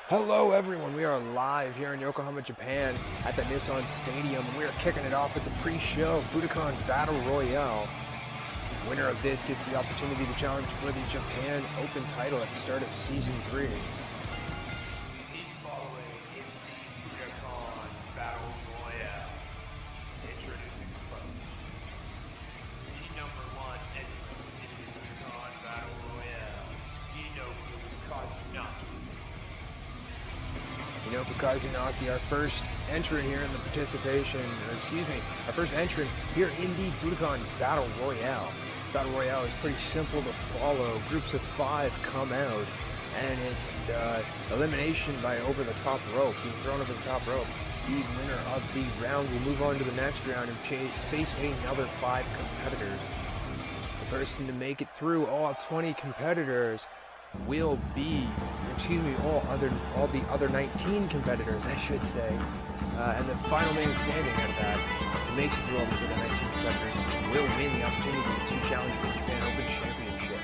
Hello everyone, we are live here in Yokohama, Japan at the Nissan Stadium. We are kicking it off with the pre-show Budokan Battle Royale. The winner of this gets the opportunity to challenge for the Japan Open title at the start of Season 3. The following is the Budokan Battle Royale. Introducing first, the number one entrant in the Budokan Battle Royale, Inoku Kazunaki, our first entrant here in the our first entrant here in the Budokan Battle Royale. Battle Royale is pretty simple to follow. Groups of 5 come out, and it's elimination by over the top rope, being thrown over the top rope. The winner of the round will move on to the next round and face another 5 competitors. The person to make it through all 20 competitors will be, all the other 19 competitors, I should say. And the final man standing at that, who makes it through all these other 19 competitors, will win the opportunity to challenge for the Japan Open Championship.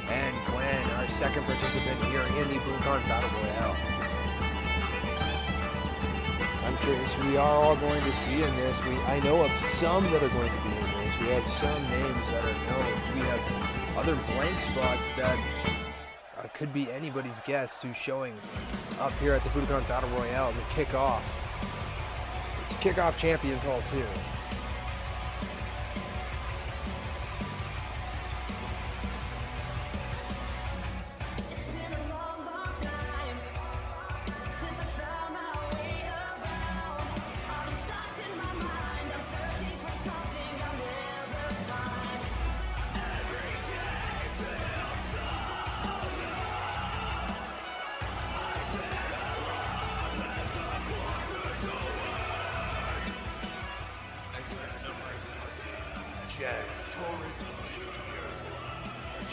And Gwen, our second participant here in the Budokan Battle Royale. I'm curious who we are all going to see in this. I know of some that are going to be in this. We have some names that are known. We have other blank spots that could be anybody's guess who's showing up here at the Budokan Battle Royale to kick off Champions Hall 2.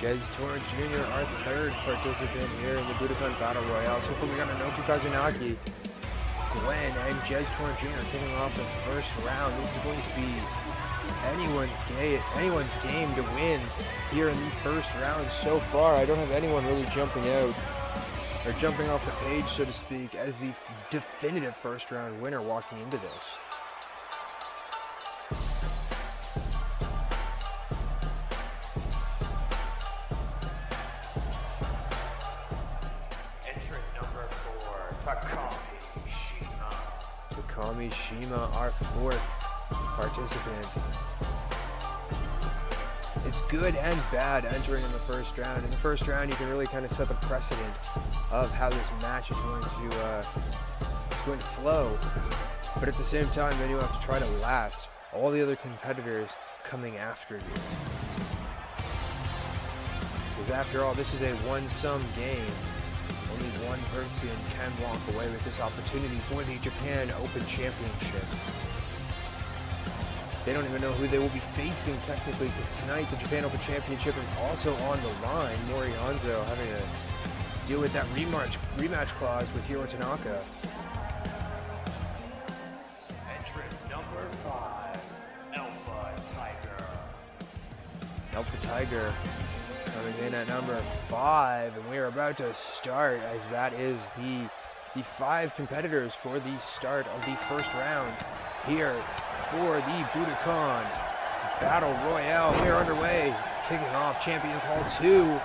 Satoru Jr., our third participant here in the Budokan Battle Royale. So far we got Inoku Kazunaki, Gwen, and Satoru Jr. kicking off the first round. This is going to be anyone's game to win here in the first round so far. I don't have anyone really jumping out, or jumping off the page, so to speak, as the definitive first round winner walking into this. Shima, our fourth participant. It's good and bad entering in the first round. In the first round, you can really kind of set the precedent of how this match is going to flow. But at the same time, then you have to try to last all the other competitors coming after you. Because after all, this is a one-sum game. Only one person can walk away with this opportunity for the Japan Open Championship. They don't even know who they will be facing technically, because tonight the Japan Open Championship is also on the line. Mori Hanzo having to deal with that rematch clause with Hiro Tanaka. Entrant number 5, Alpha Tiger. Alpha Tiger coming in at number 5, and we are about to start, as that is the 5 competitors for the start of the first round here for the Budokan Battle Royale. We are underway, kicking off Champions Hall 2,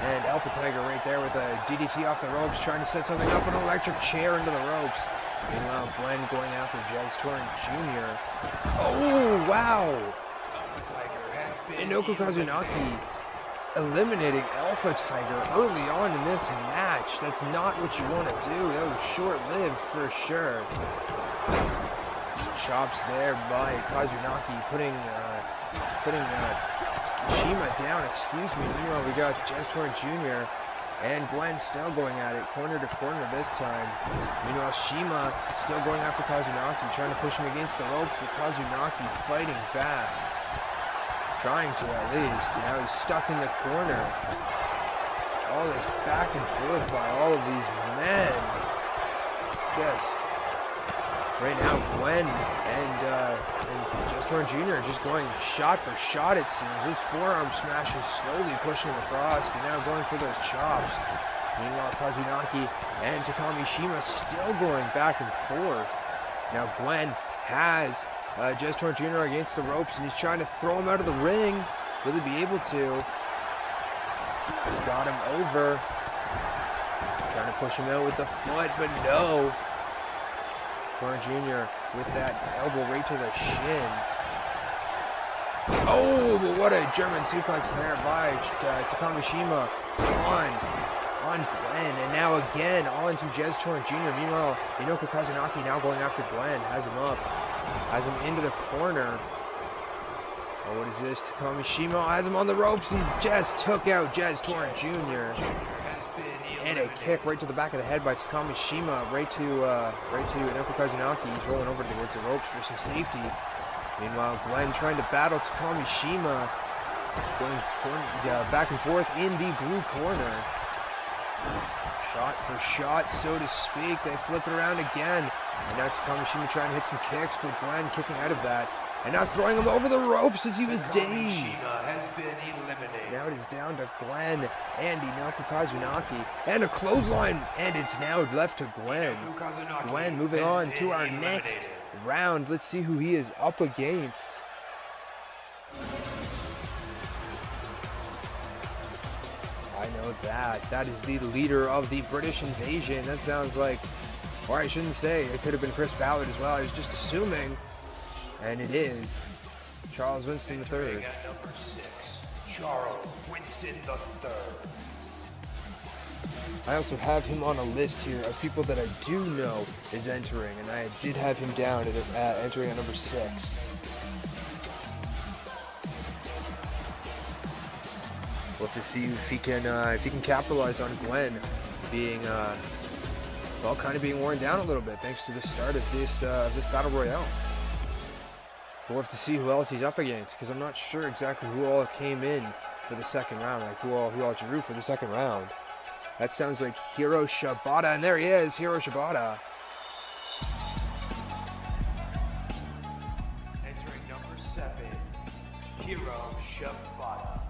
and Alpha Tiger right there with a DDT off the ropes, trying to set something up, an electric chair into the ropes. Meanwhile, Gwen going after Satoru Jr. Oh, wow! Alpha Tiger has been Inoku Kazunaki eliminating Alpha Tiger early on in this match. That's not what you want to do. That was short-lived for sure. Chops there by Kazunaki, putting Shima down. Meanwhile, we got Satoru Jr. and Gwen still going at it, corner to corner this time. Meanwhile, Shima still going after Kazunaki, trying to push him against the ropes, but Kazunaki fighting back. Trying to, at least. Now he's stuck in the corner. All this back and forth by all of these men. Just Right now, Gwen and Satoru Jr. just going shot for shot, it seems. His forearm smash is slowly pushing him across, and now going for those chops. Meanwhile, Kazunaki and Takamishima still going back and forth. Now Gwen has Satoru Jr. against the ropes, and he's trying to throw him out of the ring. Will he be able to? He's got him over. Trying to push him out with the foot, but no. Satoru Jr. with that elbow right to the shin. Oh, but what a German suplex there by Takamishima on Gwen, and now again on to Satoru Jr. Meanwhile, Minoku Kazunaki now going after Gwen, has him up, has him into the corner. Oh, what is this? Takamishima has him on the ropes and just took out Satoru Jr. And a kick right to the back of the head by Takamishima, right to Minoku Kazunaki. He's rolling over towards the ropes for some safety. Meanwhile, Gwen trying to battle Takamishima, going back and forth in the blue corner. Shot for shot, so to speak. They flip it around again. And now Takamishima trying to hit some kicks, but Gwen kicking out of that. And now throwing him over the ropes as he was dazed. Has been eliminated. Now it is down to Gwen and Minoku Kazunaki. And a clothesline. And it's now left to Gwen. Gwen moving on to our next round. Let's see who he is up against. I know that. That is the leader of the British invasion. That sounds like, or I shouldn't say, it could have been Chris Ballard as well. I was just assuming. And it is Charles Winston III. At number 6, Charles Winston III. I also have him on a list here of people that I do know is entering, and I did have him down at entering at number 6. We'll have to see if he can capitalize on Gwen being kind of being worn down a little bit thanks to the start of this battle royale. We'll have to see who else he's up against, because I'm not sure exactly who all came in for the second round, like who all drew for the second round. That sounds like Hiro Shibata, and there he is, Hiro Shibata. Entering number 7, Hiro Shibata.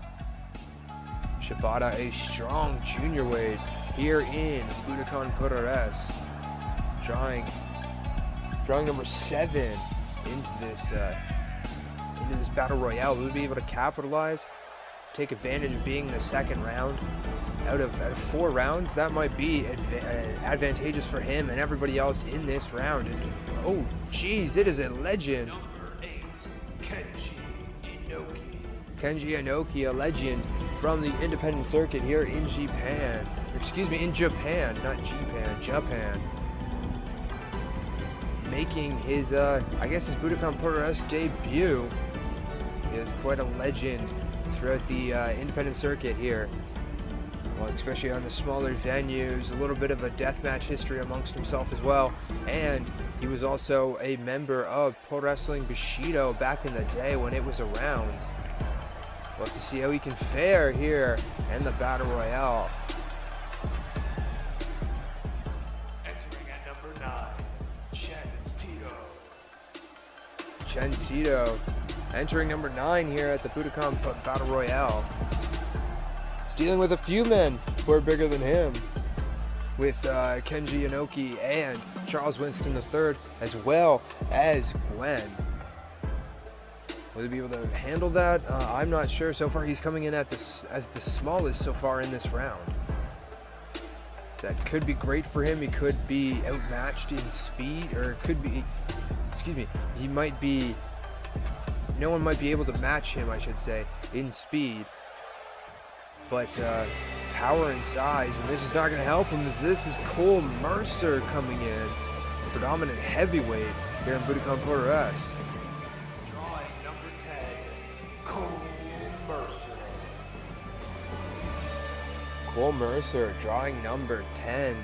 Shibata, a strong junior weight here in Budokan Puroresu. Drawing number 7 into this battle royale. Will we be able to capitalize, take advantage of being the second round out of 4 rounds? That might be advantageous for him and everybody else in this round. And, oh geez, it is a legend. Number 8, Kenshi Inoki. Kenji Inoki, a legend from the independent circuit here in Japan. Excuse me, in Japan, not Japan, Japan. Making his, I guess his Budokan Puroresu debut. He is quite a legend throughout the independent circuit here. Well, especially on the smaller venues, a little bit of a deathmatch history amongst himself as well. And he was also a member of Pro Wrestling Bushido back in the day when it was around. We'll have to see how he can fare here in the Battle Royale. Entering at number 9, Chen Tito entering number 9 here at the Budokan Battle Royale. He's dealing with a few men who are bigger than him, with Kenji Inoki and Charles Winston III, as well as Gwen. Will he be able to handle that? I'm not sure. So far, he's coming in at as the smallest so far in this round. That could be great for him. He could be outmatched in speed, or it could be, excuse me, he might be, no one might be able to match him, I should say, in speed. But power and size, and this is not going to help him, as this is Cole Mercer coming in, the predominant heavyweight here in Budokan Puroresu. Drawing number 10, Cole Mercer. Cole Mercer drawing number 10,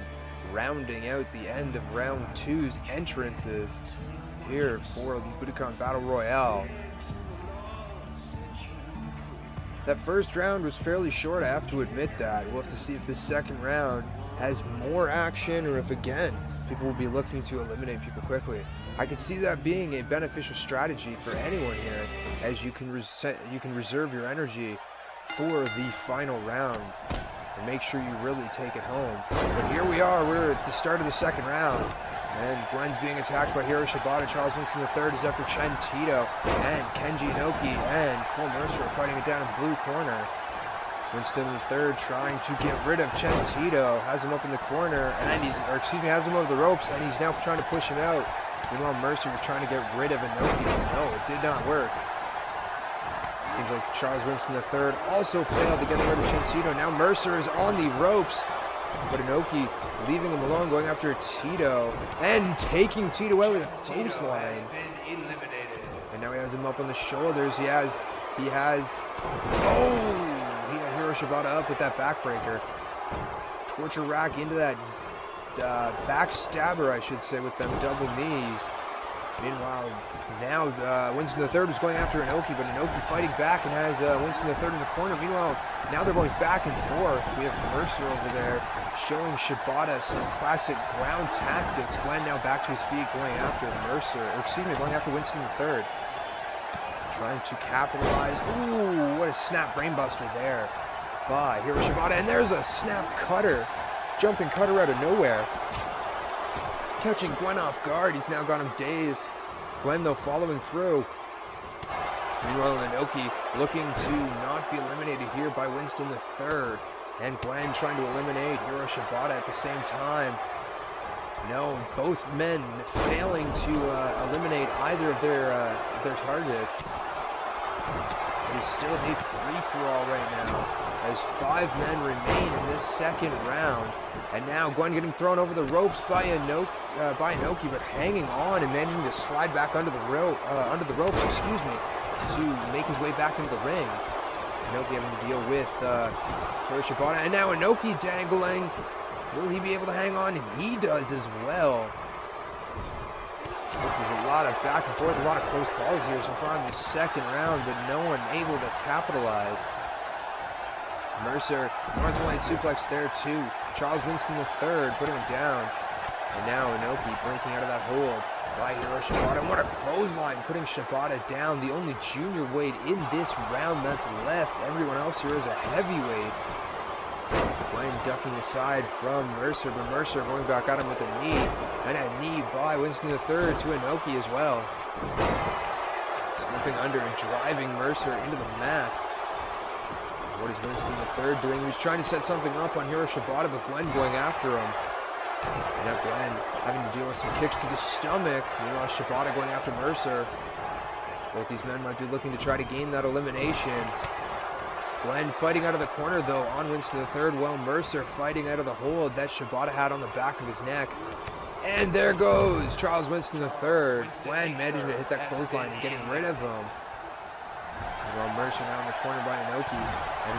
rounding out the end of round 2's entrances here for the Budokan Battle Royale. That first round was fairly short, I have to admit that. We'll have to see if this second round has more action, or if again people will be looking to eliminate people quickly. I could see that being a beneficial strategy for anyone here, as you can reserve your energy for the final round and make sure you really take it home. But here we are, we're at the start of the second round, and Gwen's being attacked by Hiro Shibata. Charles Winston III is after Chen Tito, and Kenji Inoki and Cole Mercer are fighting it down in the blue corner. Winston III trying to get rid of Chen Tito, has him up in the corner, and has him over the ropes, and he's now trying to push him out. Meanwhile, Mercer was trying to get rid of Inoki, but no, it did not work. Seems like Charles Winston III also failed to get rid of Chen Tito. Now Mercer is on the ropes, but Inoki leaving him alone, going after Tito, and taking Tito out with a clothesline. And now he has him up on the shoulders. He has Hiro Shibata up with that backbreaker. Torture rack into that backstabber, I should say, with them double knees. Meanwhile, now Winston III is going after Inoki, but Inoki fighting back and has Winston III in the corner. Meanwhile, now they're going back and forth. We have Mercer over there showing Shibata some classic ground tactics. Gwen now back to his feet, going after going after Winston III. Trying to capitalize. Ooh, what a snap brainbuster there by Hiro Shibata. And there's a snap cutter. Jumping cutter out of nowhere. Catching Gwen off guard. He's now got him dazed. Gwen, though, following through. Meanwhile, Inoki looking to not be eliminated here by Winston III. And Gwen trying to eliminate Hiro Shibata at the same time. No, both men failing to eliminate either of their targets. It is still a free-for-all right now, as 5 men remain in this second round. And now Gwen getting thrown over the ropes by Inoki, but hanging on and managing to slide back under the ropes, to make his way back into the ring. Inoki having to deal with Hiro Shibata, and now Inoki dangling. Will he be able to hang on? He does as well. This is a lot of back and forth, a lot of close calls here so far in the second round, but no one able to capitalize. Mercer, Northern Light suplex there too. Charles Winston III putting him down. And now Inoki breaking out of that hold by Hiro Shibata. And what a clothesline, putting Shibata down. The only junior weight in this round that's left. Everyone else here is a heavyweight. Gwen ducking aside from Mercer, but Mercer going back at him with a knee. And a knee by Winston III to Inoki as well. Slipping under and driving Mercer into the mat. What is Winston III doing? He was trying to set something up on Hiro Shibata, but Gwen going after him. And now Gwen having to deal with some kicks to the stomach. Meanwhile, Shibata going after Mercer. Both these men might be looking to try to gain that elimination. Gwen fighting out of the corner, though, on Winston III, while Mercer fighting out of the hold that Shibata had on the back of his neck. And there goes Charles Winston III. Gwen managing to hit that clothesline and getting rid of him. Well, Mercer now in the corner by Inoki. And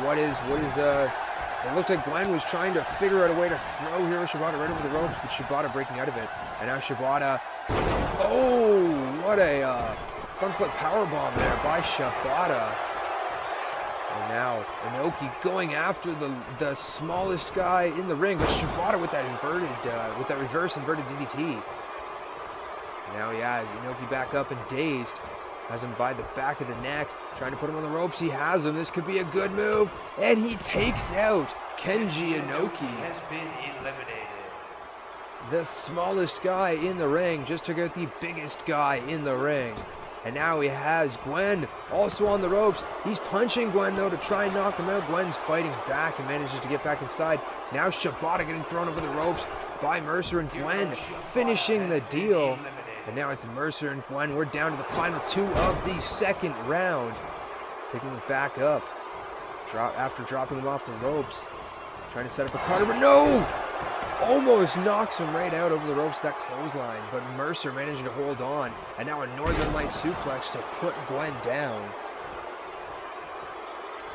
it looked like Gwen was trying to figure out a way to throw Hiro Shibata right over the ropes, but Shibata breaking out of it. And now Shibata, oh, what a front flip powerbomb there by Shibata. And now Inoki going after the smallest guy in the ring, but Shibata with that reverse inverted DDT. Now he has Inoki back up and dazed. Has him by the back of the neck, trying to put him on the ropes. He has him. This could be a good move. And he takes out Kenji Inoki. Has been eliminated. The smallest guy in the ring just took out the biggest guy in the ring. And now he has Gwen also on the ropes. He's punching Gwen, though, to try and knock him out. Gwen's fighting back and manages to get back inside. Now Shibata getting thrown over the ropes by Mercer, and Gwen finishing the deal. And now it's Mercer and Gwen. We're down to the final 2 of the second round. Picking it back up after dropping him off the ropes. Trying to set up a cutter, but no! Almost knocks him right out over the ropes, that clothesline. But Mercer managing to hold on. And now a Northern Light suplex to put Gwen down.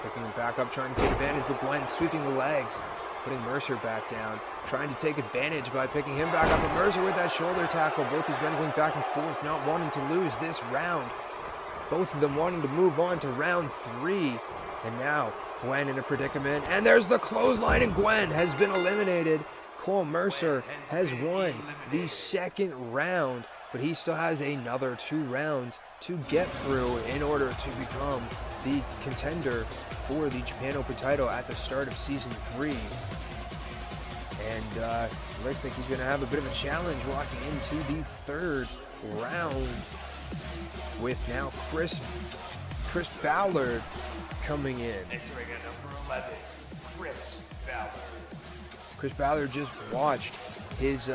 Picking him back up, trying to take advantage, but Gwen sweeping the legs. Putting Mercer back down, trying to take advantage by picking him back up. But Mercer with that shoulder tackle. Both these men going back and forth, not wanting to lose this round. Both of them wanting to move on to round 3. And now Gwen in a predicament. And there's the clothesline, and Gwen has been eliminated. Cole Mercer has won the second round, but he still has another 2 rounds to get through in order to become the contender for the Japan Open title at the start of Season 3. And looks like he's going to have a bit of a challenge walking into the 3rd round with now Chris Ballard coming in. Entering at number 11, Chris Ballard. Chris Ballard just watched his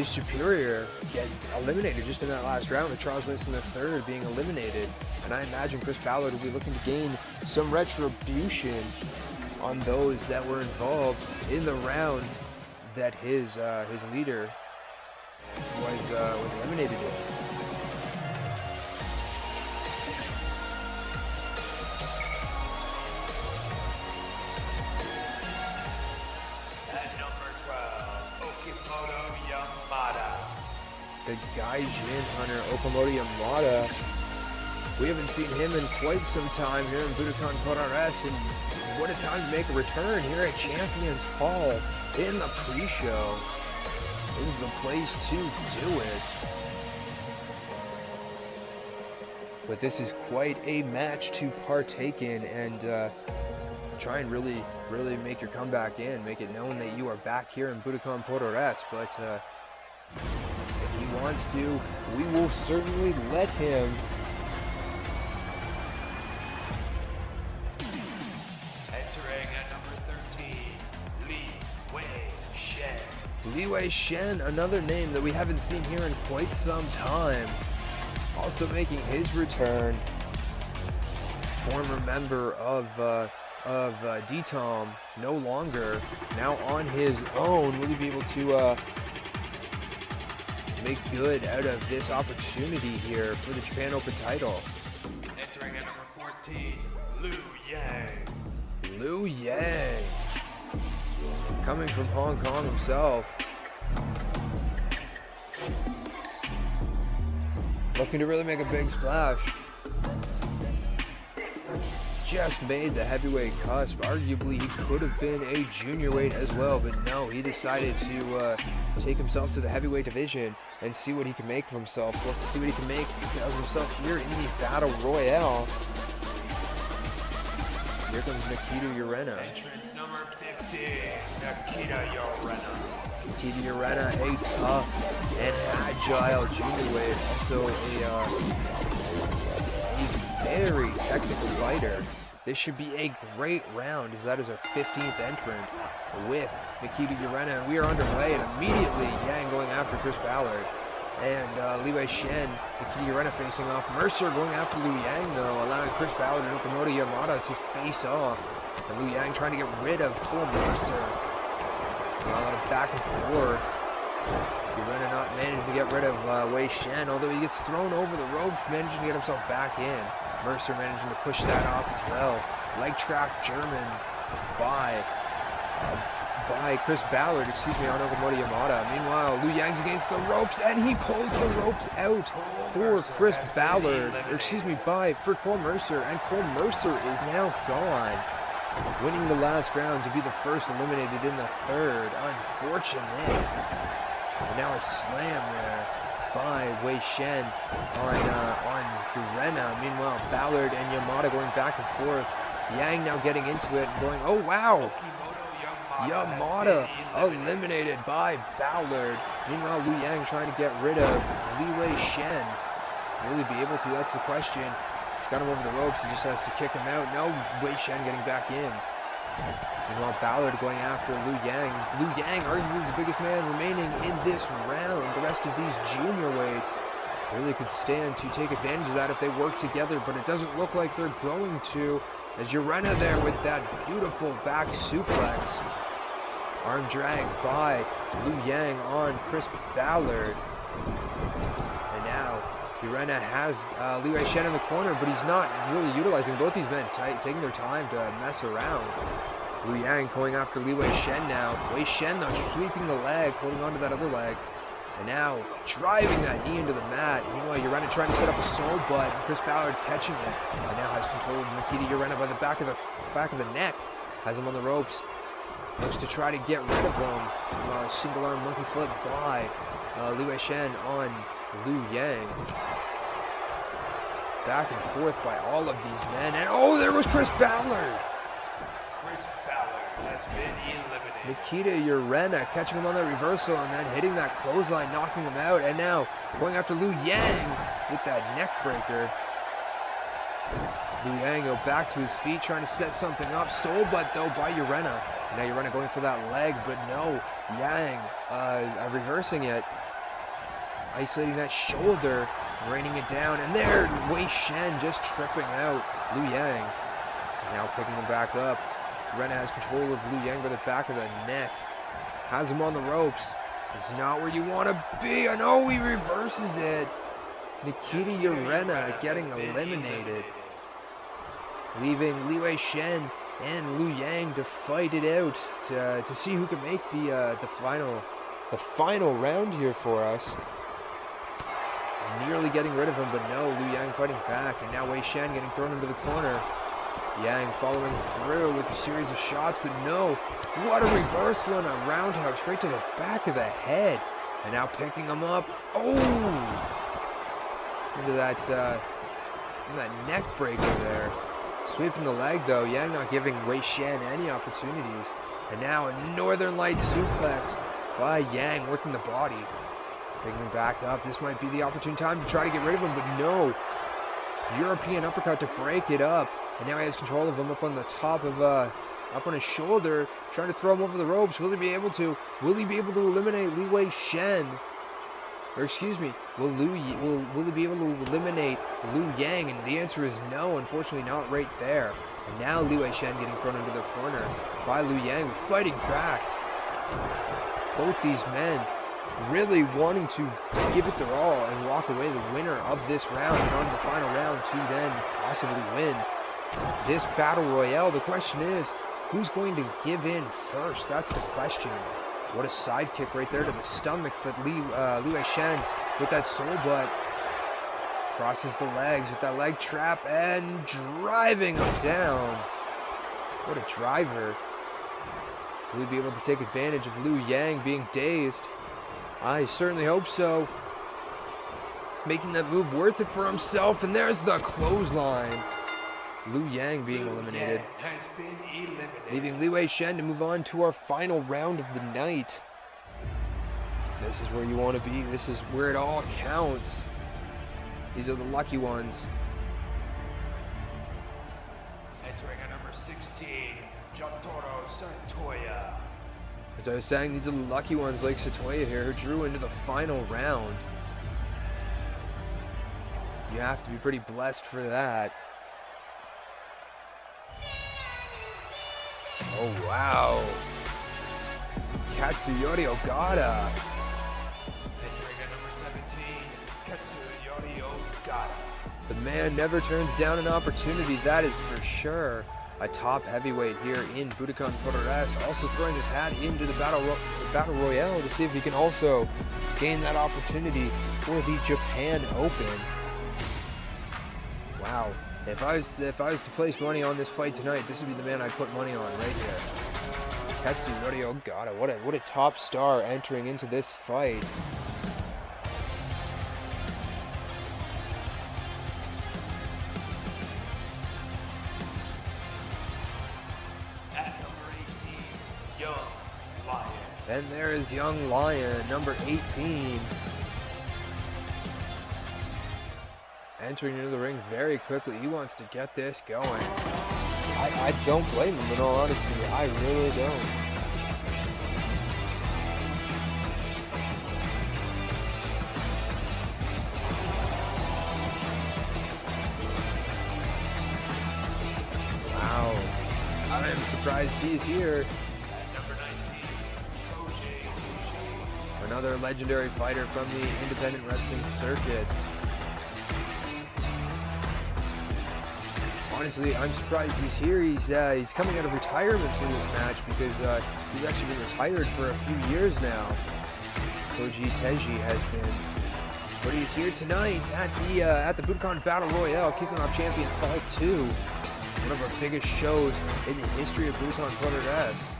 superior get eliminated just in that last round, with Charles Winston III being eliminated. And I imagine Chris Ballard will be looking to gain some retribution on those that were involved in the round that his leader was eliminated in. The Gaijin hunter, Okamoto Yamada. We haven't seen him in quite some time here in Budokan Puroresu, and what a time to make a return here at Champions Hall in the pre-show. This is the place to do it. But this is quite a match to partake in, and try and really make your comeback in, make it known that you are back here in Budokan Puroresu. But if he wants to, we will certainly let him. Entering at number 13, Li Wei Shen, another name that we haven't seen here in quite some time. Also making his return, former member of DTOM, no longer, now on his own. Will he be able to make good out of this opportunity here for the Japan Open title? Entering at number 14, Liu Yang. Liu Yang, coming from Hong Kong himself. Looking to really make a big splash. Just made the heavyweight cusp. Arguably, he could have been a junior weight as well, but no, he decided to take himself to the heavyweight division and see what he can make of himself. Look to see what he can make of himself here in the Battle Royale. Here comes Nikita Urena. Entrance number 15, Nikita Urena. Nikita Urena, a tough and agile junior weight, also a very technical fighter. This should be a great round, as that is our 15th entrant with Nikita Urena, and we are underway, and immediately Yang going after Chris Ballard. And Li Wei Shen, Nikita Urena facing off. Mercer going after Liu Yang, though, allowing Chris Ballard and Okamoto Yamada to face off. And Liu Yang trying to get rid of Cole Mercer. A lot of back and forth. Urena not managing to get rid of Wei Shen, although he gets thrown over the ropes, managing to get himself back in. Mercer managing to push that off as well. Leg trap German by Chris Ballard, on Okamoto Yamada. Meanwhile, Liu Yang's against the ropes, and he pulls the ropes out for Chris Ballard, for Cole Mercer, and Cole Mercer is now gone, winning the last round to be the first eliminated in the 3rd. Unfortunate. And now a slam there by Wei Shen on Urena. Meanwhile, Ballard and Yamada going back and forth. Yang now getting into it and going, oh wow! Yamada eliminated by Ballard. Meanwhile, Liu Yang trying to get rid of Li Wei Shen. Will he be able to? That's the question. He's got him over the ropes. He just has to kick him out. No, Wei Shen getting back in. Meanwhile, Ballard going after Liu Yang. Liu Yang, arguably the biggest man remaining in this round. The rest of these junior weights really could stand to take advantage of that if they work together, but it doesn't look like they're going to, as Urena there with that beautiful back suplex. Arm drag by Liu Yang on Chris Ballard. And now Urena has Li Wei Shen in the corner, but he's not really utilizing both these men, taking their time to mess around. Liu Yang going after Li Wei Shen now. Wei Shen, though, sweeping the leg, holding onto that other leg. And now driving that knee into the mat. Meanwhile, Urena trying to set up a soul butt. Chris Ballard catching it. And now has control of Nikita Urena by the back of the neck. Has him on the ropes. Looks to try to get rid of him. Single arm monkey flip by Liu Shen on Liu Yang. Back and forth by all of these men. And oh, there was Chris Ballard. Chris Ballard has been eliminated. Nikita Urena catching him on that reversal and then hitting that clothesline, knocking him out. And now going after Liu Yang with that neck breaker. Liu Yang go back to his feet, trying to set something up. Soul butt though by Urena. Now Urena going for that leg, but no. Yang reversing it. Isolating that shoulder, raining it down. And there, Wei Shen just tripping out Liu Yang. Now picking him back up. Urena has control of Liu Yang by the back of the neck. Has him on the ropes. It's not where you want to be. I know he reverses it. Nikita Urena getting eliminated. Leaving Liu Shen and Liu Yang to fight it out to see who can make the final round here for us. Nearly getting rid of him, but no, Liu Yang fighting back, and now Wei Shen getting thrown into the corner. Yang following through with a series of shots, but no. What a reversal and a roundhouse right to the back of the head. And now picking him up. Oh! Into that neck breaker there. Sweeping the leg though. Yang not giving Wei Shen any opportunities. And now a Northern Light suplex by Yang, working the body. Picking him back up. This might be the opportune time to try to get rid of him, but no. European uppercut to break it up. And now he has control of him up on the top of, up on his shoulder, trying to throw him over the ropes. Will he be able to? Will he be able to eliminate Liu Wei Shen? Or excuse me, will he be able to eliminate Liu Yang? And the answer is no, unfortunately not right there. And now Liu Wei Shen getting thrown into the corner by Liu Yang, fighting back. Both these men really wanting to give it their all and walk away the winner of this round and on to the final round to then possibly win this battle royale. The question is, who's going to give in first? That's the question. What a sidekick right there to the stomach, but Liu Shen with that soul butt crosses the legs with that leg trap and driving him down. What a driver. Will he be able to take advantage of Liu Yang being dazed? I certainly hope so. Making that move worth it for himself, and there's the clothesline. Liu Yang being eliminated. Has been eliminated. Leaving Liu Shen to move on to our final round of the night. This is where you want to be. This is where it all counts. These are the lucky ones. Entering at number 16, Jotaro Santoya. As I was saying, these are the lucky ones like Satoya here who drew into the final round. You have to be pretty blessed for that. Oh, wow. Katsuyori Ogata. Entering at number 17, Katsuyori Ogata. The man never turns down an opportunity, that is for sure. A top heavyweight here in Budokan Puroresu, also throwing his hat into the Battle Royale to see if he can also gain that opportunity for the Japan Open. Wow. If I was to place money on this fight tonight, this would be the man I'd put money on right here. Katsuyori Ogata, what a top star entering into this fight. At number 18, Young Lion. And there is Young Lion, number 18. Entering into the ring very quickly. He wants to get this going. I don't blame him, in all honesty. I really don't. Wow. I am surprised he's here. At number 19, Koji Tuji. Another legendary fighter from the independent wrestling circuit. Honestly, I'm surprised he's here. He's coming out of retirement for this match because he's actually been retired for a few years now. Koji Teji has been, but he's here tonight at the Budokan Battle Royale, kicking off Champions Hall 2, one of our biggest shows in the history of Budokan Puroresu.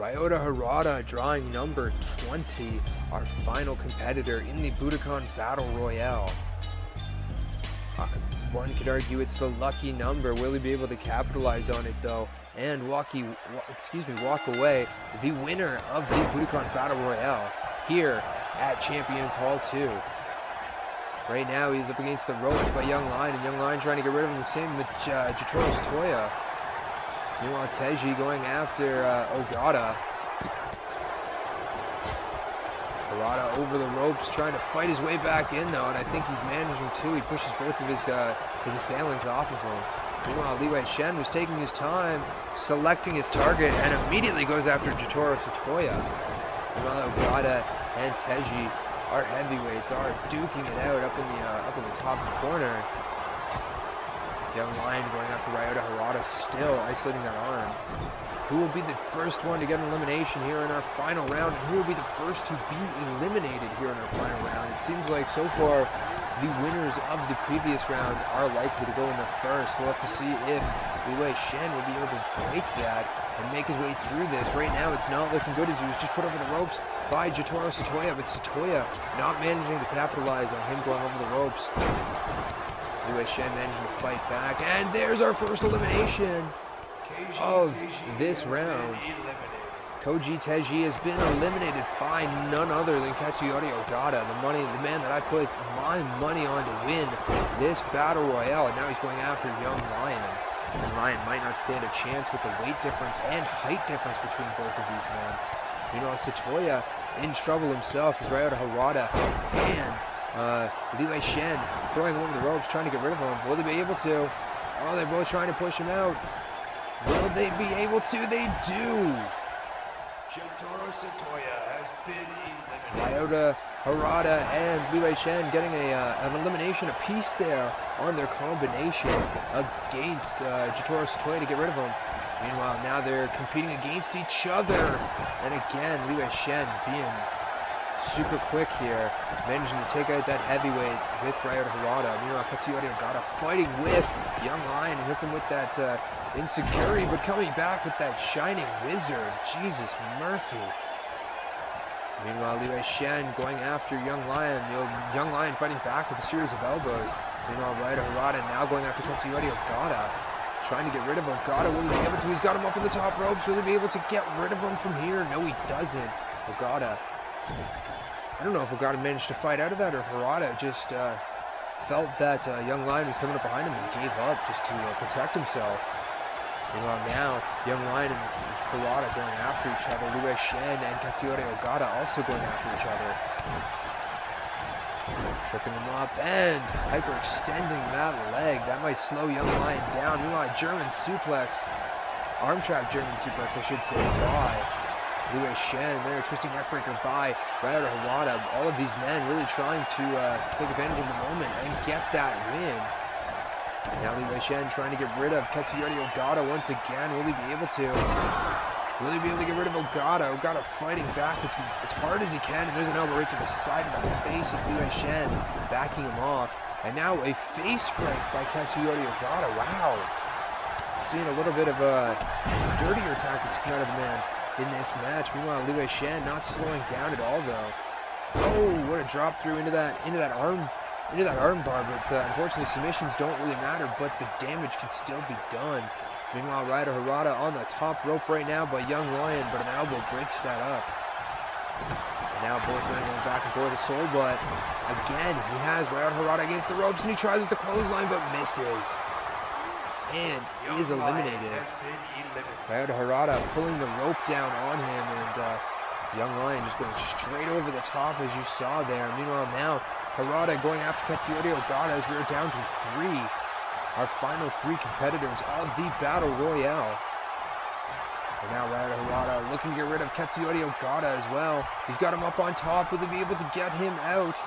Ryota Harada drawing number 20, our final competitor in the Budokan Battle Royale. One could argue it's the lucky number. Will he be able to capitalize on it though and walk away the winner of the Budokan Battle Royale here at Champions Hall 2. Right now he's up against the ropes by Young Lion, and Young Lion trying to get rid of him. Same with Jotaro Satoya. Meanwhile, Teji going after Ogata. Harada over the ropes, trying to fight his way back in though, and I think he's managing to. He pushes both of his assailants off of him. Meanwhile, Li Wei Shen was taking his time, selecting his target, and immediately goes after Jotaro Satoya. Meanwhile, Ogata and Teji, our heavyweights, are duking it out up in the top corner. Young Lion going after Ryota Harada, still isolating that arm. Who will be the first one to get an elimination here in our final round, and who will be the first to be eliminated here in our final round? It seems like so far the winners of the previous round are likely to go in the first. We'll have to see if Li Wei Shen will be able to break that and make his way through this. Right now it's not looking good, as he was just put over the ropes by Jotaro Satoya, but Satoya not managing to capitalize on him going over the ropes. Li Wei Shen managing to fight back, and there's our first elimination of this round. Koji Teji has been eliminated by none other than Katsuyori Ogata, the man that I put my money on to win this Battle Royale, and now he's going after Young Lion. And Lion might not stand a chance with the weight difference and height difference between both of these men. Meanwhile, Satoya in trouble himself as Ryota Harada and Li Wei Shen throwing him over the ropes, trying to get rid of him. Will they be able to? Oh, they're both trying to push him out. Will they be able to? They do! Jotaro Satoya has been eliminated. Ryota Harada and Li Wei Shen getting an elimination apiece there on their combination against Jotaro Satoya to get rid of him. Meanwhile, now they're competing against each other. And again, Li Wei Shen being super quick here, managing to take out that heavyweight with Ryota Harada. Meanwhile, Katsuyori Ogata fighting with Young Lion and hits him with that Insecurity, but coming back with that Shining Wizard. Jesus Murphy. Meanwhile, Li Wei Shen going after Young Lion. Young Lion fighting back with a series of elbows. Meanwhile, Ryota Harada now going after Katsuyori Ogata, trying to get rid of Ogata. Will he be able to? He's got him up on the top ropes. Will he be able to get rid of him from here? No, he doesn't. Ogata. I don't know if Ogata managed to fight out of that, or Harada just felt that Young Lion was coming up behind him and gave up just to protect himself. Meanwhile, now Young Lion and Harada going after each other. Li Wei Shen and Katsuyori Ogata also going after each other. Tripping him up and hyperextending that leg. That might slow Young Lion down. Meanwhile, German suplex, arm trap German suplex, I should say, by Li Wei Shen there, twisting neckbreaker by Ryota Harada. All of these men really trying to take advantage of the moment and get that win. Now Li Wei Shen trying to get rid of Katsuyori Ogata once again. Will he be able to? Will he be able to get rid of Ogata? Ogata fighting back as hard as he can, and there's an elbow right to the side of the face of Li Wei Shen, backing him off. And now a face strike by Katsuyori Ogata. Wow. Seeing a little bit of dirtier tactics come out of the man in this match. Meanwhile, Li Wei Shen not slowing down at all though. Oh, what a drop through into that arm bar, but unfortunately submissions don't really matter, but the damage can still be done. Meanwhile, Ryota Harada on the top rope right now by Young Lion, but an elbow breaks that up. And now both men going back and forth with Soul, but again, he has Ryota Harada against the ropes, and he tries with the clothesline, but misses. And he is eliminated. Ryota Harada pulling the rope down on him, and Young Lion just going straight over the top, as you saw there. Meanwhile, now Harada going after Katsuyori Ogata as we are down to 3. Our final 3 competitors of the Battle Royale. And now Ryota Harada looking to get rid of Katsuyori Ogata as well. He's got him up on top. Will he be able to get him out?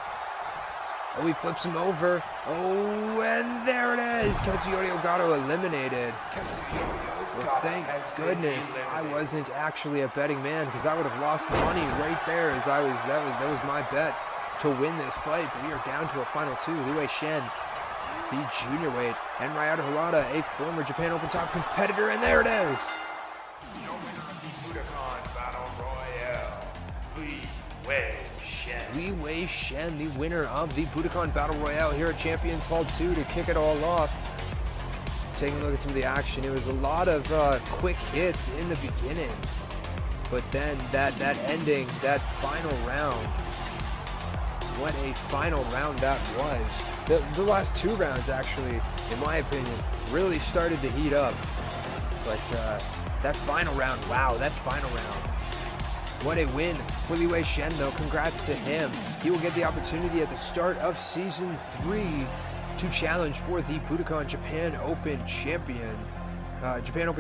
Oh, he flips him over. Oh, and there it is. Katsuyori Ogata eliminated. Well, thank goodness I wasn't actually a betting man, because I would have lost money right there, as that was my bet to win this fight. But we are down to a final 2. Li Wei Shen, the junior weight, and Ryota Harada, a former Japan Open top competitor, and there it is. The winner of the Budokan Battle Wei Shen, the winner of the Budokan Battle Royale here at Champions Hall 2 to kick it all off. Taking a look at some of the action, it was a lot of quick hits in the beginning, but then that ending, that final round, what a final round that was. The last two rounds actually, in my opinion, really started to heat up, but that final round, wow, that final round. What a win for Wei Shen though, congrats to him. He will get the opportunity at the start of Season 3 to challenge for the Budokan Japan Open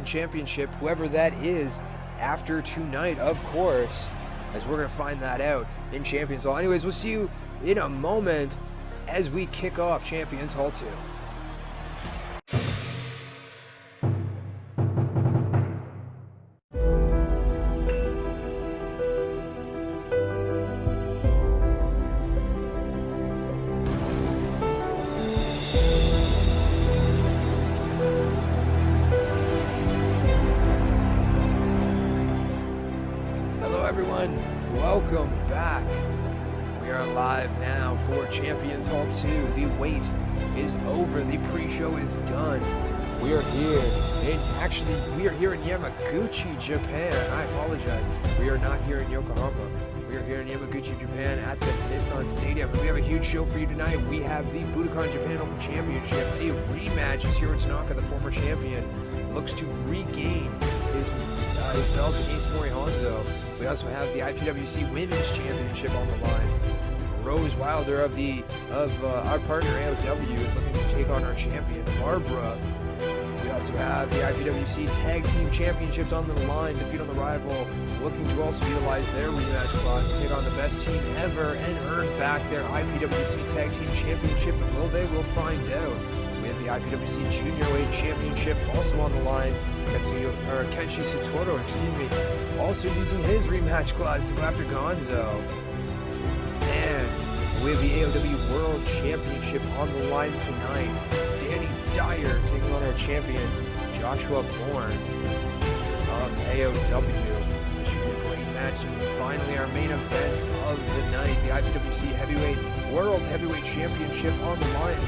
Championship, whoever that is, after tonight, of course, as we're going to find that out in Champions Hall. Anyways, we'll see you in a moment as we kick off Champions Hall 2. Welcome back. We are live now for Champions Hall 2. The wait is over. The pre-show is done. We are here in Yamaguchi, Japan. I apologize. We are not here in Yokohama. We are here in Yamaguchi, Japan at the Nissan Stadium. And we have a huge show for you tonight. We have the Budokan Japan Open Championship. A rematch as Hiro Tanaka, the former champion, looks to regain his belt against Mori Hanzo. We also have the IPWC Women's Championship on the line. Rose Wilder of our partner AOW is looking to take on our champion Barbara. We also have the IPWC Tag Team Championships on the line. Defeat on the rival, looking to also utilize their rematch clause to take on the best team ever and earn back their IPWC Tag Team Championship. Will they? We'll find out. We have the IPWC Juniorweight Championship also on the line. Kenshi Satoru, also using his rematch clause to go after GONZO. And we have the AOW World Championship on the line tonight. Danny Dyer taking on our champion, Joshua Borne of AOW. This should be a great match. And finally, our main event of the night, the IPWC World Heavyweight Championship on the line.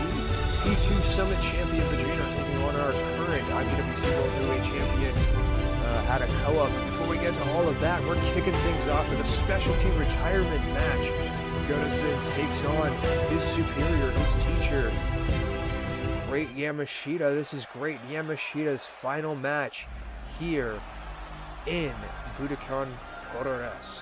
The P2 Summit Champion PADRINHO taking on our current IPWC World Heavyweight Champion, HADOKOA. Before we get to all of that, we're kicking things off with a specialty retirement match. GURIESON takes on his superior, his teacher, Great Yamashita. This is Great Yamashita's final match here in Budokan Puroresu.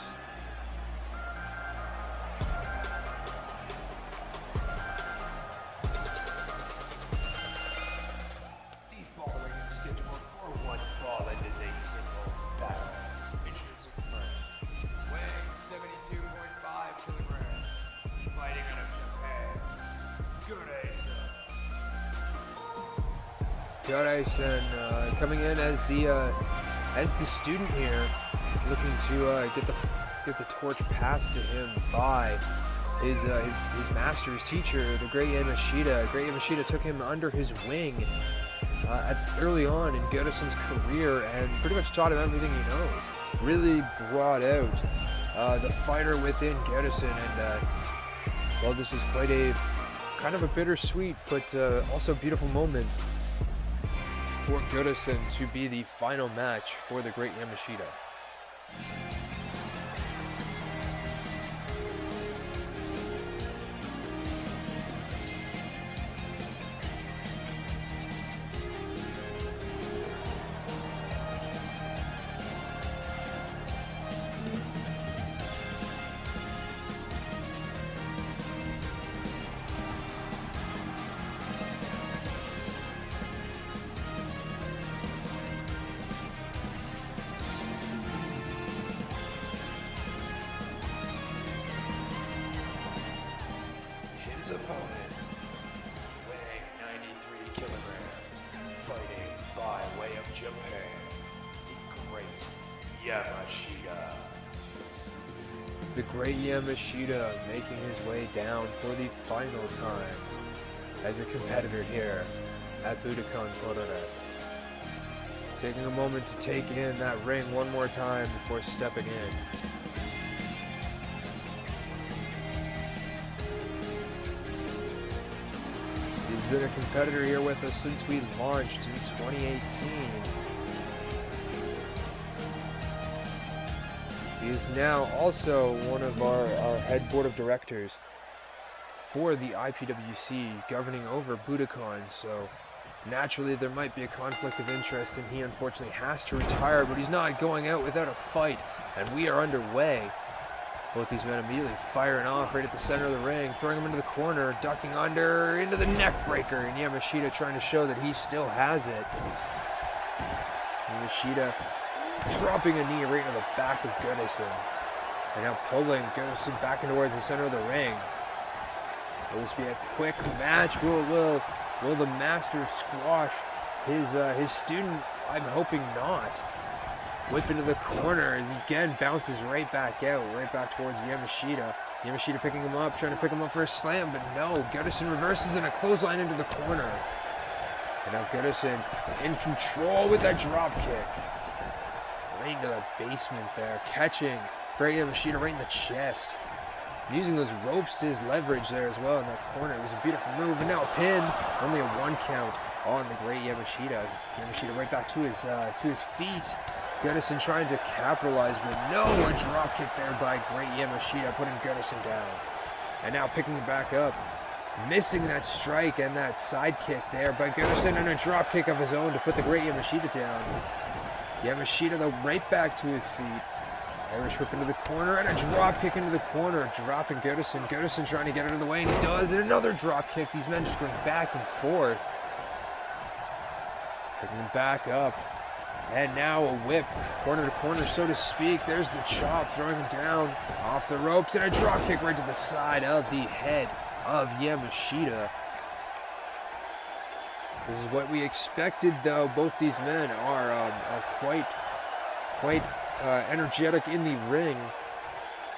GURIESON coming in as the student here, looking to get the torch passed to him by his master, his teacher, the Great Yamashita. Great Yamashita took him under his wing early on in GURIESON's career and pretty much taught him everything he knows. Really brought out the fighter within GURIESON, and well, this was quite a kind of a bittersweet but also beautiful moment for GURIESON to be the final match for the Great Yamashita. Opponent, weighing 93 kilograms, fighting by way of Japan, the Great Yamashita. The Great Yamashita making his way down for the final time as a competitor here at Budokan Puroresu. Taking a moment to take in that ring one more time before stepping in. been a competitor here with us since we launched in 2018. He is now also one of our head board of directors for the IPWC, governing over Budokan, so naturally there might be a conflict of interest, and he unfortunately has to retire, but he's not going out without a fight, and we are underway. Both these men immediately firing off right at the center of the ring, throwing him into the corner, ducking under, into the neck breaker, and Yamashita trying to show that he still has it. Yamashita dropping a knee right into the back of GURIESON, and now pulling GURIESON back in towards the center of the ring. Will this be a quick match? Will the master squash his student? I'm hoping not. Whip into the corner, and again bounces right back out, right back towards Yamashita. Yamashita picking him up, trying to pick him up for a slam, but no. GURIESON reverses and a clothesline into the corner. And now GURIESON in control with that drop kick. Right into the basement there, catching Great Yamashita right in the chest. Using those ropes to his leverage there as well in that corner. It was a beautiful move, and now a pin. Only a 1 count on the Great Yamashita. Yamashita right back to his feet. GURIESON trying to capitalize, but no, a drop kick there by Great Yamashita, putting GURIESON down. And now picking it back up, missing that strike and that side kick there by GURIESON, and a drop kick of his own to put the Great Yamashita down. Yamashita though right back to his feet. Irish whip into the corner, and a drop kick into the corner, dropping GURIESON. GURIESON trying to get out of the way, and he does, and another drop kick. These men just going back and forth. Picking him back up. And now a whip, corner to corner, so to speak. There's the chop, throwing him down off the ropes, and a drop kick right to the side of the head of Yamashita. This is what we expected, though. Both these men are quite energetic in the ring.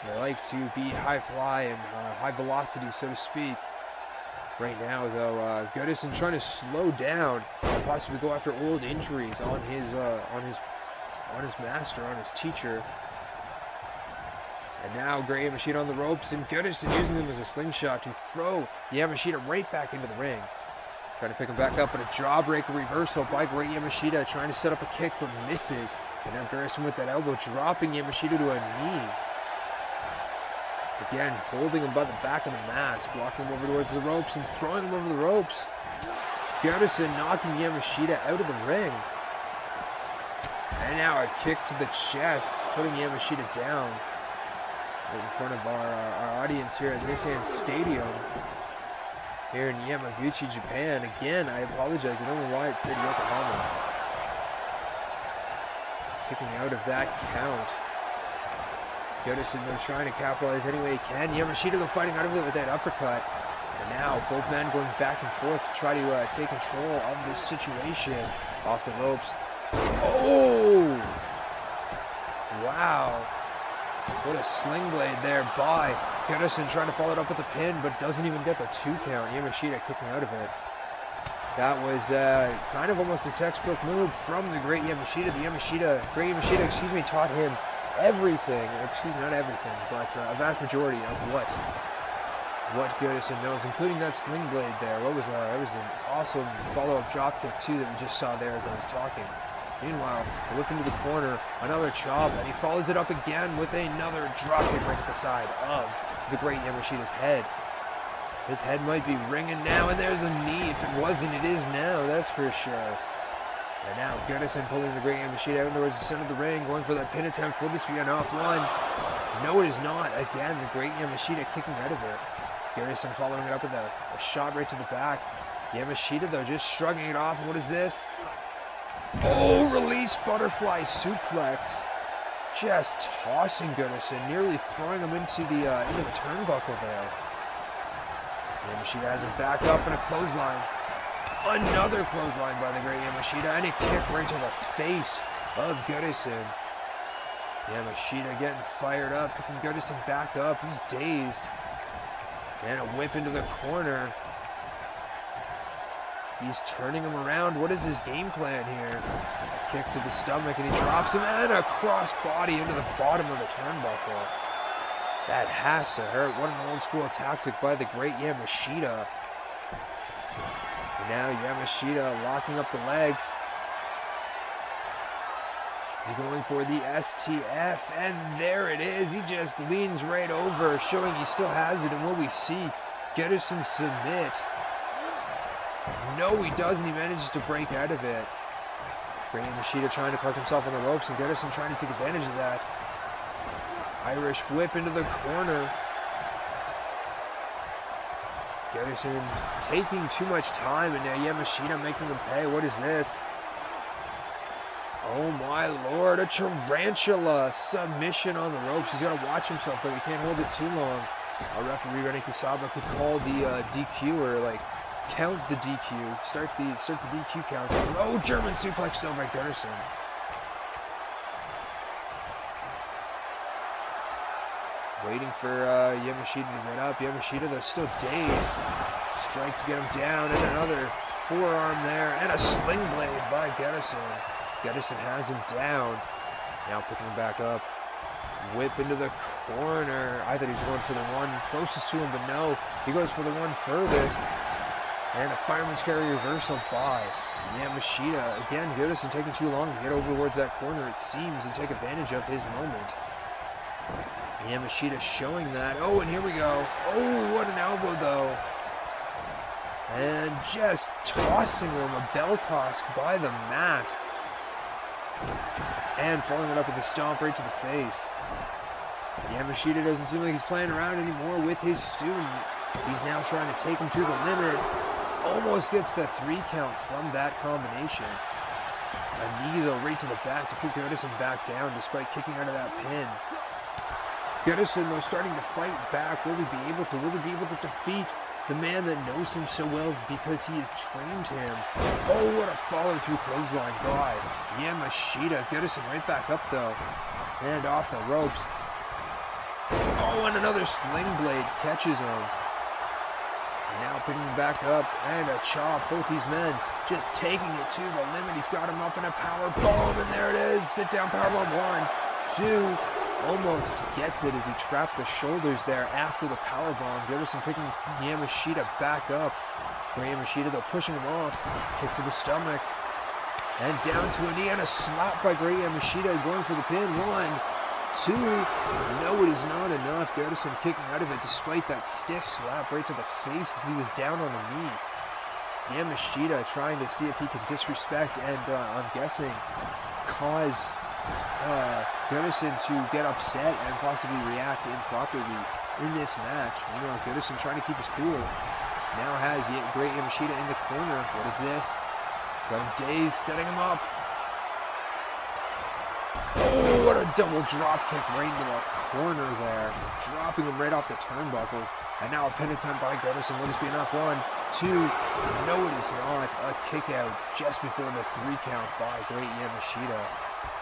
They like to be high fly and high velocity, so to speak. Right now, though, GURIESON trying to slow down and possibly go after old injuries on his master, on his teacher. And now Great Yamashita on the ropes, and GURIESON using them as a slingshot to throw Yamashita right back into the ring. Trying to pick him back up, but a jawbreaker reversal by Great Yamashita, trying to set up a kick, but misses. And now GURIESON with that elbow, dropping Yamashita to a knee. Again, holding him by the back of the mask, walking him over towards the ropes and throwing him over the ropes. GURIESON knocking Yamashita out of the ring. And now a kick to the chest, putting Yamashita down right in front of our audience here at Nissan Stadium here in Yamaguchi, Japan. Again, I apologize. I don't know why it said Yokohama. Kicking out of that count. GURIESON though trying to capitalize any way he can. Yamashita though fighting out of it with that uppercut. And now both men going back and forth to try to take control of this situation. Off the ropes. Oh! Wow. What a sling blade there by GURIESON, trying to follow it up with a pin, but doesn't even get the 2 count. Yamashita kicking out of it. That was kind of almost a textbook move from the Great Yamashita. Great Yamashita, taught him everything, not everything, but a vast majority of what GURIESON knows, including that sling blade there. It was an awesome follow-up drop kick too that we just saw there as I was talking. Meanwhile, a whip into the corner, another chop, and he follows it up again with another drop kick right to the side of the Great Yamashita's head. His head might be ringing now, and there's a knee. If it wasn't, it is now, that's for sure. And now GURIESON pulling the Great Yamashita out towards the center of the ring, going for that pin attempt. Will this be an off one? No, it is not. Again, the Great Yamashita kicking out of it. GURIESON following it up with a shot right to the back. Yamashita, though, just shrugging it off. What is this? Oh, release butterfly suplex. Just tossing GURIESON, nearly throwing him into the turnbuckle there. Yamashita has him back up in a clothesline. Another clothesline by the Great Yamashita, and a kick right to the face of GURIESON. Yamashita getting fired up, picking GURIESON back up. He's dazed. And a whip into the corner. He's turning him around. What is his game plan here? A kick to the stomach, and he drops him, and a cross body into the bottom of the turnbuckle. That has to hurt. What an old school tactic by the Great Yamashita. And now Yamashita locking up the legs. Is he going for the STF? And there it is. He just leans right over, showing he still has it. And what we see, Geruson submit. No, he doesn't. He manages to break out of it. Great Yamashita trying to park himself on the ropes, and Geruson trying to take advantage of that. Irish whip into the corner. Geruson taking too much time, and now Yamashita making him pay. What is this? Oh my lord, a tarantula submission on the ropes. He's got to watch himself though, he can't hold it too long. Our referee Renny Kasaba could call the DQ, or like count the DQ, start the DQ count. Oh, German suplex though by Geruson. Waiting for Yamashita to get up. Yamashita though still dazed. Strike to get him down, and another forearm there, and a sling blade by Geruson. Geruson has him down. Now picking him back up. Whip into the corner. I thought he was going for the one closest to him, but no. He goes for the one furthest. And a fireman's carry reversal by Yamashita. Again, Geruson taking too long to get over towards that corner, it seems, and take advantage of his moment. Yamashita showing that. Oh, and here we go. Oh, what an elbow, though. And just tossing him, a bell toss by the mat. And following it up with a stomp right to the face. Yamashita doesn't seem like he's playing around anymore with his student. He's now trying to take him to the limit. Almost gets the 3 count from that combination. A knee, though, right to the back to put Geruson back down despite kicking out of that pin. Geruson, though, starting to fight back. Will he be able to defeat the man that knows him so well because he has trained him? Oh, what a follow-through clothesline by Yamashita. Geruson right back up, though. And off the ropes. Oh, and another sling blade catches him. And now picking him back up, and a chop. Both these men just taking it to the limit. He's got him up in a power bomb, and there it is. Sit down power bomb. 1, 2. Almost gets it as he trapped the shoulders there after the power bomb. Geruson picking Yamashita back up. Great Yamashita, though, pushing him off. Kick to the stomach. And down to a knee, and a slap by Great Yamashita, going for the pin. 1, 2. No, it is not enough. Geruson kicking out of it despite that stiff slap right to the face as he was down on the knee. Yamashita trying to see if he can disrespect and, I'm guessing, cause Geruson to get upset and possibly react improperly in this match. Meanwhile, Geruson trying to keep his cool. Now has Great Yamashita in the corner. What is this? He's got him dazed, setting him up. Oh, what a double drop kick right into the corner there. Dropping him right off the turnbuckles. And now a pin attempt by Geruson. Will this be enough? 1, 2. No, it is not. A kick out just before the 3 count by Great Yamashita.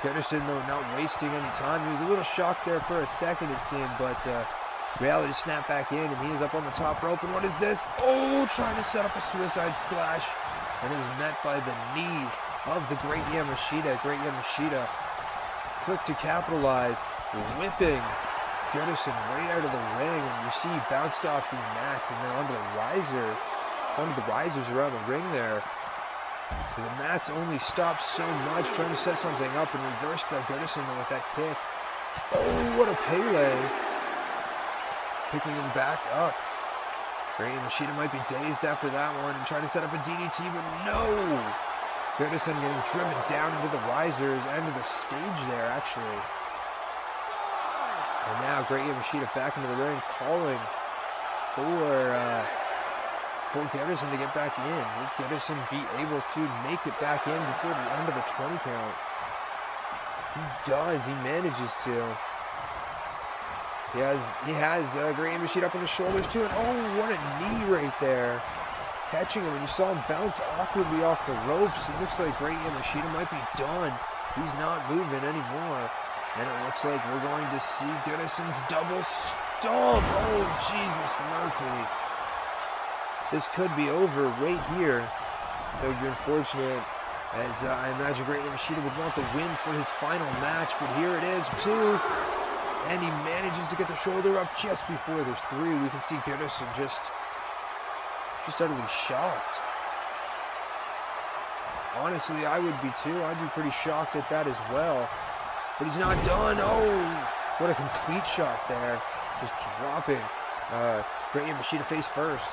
Geruson, though, not wasting any time. He was a little shocked there for a second, it seemed, but reality snapped back in, and he is up on the top rope. And what is this? Oh, trying to set up a suicide splash, and is met by the knees of the Great Yamashita. Great Yamashita, quick to capitalize, whipping Geruson right out of the ring, and you see he bounced off the mats and then onto the risers around the ring there. So the mats only stopped so much, trying to set something up, and reversed by Geruson with that kick. Oh, what a Pele. Picking him back up. Great Yamashita might be dazed after that one and trying to set up a DDT, but no! Geruson getting driven down into the risers and to the stage there, actually. And now Great Yamashita back into the ring, calling for Geruson to get back in. Will Geruson be able to make it back in before the end of the 20 count? He does. He manages to. He has Great Yamashita up on his shoulders too, and oh, what a knee right there. Catching him, and you saw him bounce awkwardly off the ropes. It looks like Great Yamashita might be done. He's not moving anymore. And it looks like we're going to see Geruson's double stomp. Oh, Jesus Murphy. This could be over right here. That would be unfortunate, as I imagine Great Yamashita would want the win for his final match, but here it is, 2. And he manages to get the shoulder up just before there's 3. We can see Geruson just utterly shocked. Honestly, I would be too. I'd be pretty shocked at that as well. But he's not done. Oh, what a complete shot there. Just dropping. Great Yamashita face first.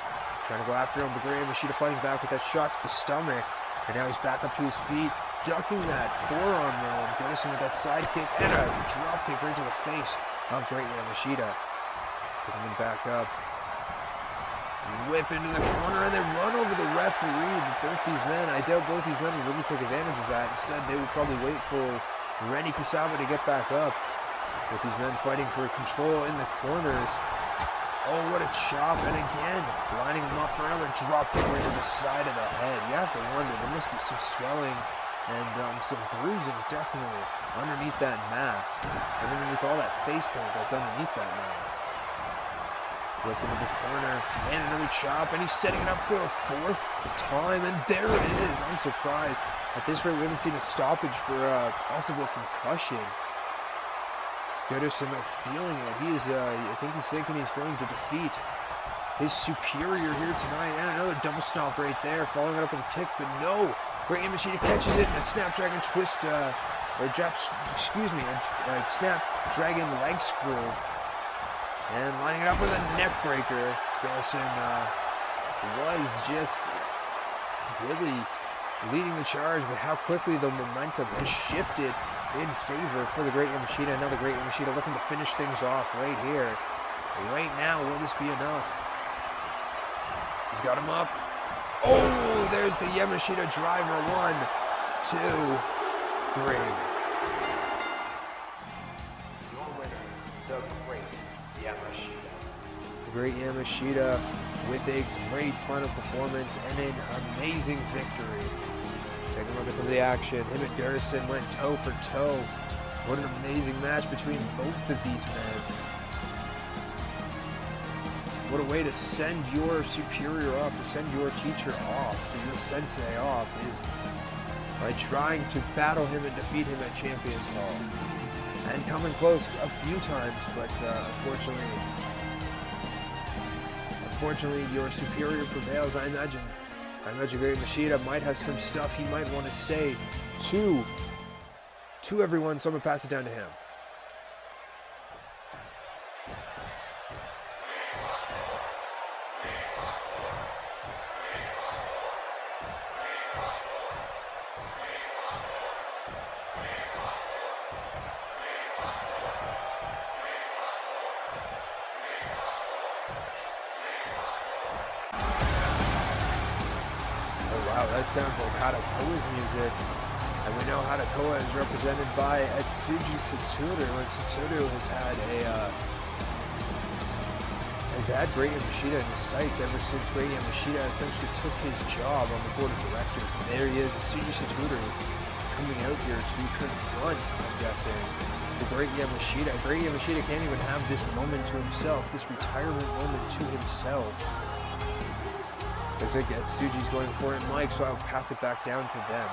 Trying to go after him, but Great Yamashita fighting back with that shot to the stomach. And now he's back up to his feet, ducking that forearm though, and Garrison with that side kick and a drop kick right to the face of Great Yamashita. Picking him back up. Whip into the corner and then run over the referee. But both these men, I doubt both these men would really take advantage of that. Instead, they would probably wait for Renny Kasaba to get back up. With these men fighting for control in the corners. Oh, what a chop. And again, lining him up for another drop kick right to the side of the head. You have to wonder, there must be some swelling and some bruising definitely underneath that mask. And underneath all that face paint that's underneath that mask. Whip into the corner, and another chop, and he's setting it up for a fourth time, and there it is. I'm surprised. At this rate, we haven't seen a stoppage for a possible concussion. Goodison feeling it. He is, I think he's thinking he's going to defeat his superior here tonight, and another double stomp right there, following it up with a kick, but no. Great Yamashita catches it, and a Snapdragon twist, a Snapdragon leg screw. And lining it up with a neck breaker. Garrison was just really leading the charge, but how quickly the momentum has shifted in favor for the Great Yamashita. Now the Great Yamashita looking to finish things off right here. Right now, will this be enough? He's got him up. Oh, there's the Yamashita driver. 1, 2, 3. Great Yamashita with a great final performance and an amazing victory. Taking a look at some of the action. Him and Garrison went toe for toe. What an amazing match between both of these men. What a way to send your superior off, to send your teacher off, to your sensei off, is by trying to battle him and defeat him at Champions Hall. And coming close a few times, but Unfortunately, your superior prevails, I imagine. I imagine Great Yamashita might have some stuff he might want to say to everyone, so I'm going to pass it down to him. Wow, that sounds like HADOKOA's music. And we know HADOKOA is represented by Atsuji Satoru, and Satoru has had Great Yamashita in his sights ever since Great Yamashita essentially took his job on the board of directors. And there he is, Atsuji Satoru, coming out here to confront, I'm guessing, the Great Yamashita. Great Yamashita can't even have this moment to himself, this retirement moment to himself. Looks like Atsuji's going for it, Mike, so I'll pass it back down to them.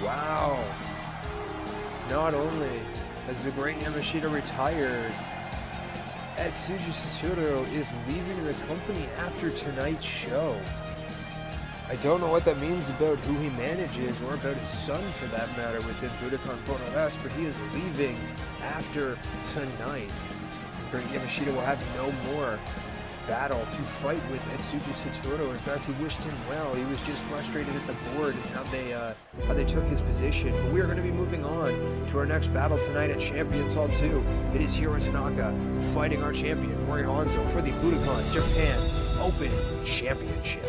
Wow. Not only has the Great Yamashita retired, Atsuji Satoru is leaving the company after tonight's show. I don't know what that means about who he manages or about his son for that matter within Budokan Puroresu, but he is leaving after tonight. Great Yamashita will have no more battle to fight with Etsugu Satoru. In fact, he wished him well. He was just frustrated at the board and how they took his position. But we are going to be moving on to our next battle tonight at Champions Hall 2. It is Hiro Tanaka fighting our champion, Mori Hanzo, for the Budokan Japan Open Championship.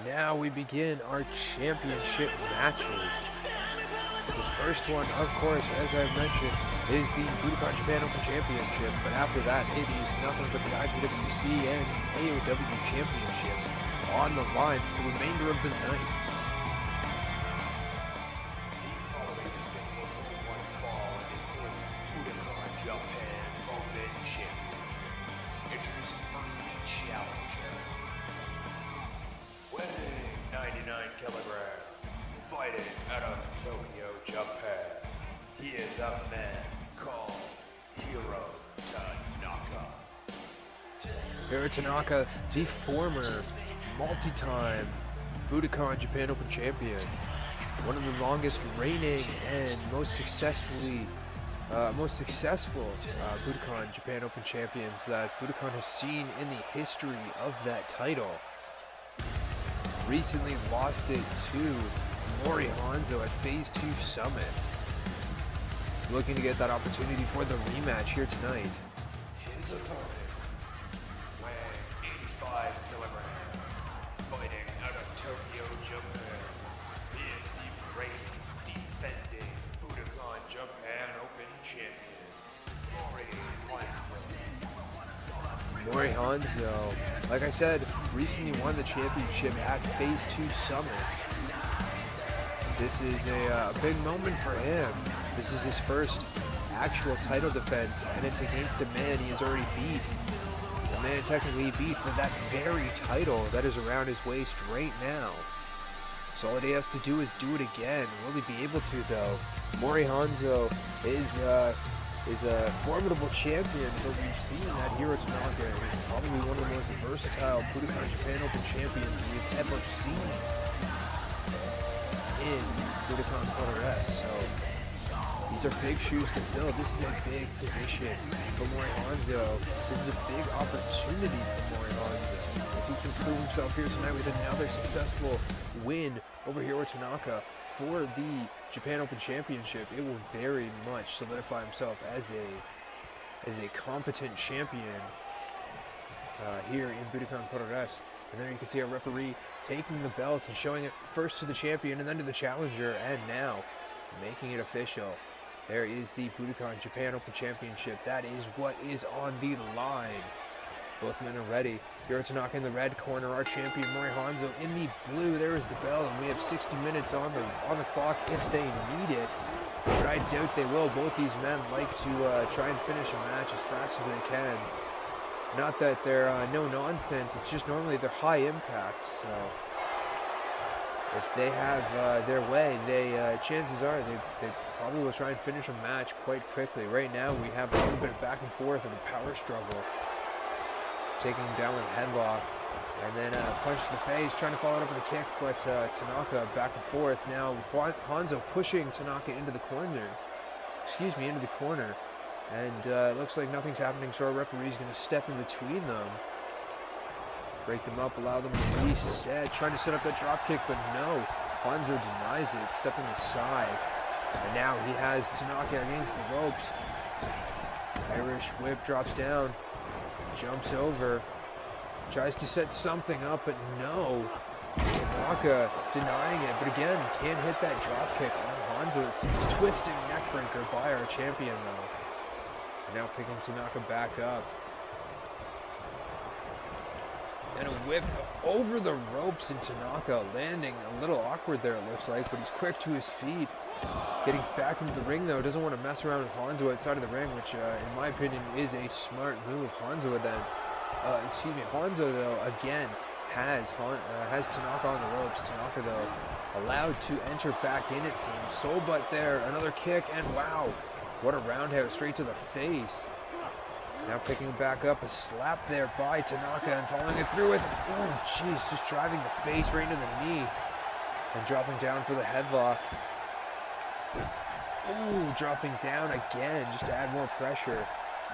Now we begin our championship matches. The first one, of course, as I mentioned, is the Budokan Japan Open Championship, but after that, it is nothing but the IPWC and AOW Championships on the line for the remainder of the night. The following schedule for one fall is for the Budokan Japan Open Championship. Introducing first the challenger. Weighing 99 kilograms, fighting out of Tokyo, Japan. He is a man called Hiro Tanaka. Hiro Tanaka, the former multi-time Budokan Japan Open Champion, one of the longest reigning and most successful Budokan Japan Open champions that Budokan has seen in the history of that title. Recently lost it to Mori Hanzo at Phase 2 Summit. Looking to get that opportunity for the rematch here tonight. His opponent, weighing 85 kilograms, fighting out of Tokyo, Japan. He is the great defending Budokan Japan Open champion, Mori Hanzo. Mori Hanzo, like I said, recently won the championship at Phase 2 Summit. This is a big moment for him. This is his first actual title defense, and it's against a man he has already beat. A man technically he beat for that very title that is around his waist right now. So all he has to do is do it again. Will he be able to, though? Mori Hanzo is a formidable champion, but we've seen that Hiro Tanaka is probably one of the most versatile Budokan Japan Open champions we've ever seen in Budokan Puroresu. So these are big shoes to fill. This is a big position for Mori Hanzo. This is a big opportunity for Mori Hanzo. If he can prove himself here tonight with another successful win over Hiro Tanaka for the Japan Open Championship, it will very much solidify himself as a competent champion here in Budokan Puroresu. And there you can see our referee taking the belt and showing it first to the champion and then to the challenger, and now making it official. There is the Budokan Japan Open Championship. That is what is on the line. Both men are ready. Hiro Tanaka in the red corner, our champion Mori Hanzo in the blue. There is the bell, and we have 60 minutes on the clock if they need it. But I doubt they will. Both these men like to try and finish a match as fast as they can. Not that they're no nonsense, it's just normally they're high impact, so if they have their way, chances are they probably will try and finish a match quite quickly. Right now we have a little bit of back and forth and a power struggle. Taking him down with a headlock, and then a punch to the face, trying to follow it up with a kick, but Tanaka back and forth. Now Hanzo pushing Tanaka into the corner. And it looks like nothing's happening, so our referee's going to step in between them. Break them up, allow them to reset. Trying to set up that drop kick, but no. Hanzo denies it, stepping aside. And now he has Tanaka against the ropes. Irish whip drops down. Jumps over. Tries to set something up, but no. Tanaka denying it, but again, can't hit that drop kick on Hanzo. It seems twisting neckbreaker by our champion, though. Now picking Tanaka back up. And a whip over the ropes, and Tanaka landing a little awkward there, it looks like, but he's quick to his feet. Getting back into the ring, though, doesn't want to mess around with Hanzo outside of the ring, which, in my opinion, is a smart move. Hanzo, though, again, has Tanaka on the ropes. Tanaka, though, allowed to enter back in, it seems. Soul butt there, another kick, and wow. What a roundhouse straight to the face. Now picking him back up, a slap there by Tanaka and following it through with, oh jeez, just driving the face right into the knee. And dropping down for the headlock. Oh, dropping down again just to add more pressure.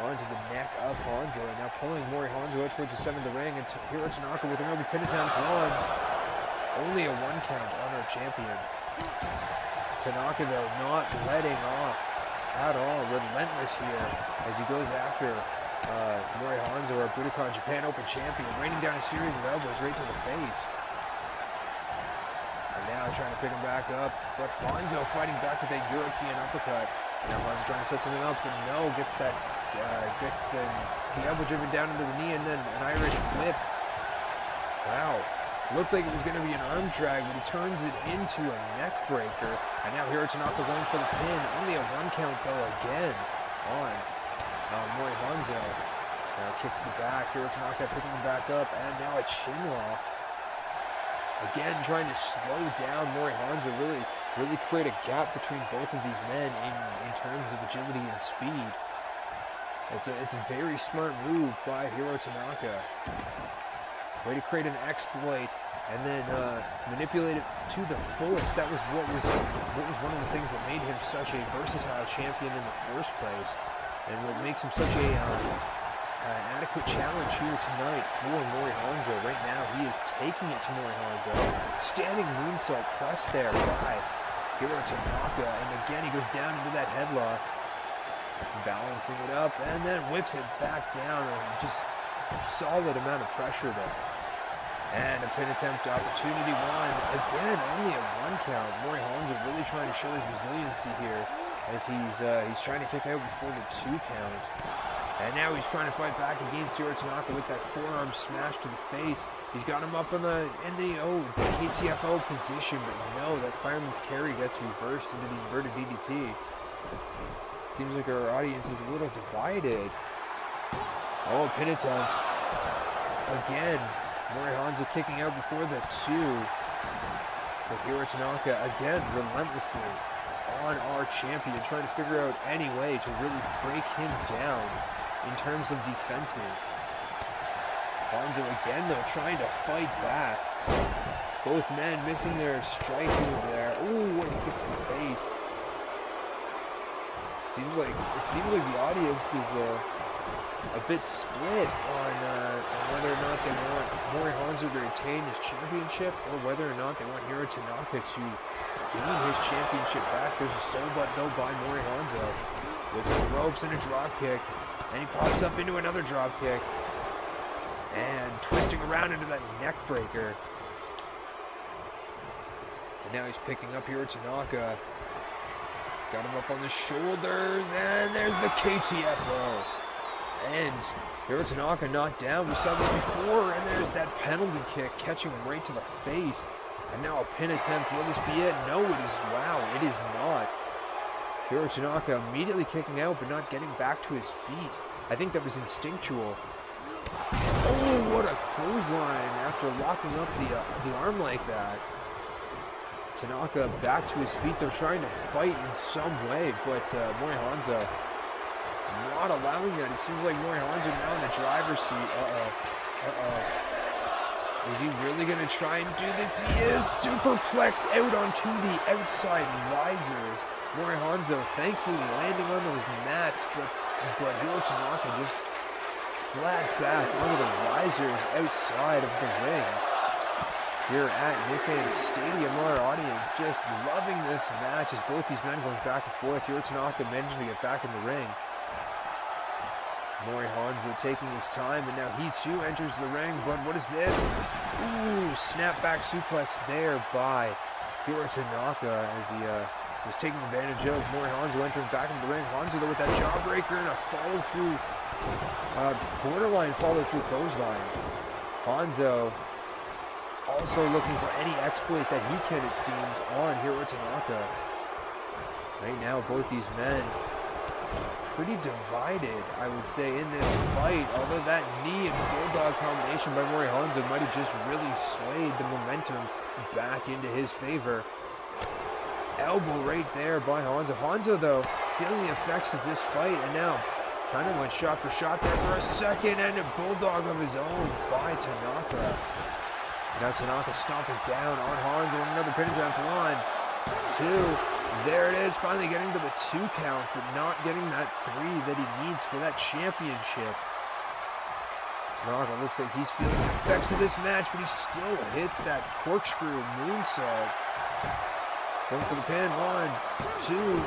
onto the neck of Hanzo, and now pulling Mori Hanzo out towards the center of the ring, and Hiro Tanaka with an early pin attempt. Only a 1 count on our champion. Tanaka, though, not letting off at all, relentless here as he goes after Mori Hanzo, our Budokan Japan Open champion, raining down a series of elbows right to the face. And now trying to pick him back up, but Hanzo fighting back with that European uppercut. Now Hanzo trying to set something up, but no, gets the elbow driven down into the knee, and then an Irish whip. Wow. Looked like it was going to be an arm drag, but he turns it into a neck breaker. And now Hiro Tanaka going for the pin. Only a 1 count, though, again on Mori Hanzo. Now kick to the back. Hiro Tanaka picking him back up, and now a chin lock. Again, trying to slow down Mori Hanzo, really create a gap between both of these men in terms of agility and speed. It's a very smart move by Hiro Tanaka. Way to create an exploit and then manipulate it to the fullest. That was what was one of the things that made him such a versatile champion in the first place, and what makes him such an adequate challenge here tonight for Mori Hanzo. Right now, he is taking it to Mori Hanzo. Standing moonsault press there by Hiro Tanaka, and again he goes down into that headlock, balancing it up, and then whips it back down, and just solid amount of pressure there. And a pin attempt opportunity one. Again, only a 1 count. Mori Hanzo really trying to show his resiliency here as he's trying to kick out before the 2 count. And now he's trying to fight back against Hiro Tanaka with that forearm smash to the face. He's got him up in the KTFO position, but no, that fireman's carry gets reversed into the inverted DDT. Seems like our audience is a little divided. Oh, pin attempt. Again, Mori Hanzo kicking out before the 2. But Hiro Tanaka, again, relentlessly on our champion, trying to figure out any way to really break him down in terms of defenses. Hanzo again, though, trying to fight back. Both men missing their strike move there. Ooh, what a kick to the face. It seems like the audience is a bit split on whether or not they want Mori Hanzo to retain his championship, or whether or not they want Hiro Tanaka to gain his championship back. There's a soul butt, though, by Mori Hanzo with the ropes and a drop kick, and he pops up into another drop kick and twisting around into that neck breaker. And now he's picking up Hiro Tanaka. He's got him up on the shoulders, and there's the KTFO. And Hiro Tanaka not down. We saw this before, and there's that penalty kick catching him right to the face. And now a pin attempt. Will this be it? No, it is. Wow, it is not. Hiro Tanaka immediately kicking out, but not getting back to his feet. I think that was instinctual. Oh, what a clothesline after locking up the arm like that. Tanaka back to his feet. They're trying to fight in some way, but Mori Hanzo not allowing that. It seems like Mori Hanzo now in the driver's seat. Is he really going to try and do this? He is. Superplex out onto the outside risers. Mori Hanzo thankfully landing on those mats, but Hiro Tanaka just flat back onto the risers outside of the ring. Here at Nissan Stadium, our audience just loving this match as both these men going back and forth. Hiro Tanaka managing to get back in the ring. Mori Hanzo taking his time, and now he too enters the ring, but what is this? Ooh, snapback suplex there by Hiro Tanaka as he was taking advantage of Mori Hanzo entering back into the ring. Hanzo though with that jawbreaker and a follow-through, borderline follow-through clothesline. Hanzo also looking for any exploit that he can, it seems, on Hiro Tanaka. Right now, both these men pretty divided, I would say, in this fight, although that knee and bulldog combination by Mori Hanzo might have just really swayed the momentum back into his favor. Elbow right there by Hanzo. Hanzo, though, feeling the effects of this fight, and now kind of went shot for shot there for a second, and a bulldog of his own by Tanaka. Now Tanaka stomping down on Hanzo, and another pin attempt one. 2. There it is, finally getting to the 2 count, but not getting that 3 that he needs for that championship. Tanaka looks like he's feeling the effects of this match, but he still hits that corkscrew moonsault. Going for the pin. 1, 2.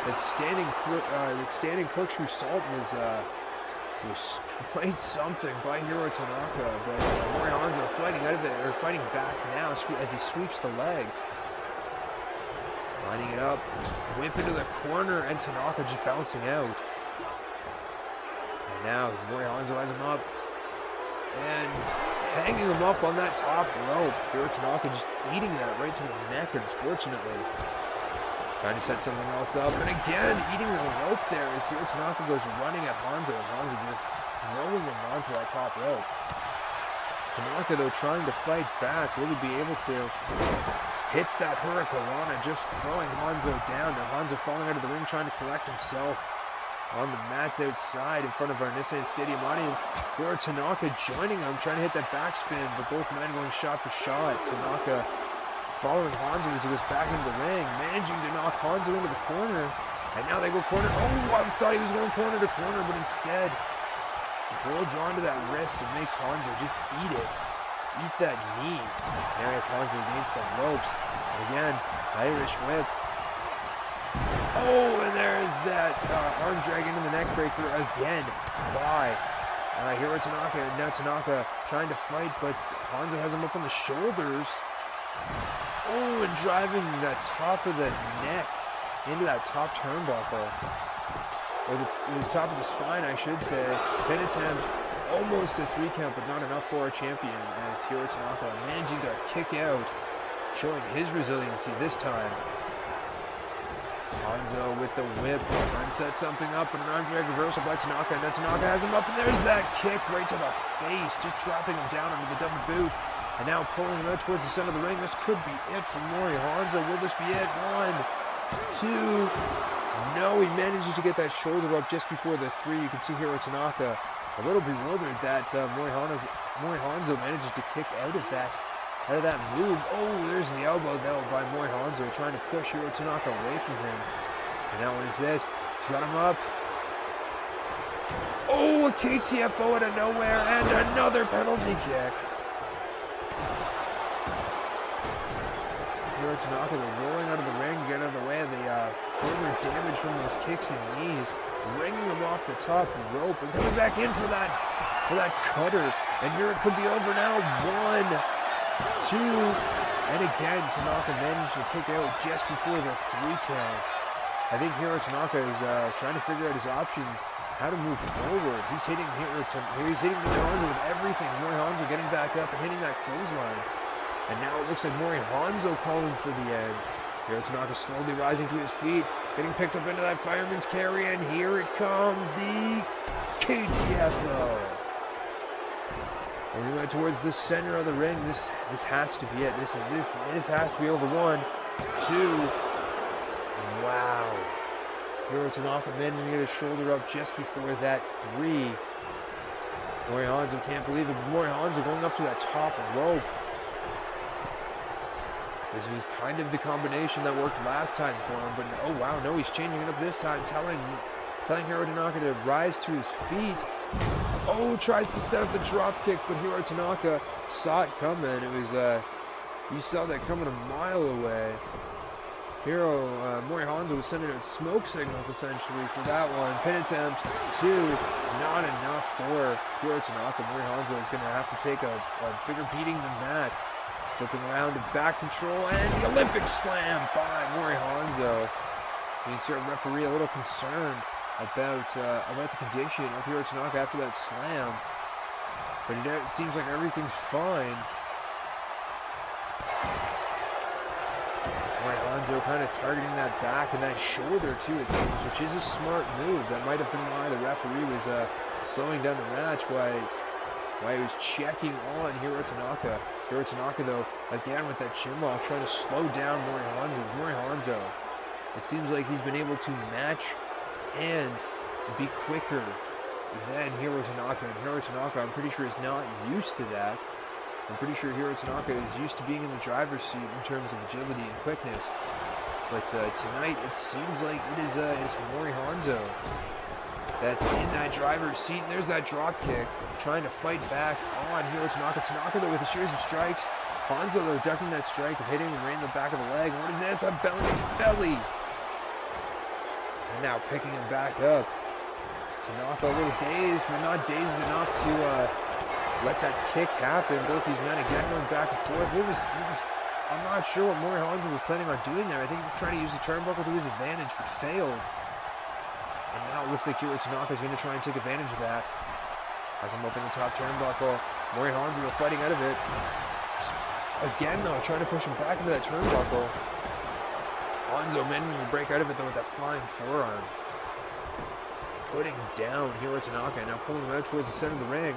That standing corkscrew salt was quite something by Hiro Tanaka, but Mori Hanzo fighting out of it, or fighting back now as he sweeps the legs. Lining it up, whip into the corner, and Tanaka just bouncing out. And now Mori Hanzo has him up, and hanging him up on that top rope. Hiro Tanaka just eating that right to the neck, unfortunately. Trying to set something else up, and again, eating the rope there as Hiro Tanaka goes running at Hanzo, and Hanzo just throwing him onto that top rope. Tanaka, though, trying to fight back, will he be able to? Hits that Hurricanrana, just throwing Hanzo down. Now Hanzo falling out of the ring, trying to collect himself on the mats outside in front of our Nissan Stadium audience. Hiro Tanaka joining him, trying to hit that backspin, but both men going shot for shot. Tanaka following Hanzo as he goes back into the ring, managing to knock Hanzo into the corner. And now they go corner. Oh, I thought he was going corner to corner, but instead he holds onto that wrist and makes Hanzo just eat it. Eat that knee. There is Hanzo against the ropes. And again, Irish whip. Oh, and there's that arm drag into the neck breaker again by Hiro Tanaka. And now Tanaka trying to fight, but Hanzo has him up on the shoulders. Oh, and driving the top of the neck into that top turnbuckle. Or the top of the spine, I should say. Pin attempt, almost a 3 count, but not enough for our champion, as Hiro Tanaka managing to kick out, showing his resiliency this time. Hanzo with the whip, trying to set something up, and an arm drag reversal by Tanaka, and then Tanaka has him up, and there's that kick right to the face, just dropping him down under the double boot. And now pulling him out towards the center of the ring. This could be it for Mori Hanzo. Will this be it? 1, 2. No, he manages to get that shoulder up just before the 3. You can see Hiro Tanaka a little bewildered that Mori Hanzo manages to kick out of that move. Oh, there's the elbow though by Mori Hanzo, trying to push Hiro Tanaka away from him. And now what is this? He's got him up. Oh, a KTFO out of nowhere, and another penalty kick. Hiro Tanaka, they're rolling out of the ring, get out of the way of the further damage from those kicks and knees, ringing him off the top rope, and coming back in for that cutter. And here it could be over now. 1, 2, and again Tanaka managed to kick out just before the 3 count. I think Hiro Tanaka is trying to figure out his options, how to move forward. He's hitting Mori Hanzo with everything. Mori Hanzo getting back up and hitting that clothesline. And now it looks like Mori Hanzo calling for the end. Hiro Tanaka slowly rising to his feet, getting picked up into that fireman's carry, and here it comes, the KTFO. And we went towards the center of the ring. This has to be it. This has to be over. 1, 2. Wow. Hiro Tanaka managing to get his shoulder up just before that 3. Mori Hanzo can't believe it, but Mori Hanzo going up to that top rope. This was kind of the combination that worked last time for him, but oh wow, no, he's changing it up this time, telling Hiro Tanaka to rise to his feet. Oh, tries to set up the drop kick, but Hiro Tanaka saw it coming. It was, you saw that coming a mile away. Mori Hanzo was sending out smoke signals essentially for that one. Pin attempt, 2, not enough for Hiro Tanaka. Mori Hanzo is going to have to take a bigger beating than that. Slipping around to back control, and the Olympic slam by Mori Hanzo. You can see our referee a little concerned about the condition of Hiro Tanaka after that slam, but it seems like everything's fine. Mori Hanzo kind of targeting that back and that shoulder too, it seems, which is a smart move. That might have been why the referee was slowing down the match, why he was checking on Hiro Tanaka. Hiro Tanaka, though, again with that chin lock, trying to slow down Mori Hanzo. Mori Hanzo, it seems like he's been able to match and be quicker than Hiro Tanaka. And Hiro Tanaka, I'm pretty sure, is not used to that. I'm pretty sure Hiro Tanaka is used to being in the driver's seat in terms of agility and quickness. But tonight, it seems like it's Mori Hanzo that's in that driver's seat. And there's that drop kick, trying to fight back on Hiro Tanaka. Tanaka, though, with a series of strikes. Hanzo, though, ducking that strike and hitting him right in the back of the leg. What is this? A belly. And now picking him back up. Tanaka a little dazed, but not dazed enough to let that kick happen. Both these men again going back and forth. I'm not sure what Mori Hanzo was planning on doing there. I think he was trying to use the turnbuckle to his advantage, but failed. And now it looks like Hiro Tanaka is going to try and take advantage of that. As I'm opening the top turnbuckle, Mori Hanzo fighting out of it. Again, though, trying to push him back into that turnbuckle. Hanzo managing to break out of it, though, with that flying forearm. Putting down Hiro Tanaka, now pulling him out towards the center of the ring.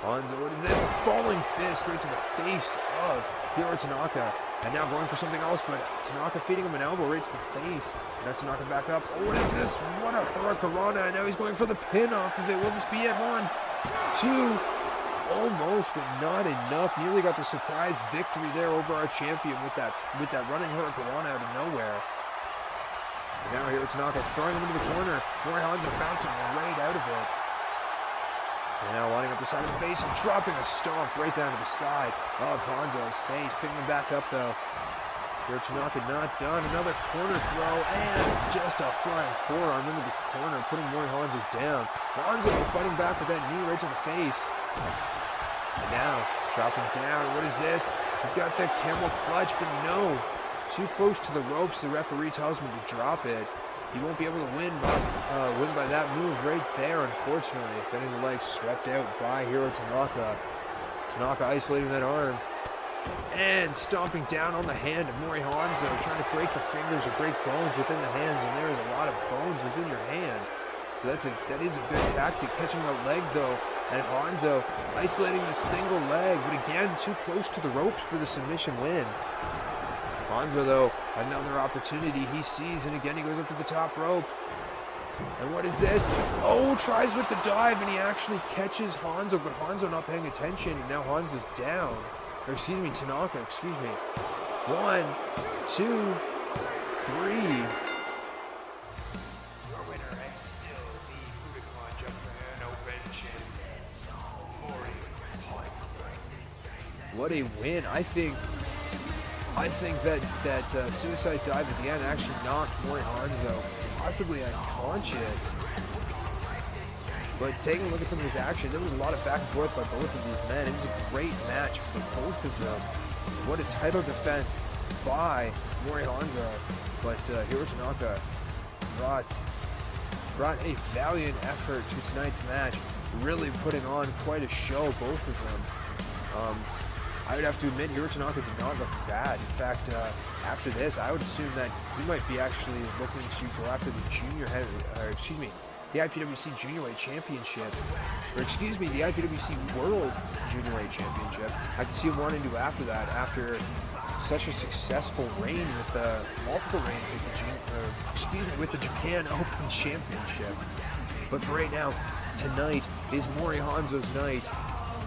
Hanzo, what is this? A falling fist right to the face of Hiro Tanaka. And now going for something else, but Tanaka feeding him an elbow right to the face. Now Tanaka back up. Oh, what is this? What a hurricanrana. And now he's going for the pin off of it. Will this be it? 1, 2. Almost, but not enough. Nearly got the surprise victory there over our champion with that running hurricanrana out of nowhere. And now Hiro Tanaka throwing him into the corner. Mori Hanzo bouncing right out of it. And now lining up the side of the face and dropping a stomp right down to the side of Hanzo's face. Picking him back up, though. Hiro Tanaka not done. Another corner throw and just a flying forearm into the corner, putting Mori Hanzo down. Hanzo fighting back with that knee right to the face. And now dropping down. What is this? He's got the camel clutch, but no. Too close to the ropes. The referee tells him to drop it. He won't be able to win by that move right there, unfortunately. Getting the leg swept out by Hiro Tanaka. Tanaka isolating that arm. And stomping down on the hand of Mori Hanzo, trying to break the fingers or break bones within the hands, and there is a lot of bones within your hand. So that is a good tactic. Catching the leg, though, and Hanzo isolating the single leg, but again, too close to the ropes for the submission win. Hanzo, though, another opportunity he sees, and again he goes up to the top rope. And what is this? Oh, tries with the dive, and he actually catches Hanzo, but Hanzo not paying attention, and now Hanzo's down. Or excuse me, Tanaka, excuse me. 1, 2, 3. Your winner and still the Budokan Japan Open champion, Mori Hanzo. What a win. I think that suicide dive at the end actually knocked Mori Hanzo possibly unconscious. But taking a look at some of his action, there was a lot of back and forth by both of these men. It was a great match for both of them. What a title defense by Mori Hanzo. But Hiro Tanaka brought a valiant effort to tonight's match, really putting on quite a show, both of them. I would have to admit, Hiro Tanaka did not look bad. In fact, after this, I would assume that he might be actually looking to go after the the IPWC Juniorweight Championship, or excuse me, the IPWC World Juniorweight Championship. I can see him wanting to after that, after such a successful reign with multiple reigns with the Japan Open Championship. But for right now, tonight is Mori Hanzo's night,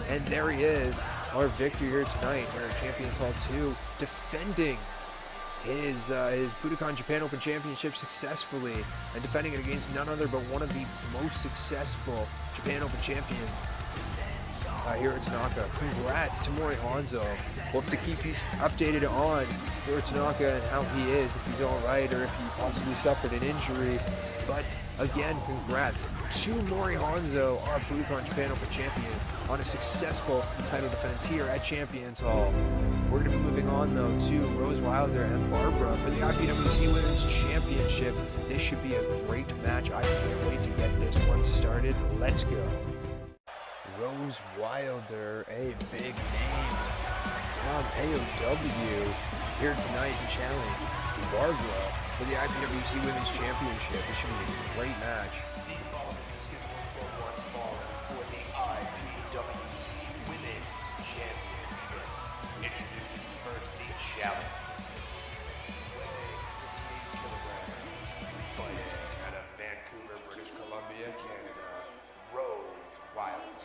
and there he is. Our victory here tonight here at Champions Hall 2, defending his Budokan Japan Open Championship successfully, and defending it against none other but one of the most successful Japan Open champions, Hiro Tanaka. Congrats to Mori Hanzo. We'll have to keep you updated on Hiro Tanaka and how he is, if he's alright or if he possibly suffered an injury. But again, congrats to Mori Hanzo, our Budokan Japan Open champion, on a successful title defense here at Champions Hall. We're going to be moving on, though, to Rose Wilder and Barbara for the IPWC Women's Championship. This should be a great match. I can't wait to get this one started. Let's go. Rose Wilder, a big name from AOW, here tonight to challenge Barbara for the IPWC Women's Championship. This should be a great match. The following is scheduled for one fall for the IPWC Women's Championship. Introducing first the challenge. Weighing 58 kilograms. Fighting out of Vancouver, British Columbia, Canada. Rose Wilder.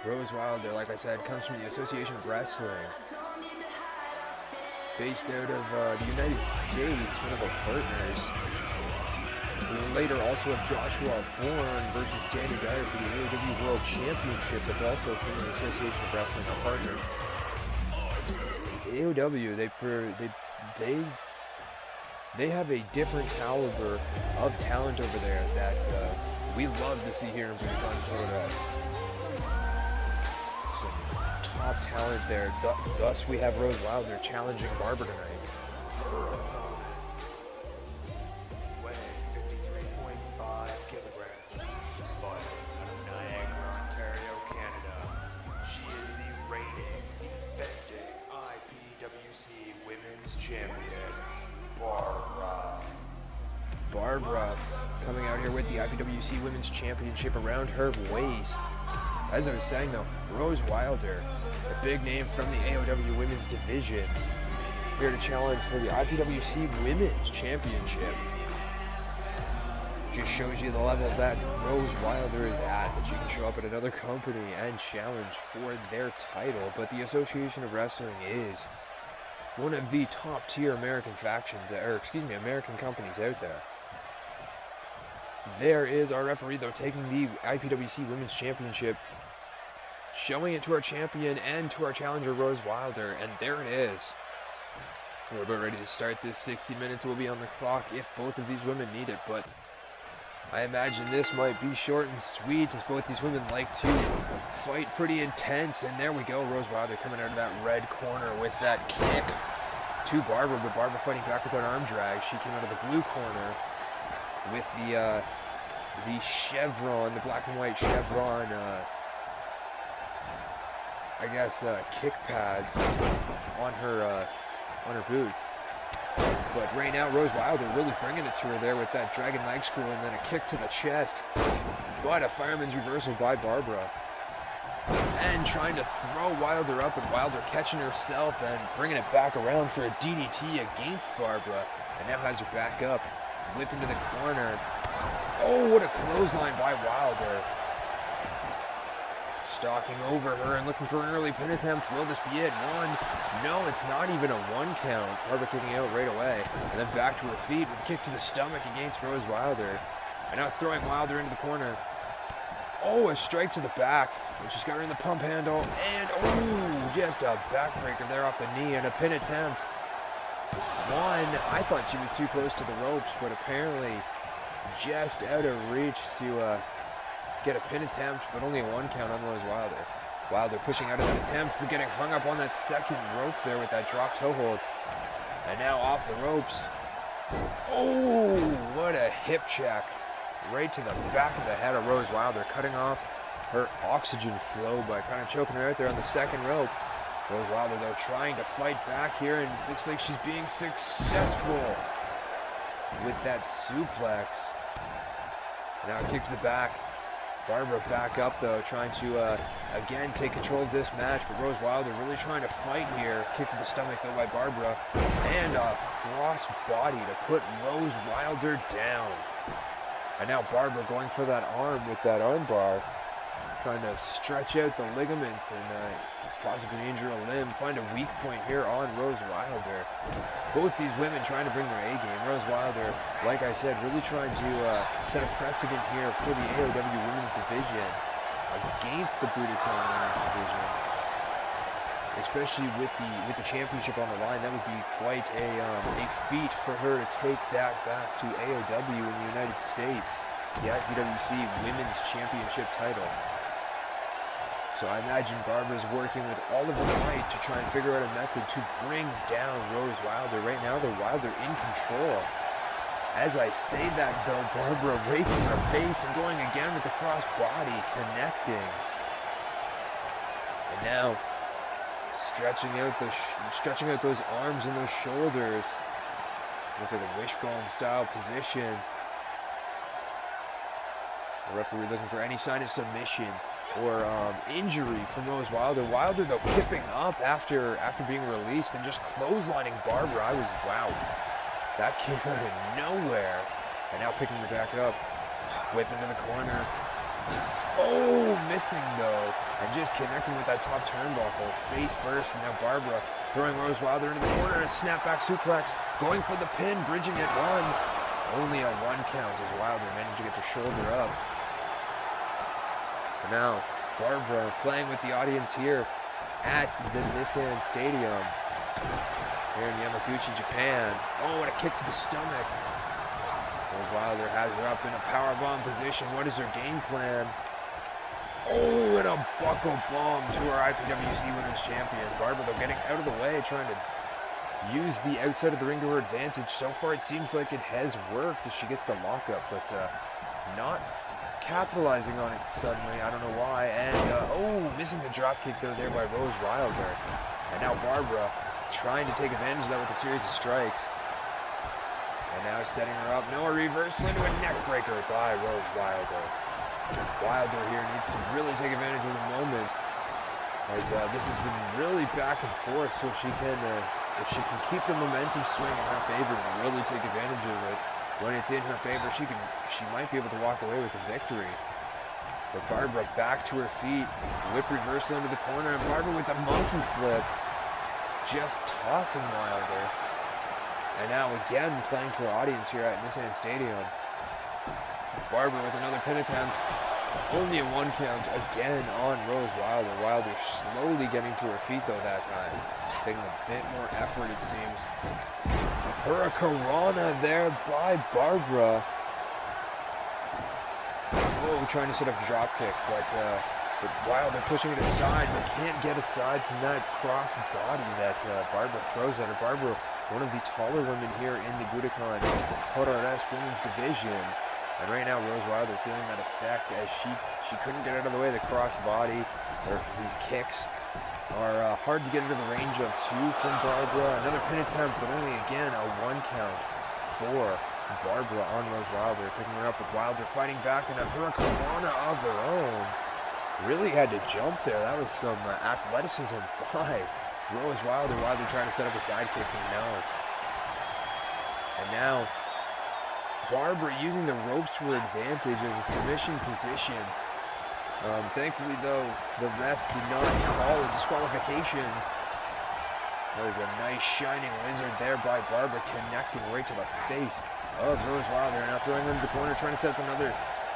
Rose Wilder, like I said, comes from the Association of Wrestling. based out of the United States, one of our partners. We will later also have Joshua Borne versus Danny Dyer for the AEW World Championship. That's also from the Association of Wrestling Partners. AEW, they have a different caliber of talent over there that we love to see here in Budokan Puroresu. Some top talent there. Thus, we have Rose Wilder challenging Barbara tonight. Weighing 53.5 kilograms. Fighting out of Niagara, Ontario, Canada. She is the reigning, defending IPWC Women's Champion, Barbara coming out here with the IPWC Women's Championship around her waist. As I was saying though, Rose Wilder, a big name from the AEW Women's Division, here to challenge for the IPWC Women's Championship. Just shows you the level that Rose Wilder is at, that she can show up at another company and challenge for their title. But the Association of Wrestling is one of the top tier American factions, American companies out there. There is our referee though taking the IPWC Women's Championship, showing it to our champion and to our challenger Rose Wilder, and there it is. We're about ready to start this. 60 minutes will be on the clock if both of these women need it, but I imagine this might be short and sweet as both these women like to fight pretty intense. And there we go, Rose Wilder coming out of that red corner with that kick to Barbara, but Barbara fighting back with an arm drag. She came out of the blue corner with the chevron, the black and white chevron, kick pads on her boots. But right now, Rose Wilder really bringing it to her there with that dragon leg screw and then a kick to the chest. But a fireman's reversal by Barbara. And trying to throw Wilder up, and Wilder catching herself and bringing it back around for a DDT against Barbara. And now has her back up, whip into the corner. Oh, what a clothesline by Wilder. Stalking over her and looking for an early pin attempt. Will this be it? One. No, it's not even a one count. Barbara kicking out right away. And then back to her feet with a kick to the stomach against Rose Wilder. And now throwing Wilder into the corner. Oh, a strike to the back. And she's got her in the pump handle. And, oh, just a backbreaker there off the knee and a pin attempt. One. I thought she was too close to the ropes, but apparently just out of reach to get a pin attempt, but only a one count on Rose Wilder. Wilder pushing out of that attempt, but getting hung up on that second rope there with that drop toe hold. And now off the ropes. Oh, what a hip check. Right to the back of the head of Rose Wilder, cutting off her oxygen flow by kind of choking her out there on the second rope. Rose Wilder, though, trying to fight back here, and looks like she's being successful with that suplex. Now a kick to the back. Barbara back up though, trying to again take control of this match, but Rose Wilder really trying to fight here. Kick to the stomach though by Barbara, and a cross body to put Rose Wilder down. And now Barbara going for that arm with that arm bar, trying to stretch out the ligaments and possibly injure a limb. Find a weak point here on Rose Wilder. Both these women trying to bring their A game. Rose Wilder, like I said, really trying to set a precedent here for the AEW Women's Division against the Budokan Women's Division. Especially with the championship on the line, that would be quite a feat for her to take that back to AEW in the United States, the IPWC Women's Championship title. So I imagine Barbara's working with all of her might to try and figure out a method to bring down Rose Wilder. Right now, the Wilder in control. As I say that, though, Barbara raking her face and going again with the cross body, connecting. And now, stretching out those arms and those shoulders. Looks like a wishbone-style position. The referee looking for any sign of submission or injury from Rose Wilder. Wilder, though, kipping up after being released and just clotheslining Barbara. Wow. That came out of nowhere. And now picking her back up. Whip into the corner. Oh, missing though, and just connecting with that top turnbuckle, face first, and now Barbara throwing Rose Wilder into the corner, and a snapback suplex, going for the pin, bridging it one. Only a 1 count as Wilder managed to get the shoulder up. And now, Barbara playing with the audience here at the Nissan Stadium here in Yamaguchi, Japan. Oh, what a kick to the stomach. Rose Wilder has her up in a powerbomb position. What is her game plan? Oh, and a buckle bomb to our IPWC Women's Champion. Barbara, though, getting out of the way, trying to use the outside of the ring to her advantage. So far, it seems like it has worked as she gets the lockup, but not capitalizing on it suddenly. I don't know why. And, oh, missing the drop kick, though, there by Rose Wilder. And now Barbara trying to take advantage of that with a series of strikes. And now setting her up. No, a reversal into a neck breaker by Rose Wilder. Wilder here needs to really take advantage of the moment, as this has been really back and forth. So if she can keep the momentum swing in her favor and really take advantage of it when it's in her favor, she might be able to walk away with the victory. But Barbara back to her feet, whip reversal into the corner, and Barbara with the monkey flip, just tossing Wilder. And now again playing to her audience here at Nissan Stadium. Barbara with another pin attempt. Only a 1 count again on Rose Wilder. Wilder slowly getting to her feet though that time. Taking a bit more effort, it seems. Hurricanrana there by Barbara. Oh, trying to set up a drop kick, but Wilder pushing it aside, but can't get aside from that cross body that Barbara throws at her. Barbara, one of the taller women here in the Budokan Puroresu women's division. And right now, Rose Wilder feeling that effect as she couldn't get out of the way. The cross body, or these kicks, are hard to get into the range of too from Barbara. Another pin attempt, but only again a 1 count for Barbara on Rose Wilder. Picking her up with Wilder fighting back in a Hurricanrana of her own. Really had to jump there. That was some athleticism by Rose Wilder. Wilder trying to set up a sidekick, no. And now, Barbara using the ropes to her advantage as a submission position. Thankfully, though, the ref did not call a disqualification. That was a nice shining wizard there by Barbara, connecting right to the face of Rose Wilder. Now throwing her into the corner, trying to set up another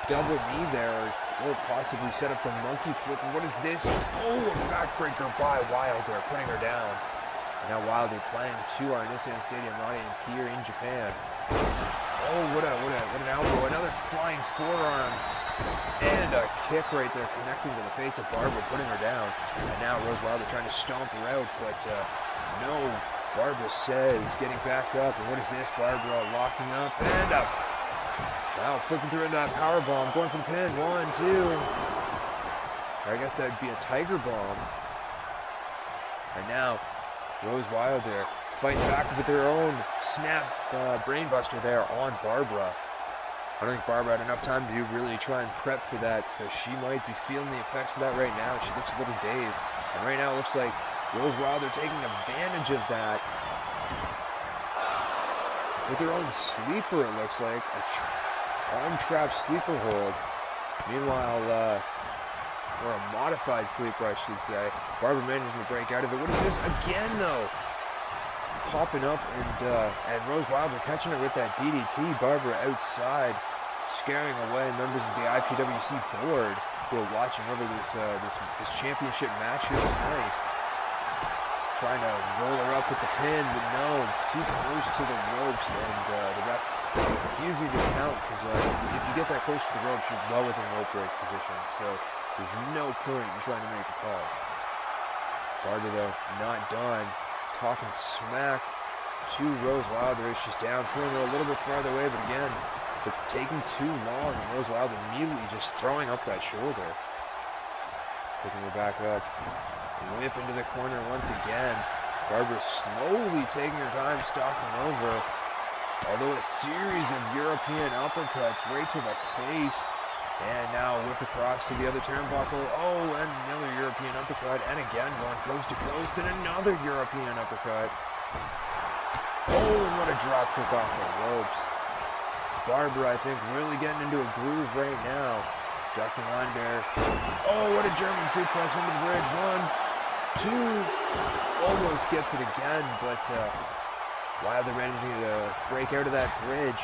double knee there, or possibly set up the monkey flip. And what is this? Oh, a backbreaker by Wilder, putting her down. And now Wilder playing to our Nissan Stadium audience here in Japan. Oh, what an elbow. Another flying forearm. And a kick right there, connecting to the face of Barbara, putting her down. And now Rose Wilder trying to stomp her out, but no. Barbara says, getting back up. And what is this? Barbara locking up and up. Now flipping through into that power bomb, going for the pin. 1, 2. I guess that'd be a tiger bomb. And now Rose Wilder fighting back with her own snap brainbuster there on Barbara. I don't think Barbara had enough time to really try and prep for that, so she might be feeling the effects of that right now. She looks a little dazed. And right now it looks like Rose Wilder taking advantage of that with her own sleeper, it looks like. Arm trap sleeper hold. Meanwhile, or a modified sleeper, I should say. Barbara managing to break out of it. What is this? Again, though. Popping up, and Rose Wilder catching her with that DDT. Barbara outside, scaring away members of the IPWC board who are watching over this championship match here tonight. Trying to roll her up with the pin, but no, too close to the ropes, and the ref refusing to count, because if you get that close to the ropes, you're well within rope break position, so there's no point in trying to make a call. Barbara, though, not done. Talking smack to Rose Wilder as she's down, pulling her a little bit farther away, but again, taking too long, and Rose Wilder immediately just throwing up that shoulder. Picking her back up, whip into the corner once again. Barbara slowly taking her time, stalking over, although a series of European uppercuts right to the face. And now whip across to the other turnbuckle. Oh, and another European uppercut. And again, going coast to coast. And another European uppercut. Oh, and what a drop kick off the ropes. Barbara, I think, really getting into a groove right now. Ducking under. Oh, what a German suplex into the bridge. 1, 2. Almost gets it again, but Wilder managing to break out of that bridge.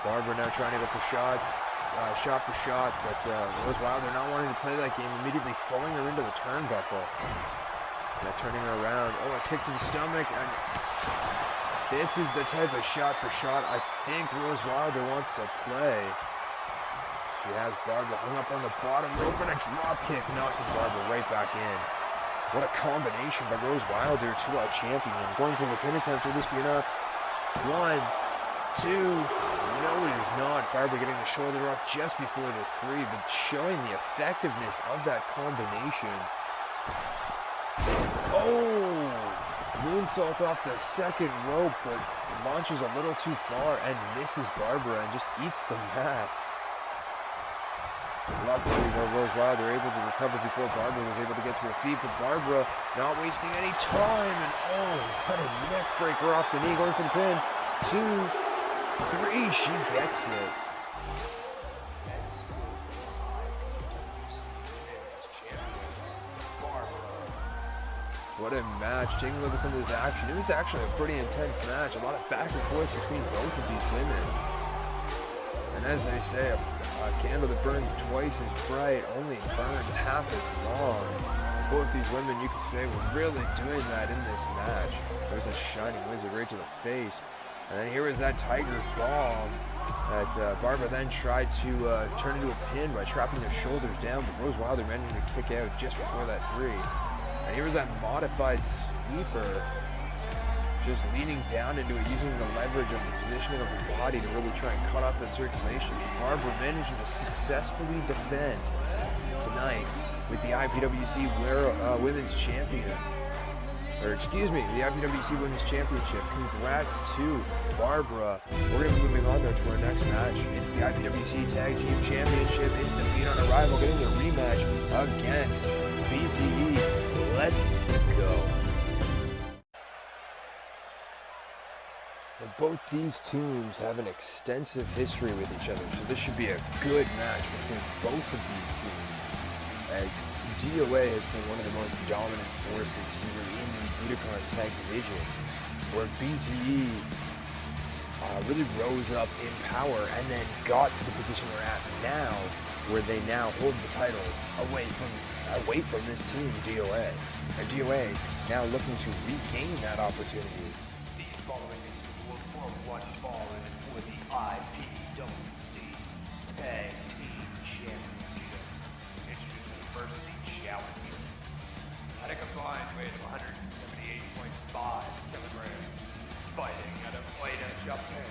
Barbara now trying to go for shots. Shot for shot, but Rose Wilder not wanting to play that game, immediately throwing her into the turnbuckle. Now turning her around. Oh, a kick to the stomach, and this is the type of shot for shot I think Rose Wilder wants to play. She has Barbara hung up on the bottom rope, and a drop kick knocking Barbara right back in. What a combination by Rose Wilder to our champion. Going for the pin attempt, will this be enough? 1, 2. No, it is not. Barbara getting the shoulder up just before the 3, but showing the effectiveness of that combination. Oh! Moonsault off the second rope, but launches a little too far and misses Barbara and just eats the mat. Luckily, Rose Wilder able to recover before Barbara was able to get to her feet, but Barbara not wasting any time, and oh, what a neck breaker off the knee, going for the pin. 2, 3, she gets it. What a match. Taking a look at some of this action. It was actually a pretty intense match. A lot of back and forth between both of these women. And as they say, a candle that burns twice as bright only burns half as long. Both these women, you could say, were really doing that in this match. There's a shining wizard right to the face. And then here was that Tiger Bomb that Barbara then tried to turn into a pin by trapping her shoulders down, but Rose Wilder managed to kick out just before that 3. And here was that modified sweeper, just leaning down into it, using the leverage of the positioning of her body to really try and cut off that circulation. Barbara managing to successfully defend tonight with the IPWC Women's Champion. Or excuse me, the IPWC Women's Championship. Congrats to Barbara. We're going to be moving on though to our next match. It's the IPWC Tag Team Championship. It's defeat on arrival, getting the rematch against BTE. Let's go. Well, both these teams have an extensive history with each other, so this should be a good match between both of these teams, as DOA has been one of the most dominant forces here in the Budokan Tag Division, where BTE really rose up in power and then got to the position they're at now, where they now hold the titles away from this team, DOA. And DOA now looking to regain that opportunity. The following is scheduled for one fall for the IPWC Tag Team Championship. Introducing first the challenger. At a combined weight of 178.5 kilograms, fighting out of Oita, Japan,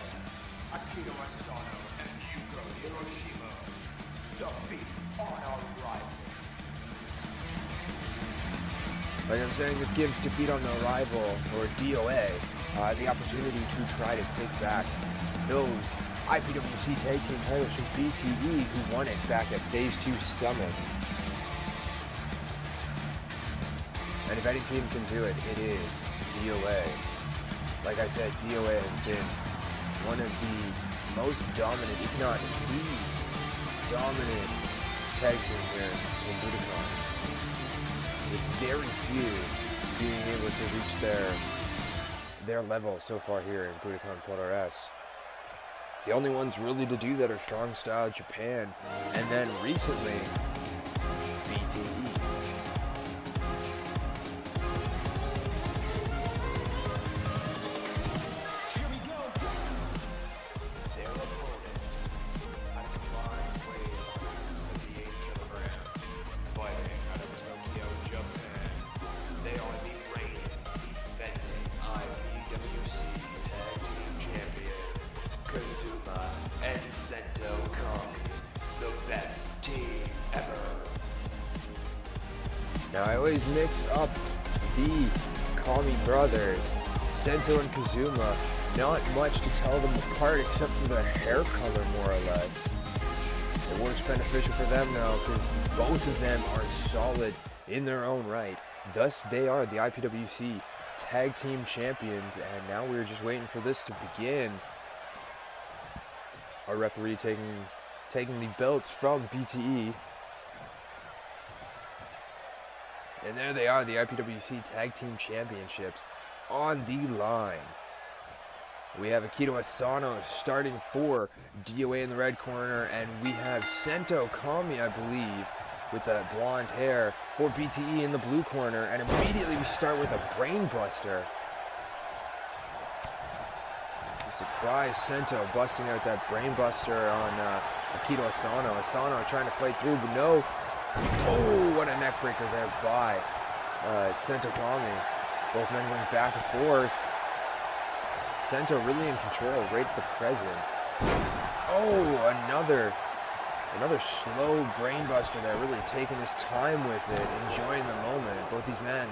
Akira Asano and Yuko Hiroshima. Defeat on arrival. Like I'm saying, this gives defeat on arrival, or DOA, the opportunity to try to take back those IPWC Tag Team titles from BTE, who won it back at Phase 2 Summit. And if any team can do it, it is DOA. Like I said, DOA has been one of the most dominant, if not the dominant tag team here in Budokan, with very few being able to reach their level so far here in Budokan Puroresu. The only ones really to do that are Strong Style Japan, and then recently BTE. Now I always mix up the Kami brothers, Sento and Kazuma. Not much to tell them apart except for their hair color, more or less. It works beneficial for them now because both of them are solid in their own right. Thus they are the IPWC Tag Team Champions, and now we're just waiting for this to begin. Our referee taking taking the belts from BTE. And there they are, the IPWC Tag Team Championships on the line. We have Akito Asano starting for DOA in the red corner, and we have Sento Kami, I believe, with that blonde hair for BTE in the blue corner. And immediately we start with a brain buster. Surprise, Sento busting out that brain buster on Akito Asano. Asano trying to fight through, but no. Oh, what a neck breaker there by Sento Kami. Both men going back and forth. Sento really in control right at the present. Oh, another slow brain buster there, really taking his time with it, enjoying the moment. Both these men.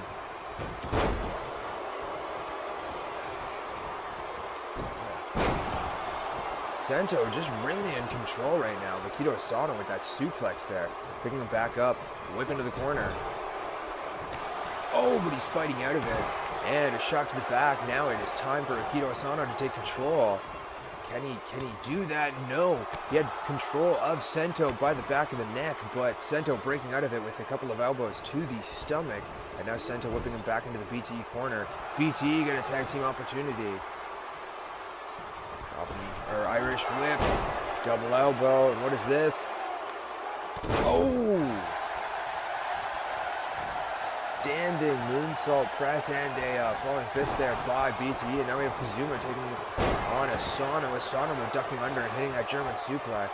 Sento just really in control right now. Akito Asano with that suplex there, picking him back up, whip into the corner. Oh, but he's fighting out of it. And a shot to the back. Now it is time for Akito Asano to take control. Can he do that? No. He had control of Sento by the back of the neck, but Sento breaking out of it with a couple of elbows to the stomach. And now Sento whipping him back into the BTE corner. BTE get a tag team opportunity. Irish whip, double elbow, and what is this? Oh! Standing moonsault press and a falling fist there by BTE, and now we have Kazuma taking on Asano. Asano ducking under and hitting that German suplex.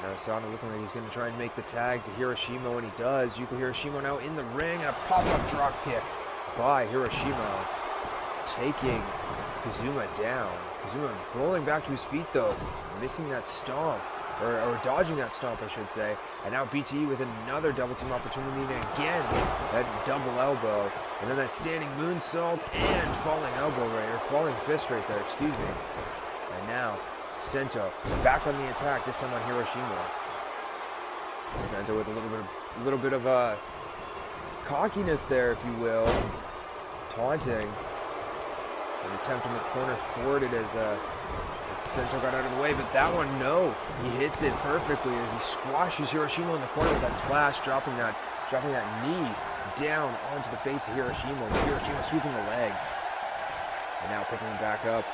Now Asano looking like he's going to try and make the tag to Hiroshima, and he does. Yuko Hiroshima now in the ring, and a pop-up drop kick by Hiroshima, taking Kazuma down. Kazuma rolling back to his feet though, missing that stomp, or dodging that stomp I should say. And now BTE with another double team opportunity, and again, that double elbow, and then that standing moonsault and falling elbow or falling fist right there, excuse me. And now, Sento back on the attack, this time on Hiroshima. Sento with a little bit of cockiness there, if you will, taunting. An attempt in the corner thwarted as Sento got out of the way, but that one, no. He hits it perfectly as he squashes Hiroshima in the corner with that splash, dropping that knee down onto the face of Hiroshima. Hiroshima sweeping the legs. And now picking him back up.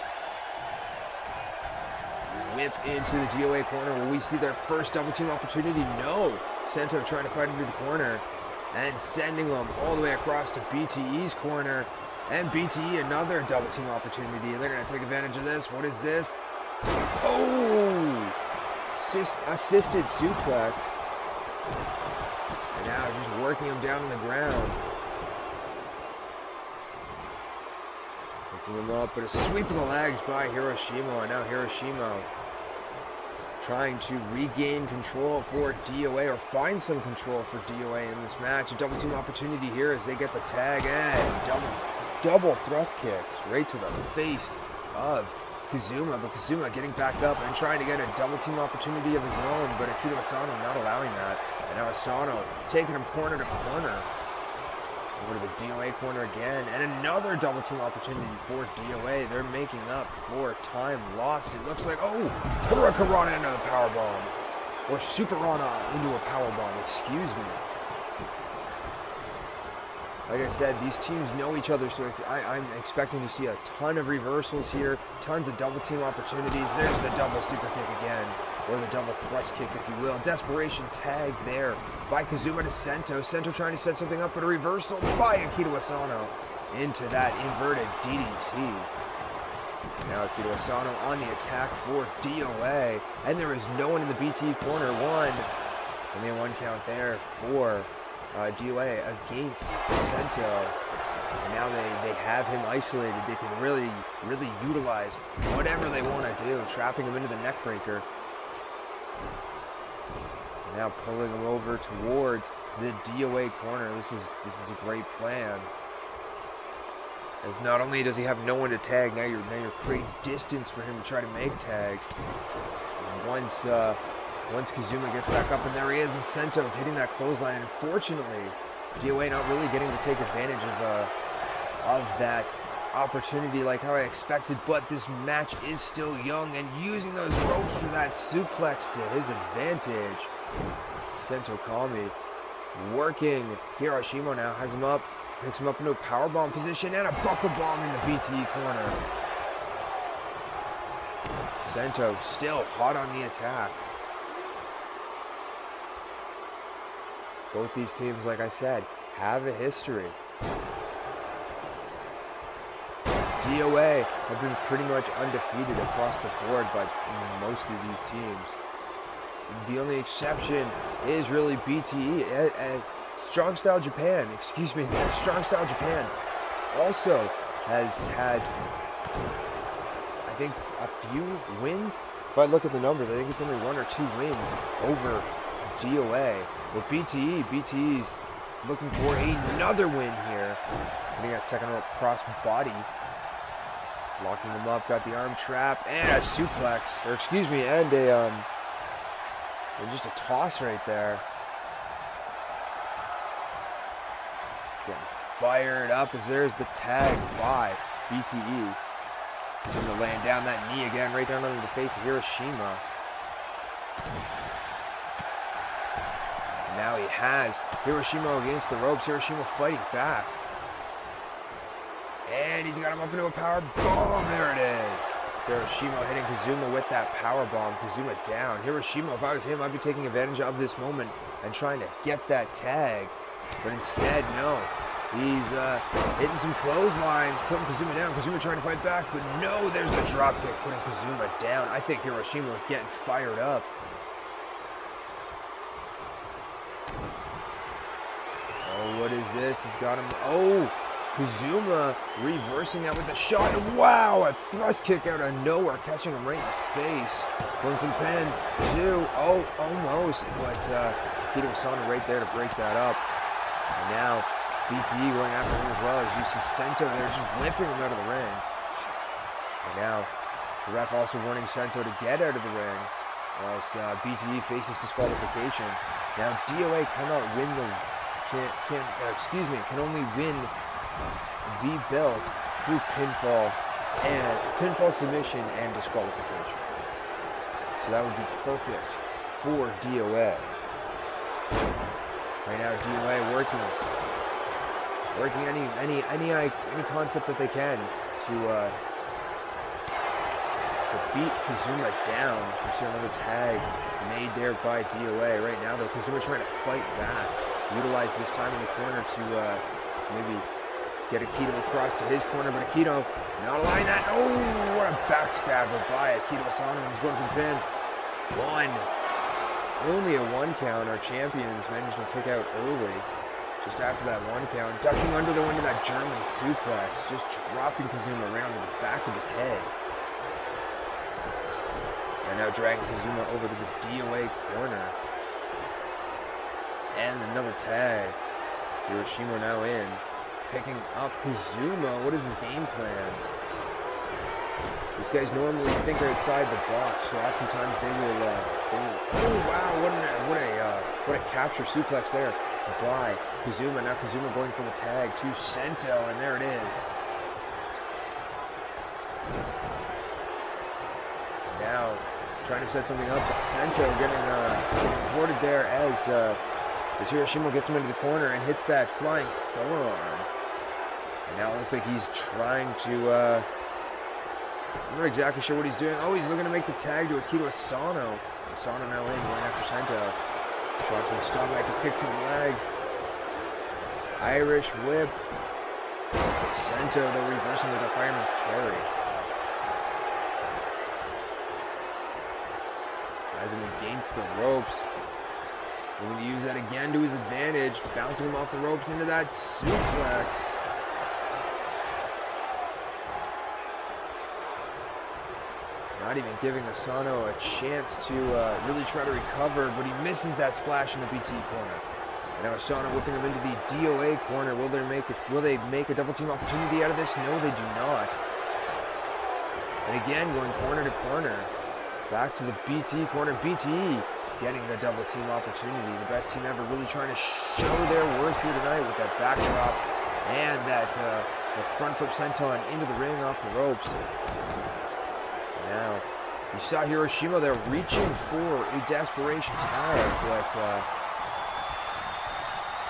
Whip into the DOA corner. Will we see their first double team opportunity? No. Sento trying to fight into the corner and sending them all the way across to BTE's corner. And BTE another double team opportunity. They're going to take advantage of this. What is this? Oh! Assisted suplex. And now just working him down on the ground. Picking him up, but a sweep of the legs by Hiroshima. And now Hiroshima trying to regain control for DOA, or find some control for DOA in this match. A double team opportunity here as they get the tag, and double thrust kicks right to the face of Kazuma, but Kazuma getting back up and trying to get a double team opportunity of his own, but Akito Asano not allowing that. And now Asano taking him corner to corner. Over to the DOA corner again, and another double team opportunity for DOA. They're making up for time lost. It looks like, oh, Hurricanrana into the powerbomb, or Super Rana into a powerbomb, excuse me. Like I said, these teams know each other, so I'm expecting to see a ton of reversals here, tons of double team opportunities. There's the double super kick again, or the double thrust kick, if you will. Desperation tag there by Kazuma to Sento. Sento trying to set something up, but a reversal by Akito Asano into that inverted DDT. Now Akito Asano on the attack for DOA, and there is no one in the BT corner. Only a one count there for DOA against Sento. And now they have him isolated. They can really utilize whatever they want to do, trapping him into the neck breaker. And now pulling him over towards the DOA corner. This is a great plan. As not only does he have no one to tag, now you're creating distance for him to try to make tags. And once Kazuma gets back up, and there he is, and Sento hitting that clothesline. And unfortunately, DOA not really getting to take advantage of that opportunity like how I expected, but this match is still young, and using those ropes for that suplex to his advantage. Sento Kami working. Hiroshima now has him up, picks him up into a powerbomb position, and a buckle bomb in the BTE corner. Sento still hot on the attack. Both these teams, like I said, have a history. DOA have been pretty much undefeated across the board by most of these teams. The only exception is really BTE. Strong Style Japan, Strong Style Japan also has had, I think, a few wins. If I look at the numbers, I think it's only 1 or 2 wins over DOA. But BTE's looking for another win here. Getting that second rope cross body. Locking them up, got the arm trap, and a suplex. Or and just a toss right there. Getting fired up as there's the tag by BTE. He's going to land down that knee again, right down under the face of Hiroshima. Now he has Hiroshima against the ropes. Hiroshima fighting back. And he's got him up into a power bomb. There it is. Hiroshima hitting Kazuma with that power bomb. Kazuma down. Hiroshima, if I was him, I'd be taking advantage of this moment and trying to get that tag. But instead, no. He's hitting some clotheslines, putting Kazuma down. Kazuma trying to fight back, but no, there's the drop kick, putting Kazuma down. I think Hiroshima was getting fired up. Oh, what is this? He's got him. Oh, Kazuma reversing that with a shot. And wow, a thrust kick out of nowhere, catching him right in the face. Going for the pin. 2. Oh, almost. But Hiro Asano right there to break that up. And now BTE going after him as well, as you see Sento there just whipping him out of the ring. And now the ref also warning Sento to get out of the ring, or else BTE faces disqualification. Now DOA cannot win can only win the belt through pinfall submission and disqualification. So that would be perfect for DOA. Right now DOA working any concept that they can to beat Kazuma down. You see another tag made there by DOA. Right now though, Kazuma trying to fight back, utilize this time in the corner to maybe get Akito across to his corner, but Akito not allowing that. Oh, what a backstabber by Akito Asano. He's going for the pin. 1. Only a 1 count. Our champions managed to kick out early. Just after that 1 count, ducking under the wind of that German suplex, just dropping Kazuma right onto the back of his head. And now dragging Kazuma over to the DOA corner. And another tag. Hiroshima now in. Picking up Kazuma. What is his game plan? These guys normally think outside the box, so oftentimes they will oh wow, what a capture suplex there by Kazuma. Now Kazuma going for the tag to Sento, and there it is. Now trying to set something up, but Sento getting thwarted there as Hiroshima gets him into the corner and hits that flying forearm. And now it looks like he's trying to I'm not exactly sure what he's doing. Oh, he's looking to make the tag to Akito Asano. Asano now in, going after Sento. Shot to the stomach, a kick to the leg. Irish whip. Sento, though, reversing with a fireman's carry. Has him against the ropes. We're going to use that again to his advantage. Bouncing him off the ropes into that suplex. Not even giving Asano a chance to really try to recover, but he misses that splash in the BT corner. And now Asano whipping him into the DOA corner. Will they make a double team opportunity out of this? No, they do not. And again, going corner to corner. Back to the BT corner. BT getting the double team opportunity. The best team ever, really trying to show their worth here tonight with that backdrop and that The front flip senton into the ring off the ropes. Now, you saw Hiroshima there reaching for a desperation tag, but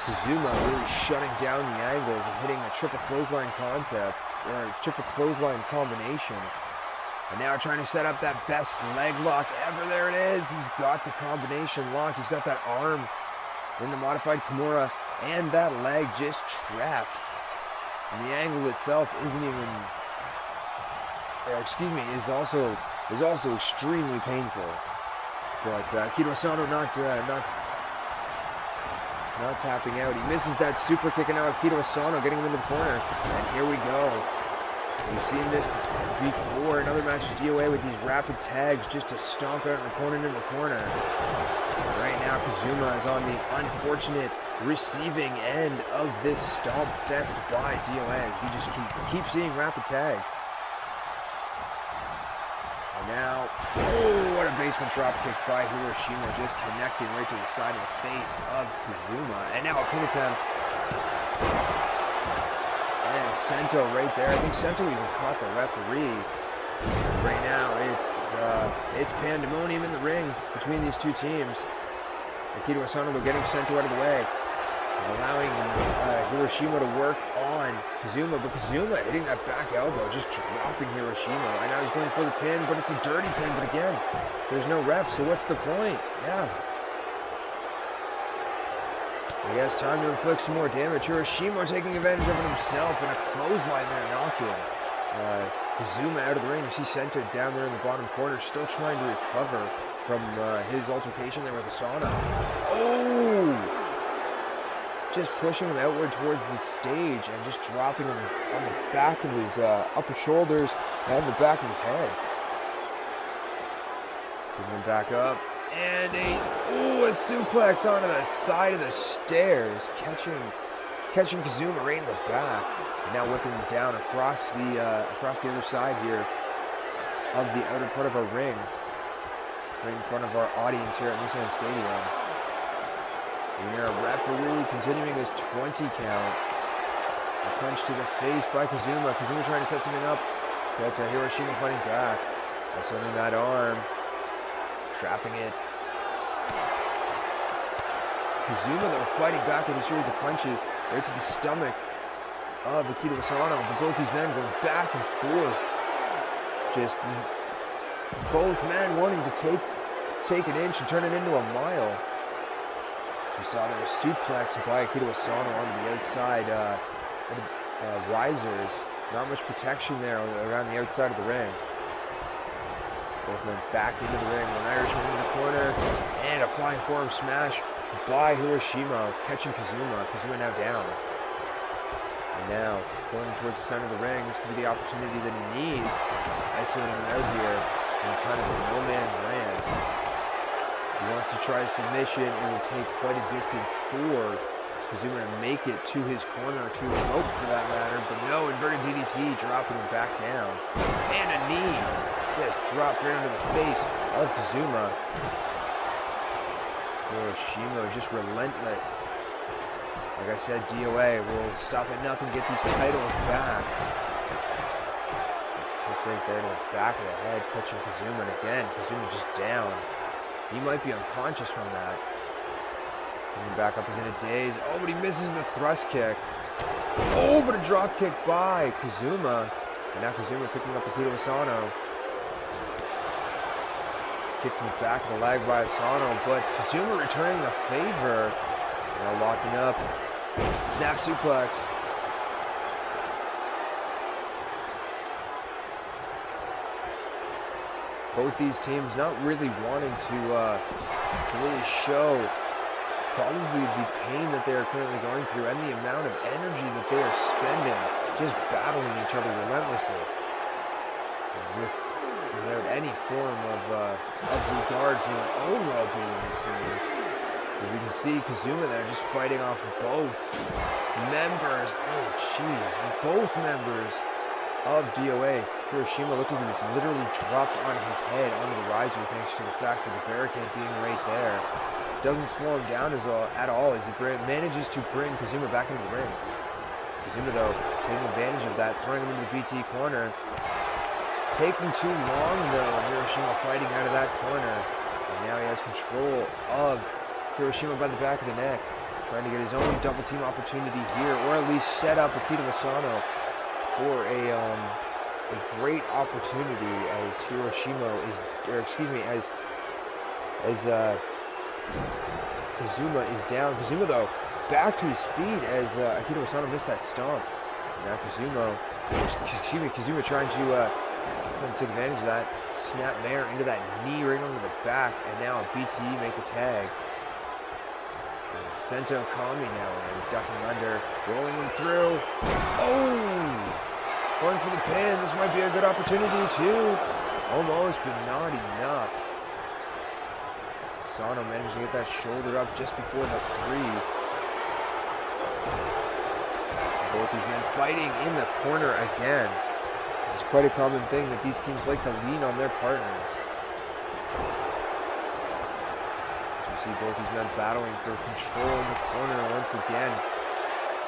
Kazuma really shutting down the angles and hitting a triple clothesline concept, or a triple clothesline combination. And now trying to set up that best leg lock ever. There it is. He's got the combination locked. He's got that arm in the modified Kimura and that leg just trapped. And the angle itself isn't even, is also extremely painful. But Akito Asano not tapping out. He misses that super kick, and now Akito Asano getting him into the corner. And here we go. We've seen this before in other matches, DOA, with these rapid tags just to stomp out an opponent in the corner. Right now, Kazuma is on the unfortunate receiving end of this stomp fest by DOA as we just keep seeing rapid tags. And now, oh, what a basement drop kick by Hiroshima, just connecting right to the side of the face of Kazuma. And now a pin attempt. And Sento right there. I think Sento even caught the referee. Right now, it's pandemonium in the ring between these two teams. Akito Asano, though, getting Sento out of the way, allowing Hiroshima to work on Kazuma, but Kazuma hitting that back elbow, just dropping Hiroshima. And now he's going for the pin, but it's a dirty pin. But again, there's no ref, so what's the point? Yeah. I guess time to inflict some more damage. Hiroshima taking advantage of it himself, and a clothesline there knocking Kazuma out of the ring. You see Sento down there in the bottom corner, still trying to recover from his altercation there with Asano. Oh! Just pushing him outward towards the stage and just dropping him on the back of his upper shoulders and the back of his head. Putting him back up. And a suplex onto the side of the stairs, catching Kazuma right in the back, and now whipping him down across the other side here of the outer part of our ring, right in front of our audience here at Nissan Stadium. And our referee continuing his 20 count. A punch to the face by Kazuma. Kazuma trying to set something up, but Hiroshima fighting back, sending that arm. Trapping it. Kazuma, though, fighting back with a series of punches right to the stomach of Akito Asano. But both these men going back and forth. Just both men wanting to take an inch and turn it into a mile. So we saw there a suplex by Akito Asano onto the outside risers. Not much protection there around the outside of the ring. Both men back into the ring. One Irishman into the corner. And a flying forearm smash by Hiroshima, catching Kazuma. Kazuma now down. And now, going towards the center of the ring. This could be the opportunity that he needs. Isolating him out here in kind of a no man's land. He wants to try a submission. It will take quite a distance for Kazuma to make it to his corner, or to the rope for that matter. But no, inverted DDT, dropping him back down. And a knee. Just dropped right into the face of Kazuma. Hiroshima just relentless. Like I said, DOA will stop at nothing, get these titles back. Kick right there to the back of the head, catching Kazuma. And again, Kazuma just down. He might be unconscious from that. Coming back up, he's in a daze. Oh, but he misses the thrust kick. Oh, but a drop kick by Kazuma. And now Kazuma picking up Akito Asano. Kick to the back of the leg by Asano, but Kazuma returning the favor. Now locking up. Snap suplex. Both these teams not really wanting to really show probably the pain that they are currently going through and the amount of energy that they are spending just battling each other relentlessly. Without any form of regard for their own well-being, it seems. As we can see Kazuma there just fighting off both members. Oh, jeez. Both members of DOA. Hiroshima looked like he was literally dropped on his head onto the riser thanks to the fact of the barricade being right there. Doesn't slow him down at all as he manages to bring Kazuma back into the ring. Kazuma, though, taking advantage of that, throwing him into the BT corner. Taking too long, though. Hiroshima fighting out of that corner. And now he has control of Hiroshima by the back of the neck. Trying to get his own double team opportunity here, or at least set up Akira Asano for a great opportunity as Hiroshima is, or excuse me, as Kazuma is down. Kazuma, though, back to his feet as Akira Asano missed that stomp. Now Kazuma trying to take advantage of that. Snap mare into that knee right onto the back, and now BTE make the tag. And Sento Kami now ducking under, rolling him through. Oh! Going for the pin. This might be a good opportunity too. Almost, but not enough. Asano managed to get that shoulder up just before the 3. Both these men fighting in the corner again. This is quite a common thing that these teams like to lean on their partners. As we see both these men battling for control in the corner once again.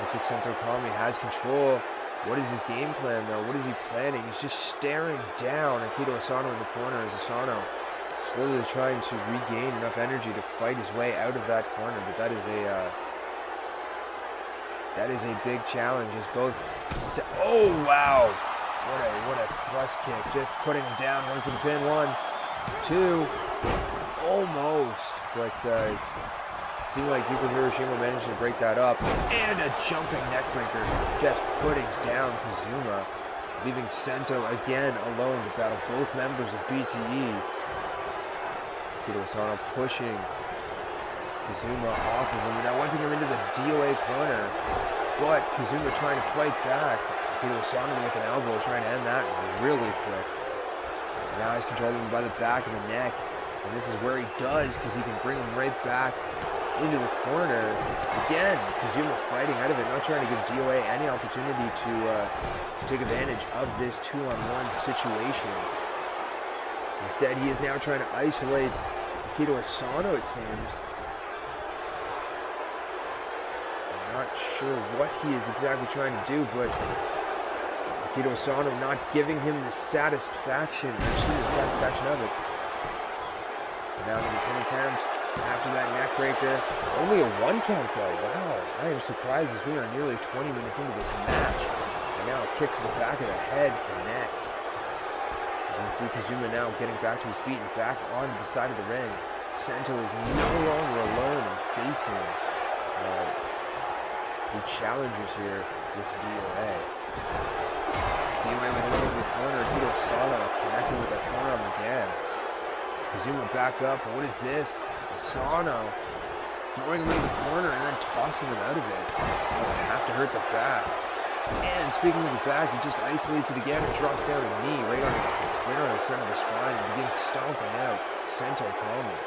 Looks like Sento Kami has control. What is his game plan, though? What is he planning? He's just staring down Akira Asano in the corner as Asano slowly trying to regain enough energy to fight his way out of that corner. But that is a big challenge as both... Oh, wow! What a thrust kick. Just putting him down, going for the pin. 1, 2. Almost. But it seemed like Yuko Hiroshima managed to break that up. And a jumping neckbreaker. Just putting down Kazuma. Leaving Sento again alone to battle both members of BTE. Akira Asano pushing Kazuma off of him. And now whipping him into the DOA corner. But Kazuma trying to fight back. Akira Asano with an elbow, trying to end that really quick. Now he's controlling him by the back of the neck. And this is where he does, because he can bring him right back into the corner. Again, Kazuma fighting out of it, not trying to give DOA any opportunity to take advantage of this 2-on-1 situation. Instead, he is now trying to isolate Akira Asano, it seems. Not sure what he is exactly trying to do, but Akira Asano not giving him the satisfaction, or seeing the satisfaction of it. Now to the pin attempt after that neck breaker. Only a 1 count though. Wow, I am surprised as we are nearly 20 minutes into this match. And now a kick to the back of the head connects. As you can see Kazuma now getting back to his feet and back onto the side of the ring. Sento is no longer alone and facing the challengers here with DOA. DOA with him over the corner. Akira Asano connecting with that forearm again. Kazuma back up. What is this? Asano throwing him into the corner and then tossing him out of it. Have to hurt the back. And speaking of the back, he just isolates it again and drops down a knee right on the center of the spine and begins stomping out Sento Kami.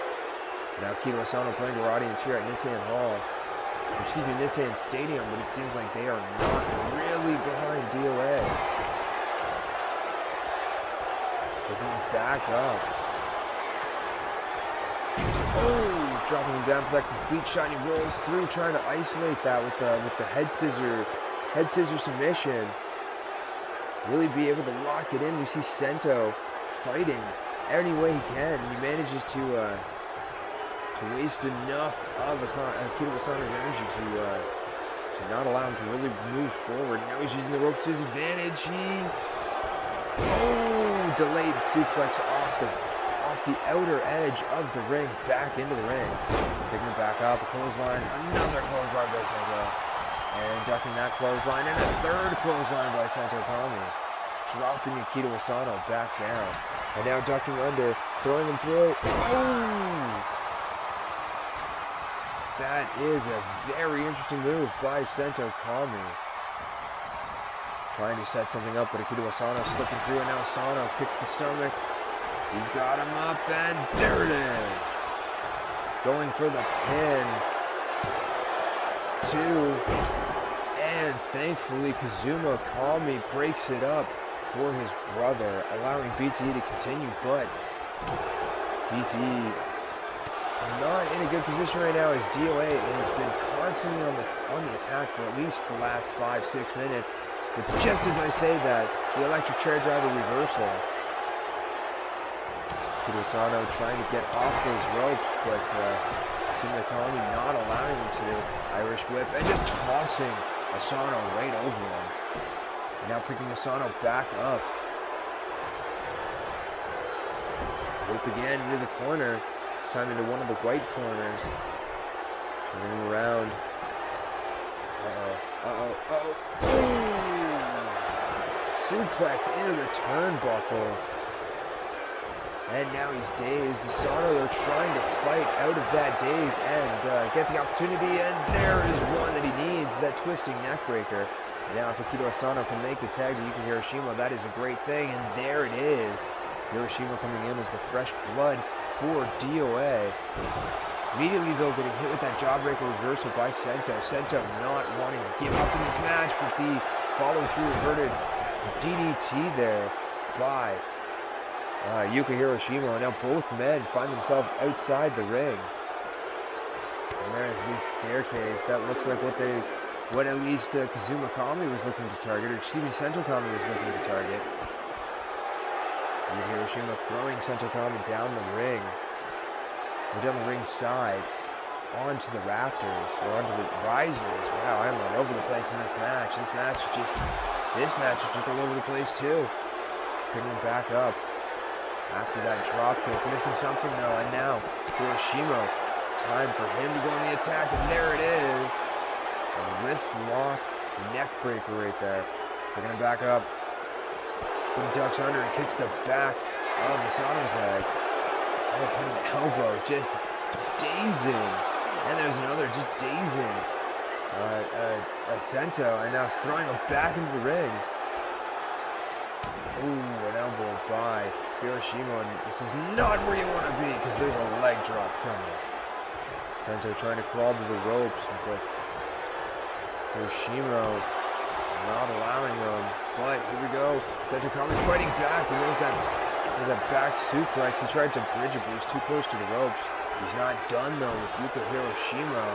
Now Akira Asano playing to our audience here at Nissan Hall. Excuse me, Nissan Stadium, but it seems like they are not really behind DOA. Taking him back up. Oh, dropping him down for that complete shot. And he rolls through, trying to isolate that with the head scissor submission. Really be able to lock it in. We see Sento fighting any way he can, and he manages to waste enough of Akira Asano's energy to not allow him to really move forward. Now he's using the ropes to his advantage. Delayed suplex off the outer edge of the ring, back into the ring. Picking it back up, a clothesline, another clothesline by Sento. And ducking that clothesline, and a third clothesline by Sento Kami. Dropping Akira Asano back down. And now ducking under, throwing him through. Oh! That is a very interesting move by Sento Kami. Trying to set something up, but Akira Asano slipping through, and now Asano kicked the stomach. He's got him up, and there it is. Going for the pin. 2. And thankfully, Kazuma Kami breaks it up for his brother, allowing BTE to continue, but BTE not in a good position right now as DOA has been constantly on the attack for at least the last 5-6 minutes. But just as I say that, the electric chair driver reversal. Asano trying to get off those ropes, but Nakami not allowing him to. Irish whip and just tossing Asano right over him. And now picking Asano back up. Whip again into the corner. This time into one of the white corners. Turning him around. Suplex into the turnbuckles. And now he's dazed. Asano, though, trying to fight out of that daze and get the opportunity. And there is one that he needs, that twisting neckbreaker. And now if Akito Asano can make the tag to Yuka Hiroshima, that is a great thing. And there it is. Hiroshima coming in as the fresh blood for DOA. Immediately, though, getting hit with that jawbreaker reversal by Sento. Sento not wanting to give up in this match, but the follow-through reverted DDT there by Yuka Hiroshima. Now both men find themselves outside the ring. And there's the staircase. That looks like what at least Kazuma Kami was looking to target, or excuse me, Sento Kami was looking to target. Yuka Hiroshima throwing Sento Kami down the ring, or down the ring side, onto the rafters, or onto the risers. Wow, I'm all over the place in this match. This match is just all over the place too. Picking him back up. After that drop kick, missing something though, and now Hiroshima, time for him to go on the attack, and there it is. A wrist lock, neck breaker right there. Picking him back up. He ducks under and kicks the back of Asano's leg. Oh, putting the elbow, just dazing. And there's another, just dazing. Sento, and now throwing him back into the ring. Ooh, an elbow by Hiroshima, and this is not where you want to be because there's a leg drop coming. Sento trying to crawl to the ropes, but Hiroshima not allowing them. But here we go. Sento Kami fighting back, and there's that back suplex. He tried to bridge it, but he was too close to the ropes. He's not done though with Yuka Hiroshima.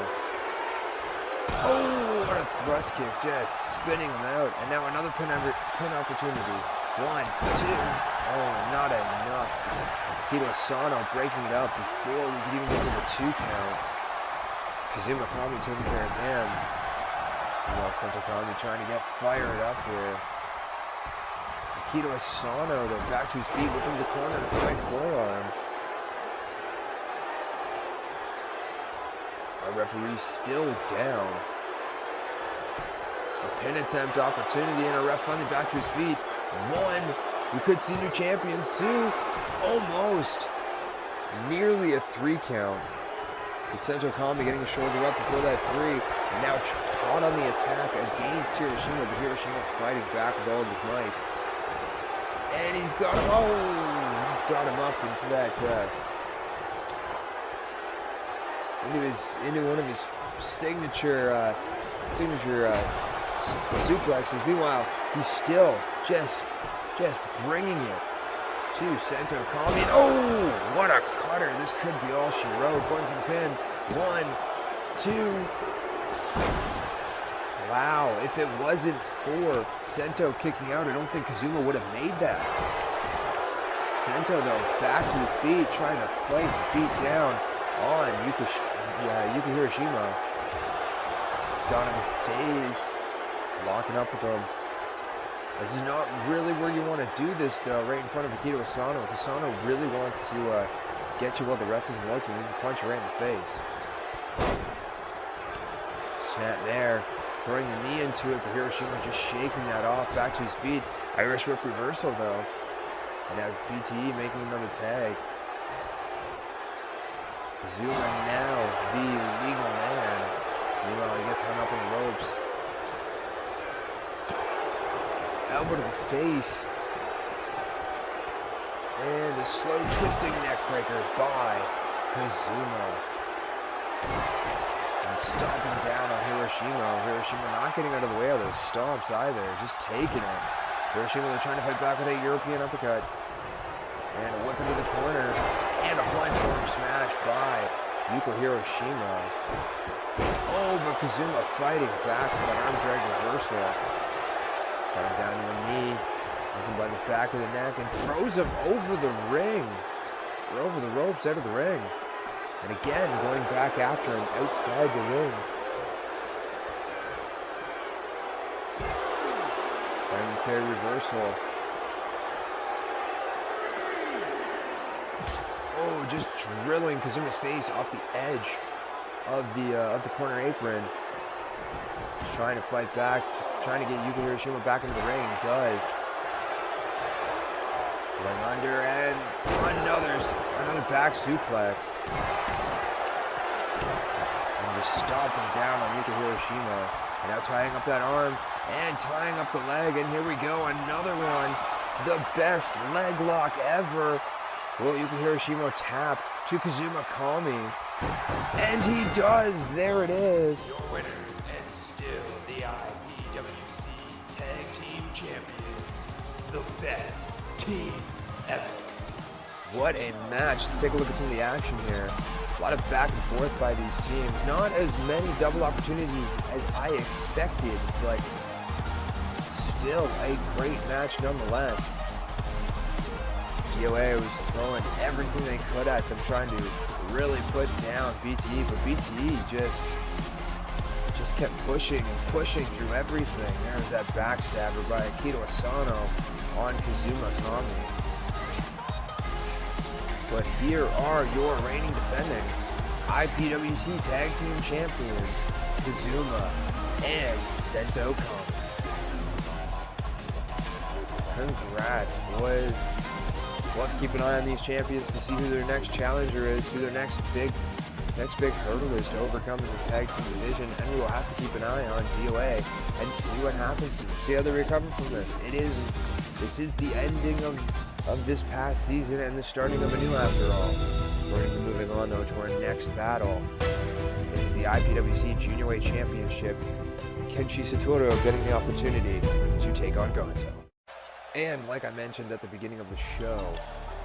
Oh, what a thrust kick, just spinning him out. And now another pin opportunity. 1, 2. Oh, not enough. Akito Asano breaking it up before we could even get to the 2 count. Kazuma Kami taking care of him. Well, Sento Kami trying to get fired up here. Akito Asano, though, back to his feet, looking to the corner to fight forearm. Our referee still down. A pin attempt opportunity, and a ref finally back to his feet. 1. We could see new champions. 2. Almost. Nearly a 3 count. But Sento Kami getting a shoulder up before that 3. And now caught on the attack against Hiroshima, but Hiroshima fighting back with all of his might. And he's got him. Oh, he's got him up into that. Into one of his signature suplexes. Meanwhile, he's still just bringing it to Sento Kami. And oh, what a cutter! This could be all she wrote. Going for the pin. 1, 2. Wow, if it wasn't for Sento kicking out, I don't think Kazuma would have made that. Sento, though, back to his feet, trying to fight and beat down on Yuka Hiroshima. He's got him dazed, locking up with him. This is not really where you want to do this, though, right in front of Akito Asano. If Asano really wants to get you while the ref isn't looking, he can punch you right in the face. Snap there. Throwing the knee into it, but Hiroshima just shaking that off. Back to his feet. Irish whip reversal, though. And now BTE making another tag. Zuma now the legal man. Meanwhile, he gets hung up in the ropes. Elbow to the face. And a slow twisting neckbreaker by Kazuma. And stomping down on Hiroshima. Hiroshima not getting out of the way of those stomps either. Just taking it. Hiroshima, they're trying to fight back with a European uppercut. And a whip into the corner. And a flying forearm smash by Yuka Hiroshima. Oh, but Kazuma fighting back with an arm drag reversal. He's Coming down to a knee. Has him by the back of the neck and throws him over the ring. Or over the ropes, out of the ring. And again, going back after him outside the ring. Fireman's carry reversal. Oh, just drilling Kazuma's face off the edge of the corner apron. Just trying to fight back, trying to get Yuka Hiroshima back into the ring. He does. Going under and another back suplex. And just stomping down on Yuka Hiroshima. And now tying up that arm and tying up the leg. And here we go, another one. The best leg lock ever. Will Yuka Hiroshima tap to Kazuma Kami? And he does. There it is. Your winner and still the IPWC Tag Team Champion. The best team ever. What a match. Let's take a look at some of the action here. A lot of back and forth by these teams. Not as many double opportunities as I expected, but still a great match nonetheless. DOA was throwing everything they could at them, trying to really put down BTE, but BTE just kept pushing and pushing through everything. There's that backstabber by Akito Asano on Kazuma Kami. But here are your reigning defending IPWC Tag Team Champions, Kazuma and Sento Kami. Congrats, boys. We'll have to keep an eye on these champions to see who their next challenger is, who their next big hurdle is to overcome in the tag team division, and we will have to keep an eye on DOA and see what happens to them, see how they recover from this. This is the ending of this past season and the starting of a new after all. We're going to be moving on though to our next battle. It is the IPWC Juniorweight Championship. Kenshi Satoru getting the opportunity to take on GONZO. And like I mentioned at the beginning of the show,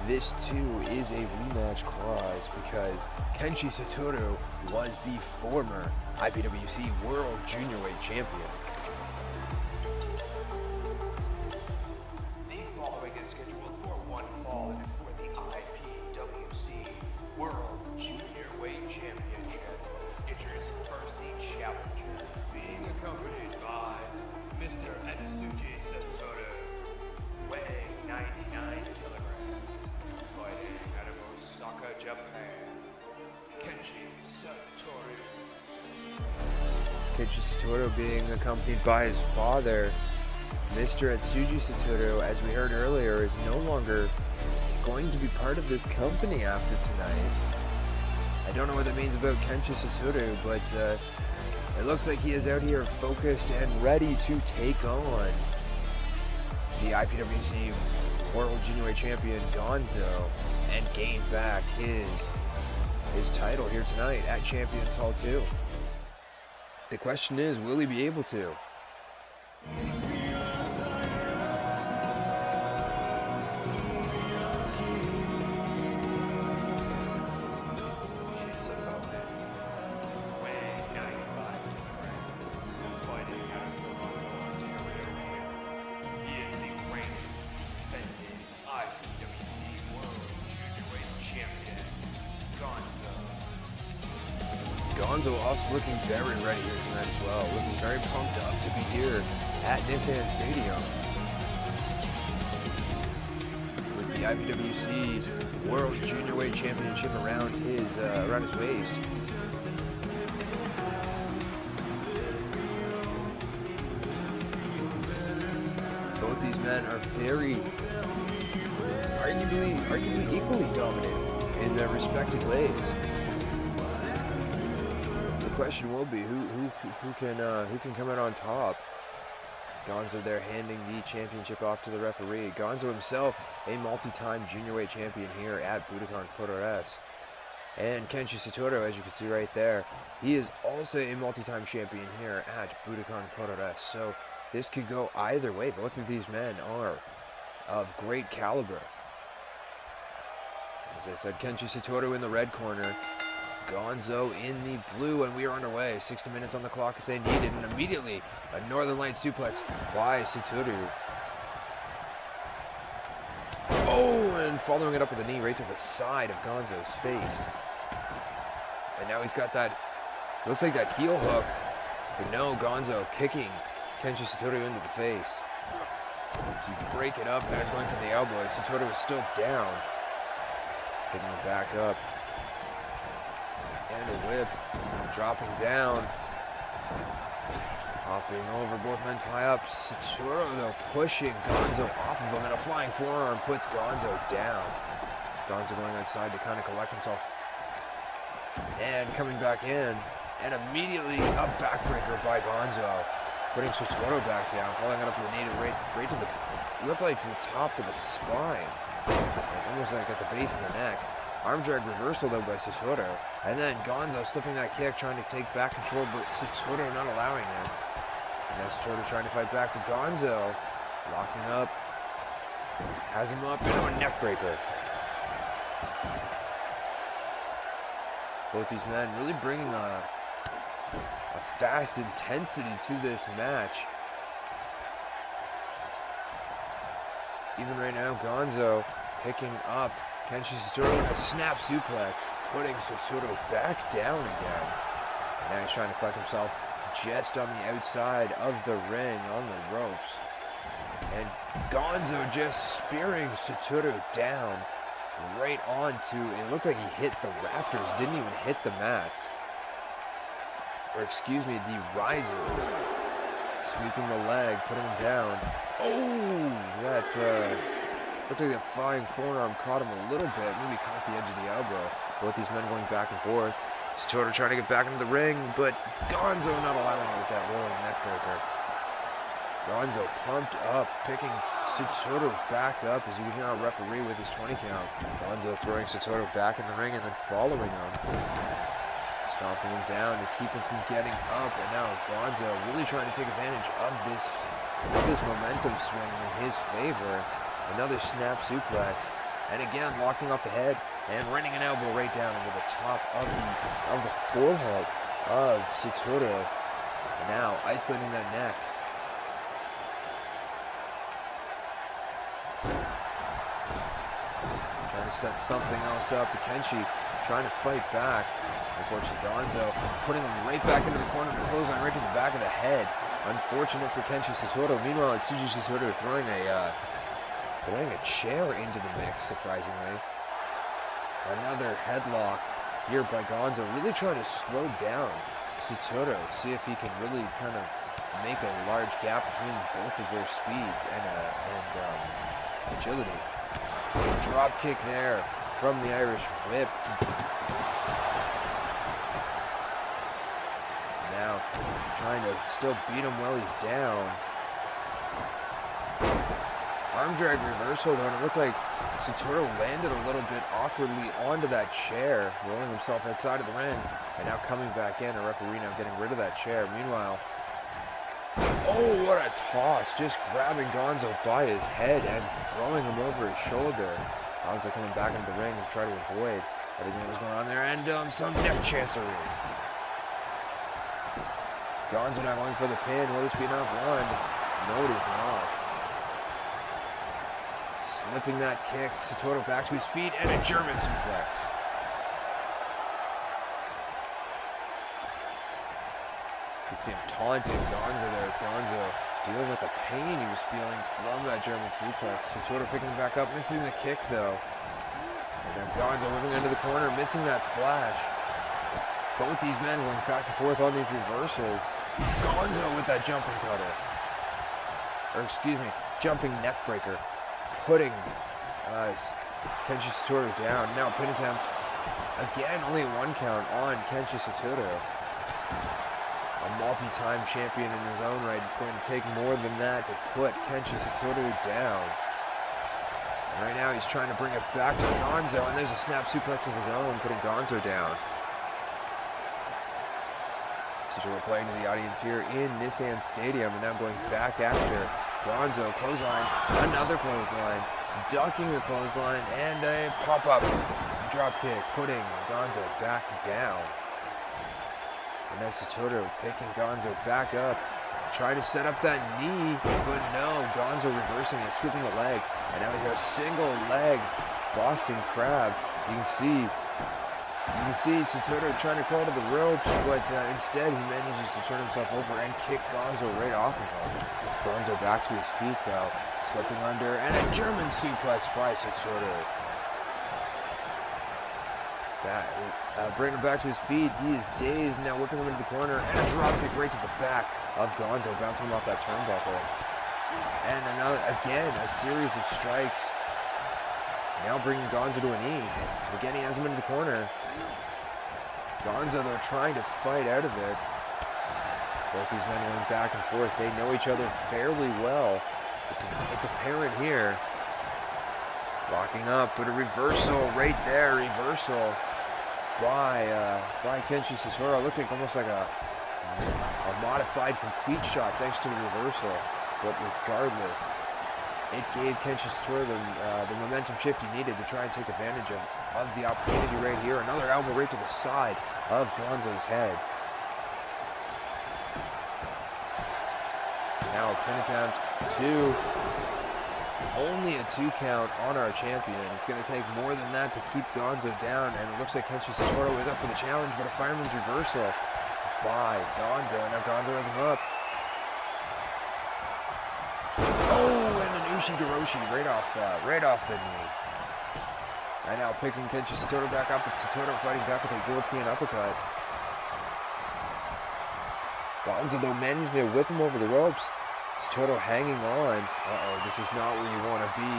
this too is a rematch clause because Kenshi Satoru was the former IPWC World Juniorweight Champion. The following is scheduled for one fall and is for the IPWC World Juniorweight Championship. Introducing first the challenger, being accompanied by Mr. Atsuji Satoru, weighing 99 kilograms, fighting out of Osaka, Japan, Kenshi Satoru. Kenshi Satoru being accompanied by his father, Mr. Atsuji Satoru, as we heard earlier, is no longer going to be part of this company after tonight. I don't know what that means about Kenshi Satoru, but it looks like he is out here focused and ready to take on the IPWC World Juniorweight Champion GONZO and gain back his title here tonight at Champions Hall 2. The question is, will he be able to? GONZO also looking very ready here tonight as well, looking very pumped up to be here at Nissan Stadium with the IPWC World Juniorweight Championship around his waist. Both these men are very, arguably equally dominant in their respective ways. The question will be who can come out on top. GONZO there handing the championship off to the referee. GONZO himself a multi-time juniorweight champion here at Budokan Puroresu. And Kenshi Satoru, as you can see right there, he is also a multi-time champion here at Budokan Puroresu. So this could go either way. Both of these men are of great caliber. As I said, Kenshi Satoru in the red corner. GONZO in the blue, and we are underway. 60 minutes on the clock if they need it, and immediately a Northern Light suplex by Satoru. Oh, and following it up with a knee right to the side of GONZO's face. And now he's got that, looks like that heel hook. But no, GONZO kicking Kenshi Satoru into the face. To break it up, now he's going for the elbow. Satoru is still down. Picking it back up. And a whip. Dropping down. Hopping over, both men tie up. Satoru, though, pushing GONZO off of him, and a flying forearm puts GONZO down. GONZO going outside to kind of collect himself. And coming back in. And immediately a backbreaker by GONZO. Putting Satoru back down, following it up with a knee right to the, looked like to the top of the spine. Like almost like at the base of the neck. Arm drag reversal though by Satoru. And then GONZO slipping that kick, trying to take back control, but Satoru not allowing him. And now Satoru trying to fight back with GONZO. Locking up. Has him up into a neck breaker. Both these men really bringing a fast intensity to this match. Even right now, GONZO picking up Kenshi Satoru with a snap suplex, putting Satoru back down again. And now he's trying to collect himself just on the outside of the ring, on the ropes. And GONZO just spearing Satoru down right onto, it looked like he hit the rafters, didn't even hit the mats. Or excuse me, the risers. Sweeping the leg, putting him down. Oh, that looked like that flying forearm caught him a little bit. Maybe caught the edge of the elbow. Both these men going back and forth. Satoru trying to get back into the ring, but GONZO not allowing it with that rolling neckbreaker. GONZO pumped up, picking Satoru back up as you can hear our referee with his 20 count. GONZO throwing Satoru back in the ring and then following him. Stomping him down to keep him from getting up, and now GONZO really trying to take advantage of this momentum swing in his favor. Another snap suplex, and again locking off the head and running an elbow right down into the top of the forehead of Satoru. Now isolating that neck. Trying to set something else up. Kenshi trying to fight back. Unfortunately, GONZO putting him right back into the corner of the clothesline, right to the back of the head. Unfortunate for Kenshi Satoru. Meanwhile, it's Tsuji Satoru throwing a chair into the mix, surprisingly. Another headlock here by GONZO, really trying to slow down Satoru, see if he can really kind of make a large gap between both of their speeds and agility. Drop kick there from the Irish whip. Now trying to still beat him while he's down. Arm drag reversal though, and it looked like Satoru landed a little bit awkwardly onto that chair, rolling himself outside of the ring, and now coming back in, a referee now getting rid of that chair. Meanwhile, oh, what a toss, just grabbing GONZO by his head and throwing him over his shoulder. GONZO coming back into the ring to try to avoid everything that was going on there, and some neck chancery. GONZO now going for the pin. Will this be enough? One. No, it is not. Slipping that kick. Satoru back to his feet and a German suplex. You can see him taunting GONZO there as GONZO dealing with the pain he was feeling from that German suplex. Satoru picking him back up, missing the kick though. And then GONZO moving into the corner, missing that splash. Both these men going back and forth on these reversals. GONZO with that jumping cutter. Or excuse me, jumping neck breaker. Putting Kenshi Satoru down. Now pin attempt. Again, only a 1 count on Kenshi Satoru. A multi-time champion in his own right. It's going to take more than that to put Kenshi Satoru down. And right now he's trying to bring it back to GONZO, and there's a snap suplex of his own, putting GONZO down. Satoru playing to the audience here in Nissan Stadium, and now going back after GONZO. Clothesline, another clothesline, ducking the clothesline, and a pop-up drop kick, putting Gonzo back down. And now Satoru picking Gonzo back up. Trying to set up that knee, but no. Gonzo reversing it, sweeping a leg. And now he's got a single leg Boston Crab. You can see Satoru trying to crawl to the ropes, but instead he manages to turn himself over and kick Gonzo right off of him. Gonzo back to his feet though, slipping under, and a German suplex by Satoru. Bringing him back to his feet. He is dazed, now whipping him into the corner, and a drop kick right to the back of Gonzo, bouncing him off that turnbuckle. And again, a series of strikes. Now bringing Gonzo to a knee. Again, he has him into the corner. Gonzo, though, trying to fight out of it. Both these men going back and forth. They know each other fairly well. It's apparent here. Locking up, but a reversal right there. Reversal by Kenshi Satoru. Looked like almost like a modified complete shot thanks to the reversal. But regardless, it gave Kenshi Satoru the momentum shift he needed to try and take advantage of the opportunity right here. Another elbow right to the side of Gonzo's head. Now a pin attempt, 2. Only a 2 count on our champion. It's going to take more than that to keep Gonzo down, and it looks like Kenshi Satoru is up for the challenge, but a fireman's reversal by Gonzo. Now Gonzo has him up. Oh, and an Ushi-Giroshi right off the knee. And now picking Kenshi Satoru back up, but Satoru fighting back with a European uppercut. Gonzo, though, managing to whip him over the ropes. Satoru hanging on. Uh-oh, this is not where you want to be.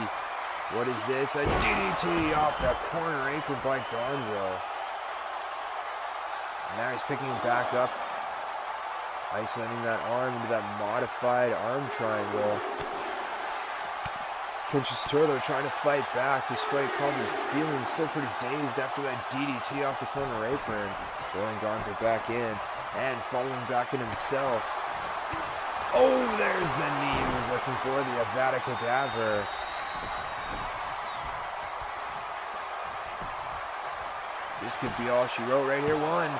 What is this? A DDT off the corner apron by Gonzo. And now he's picking him back up. Isolating that arm into that modified arm triangle. Kenshi Satoru trying to fight back despite probably feeling still pretty dazed after that DDT off the corner apron. Throwing Gonzo back in and following back in himself. Oh, there's the knee he was looking for, the Avada Kedavra. This could be all she wrote right here. 1,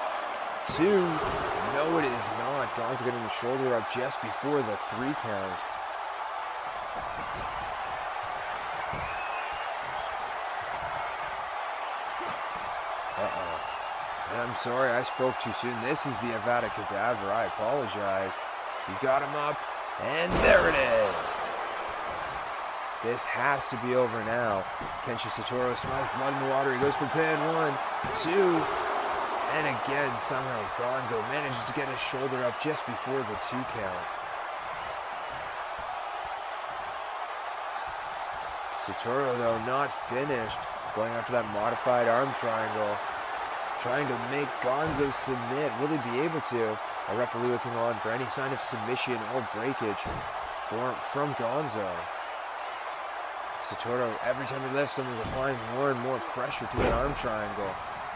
2. No, it is not. Gonzo getting the shoulder up just before the 3 count. Uh-oh. And I'm sorry, I spoke too soon. This is the Avada Kedavra. I apologize. He's got him up, and there it is. This has to be over now. Kenshi Satoru smells blood in the water. He goes for pin. 1, 2. And again, somehow Gonzo manages to get his shoulder up just before the 2 count. Satoru, though, not finished. Going after that modified arm triangle. Trying to make Gonzo submit. Will he be able to? A referee looking on for any sign of submission or breakage from Gonzo. Satoru, every time he lifts him, is applying more and more pressure to that arm triangle.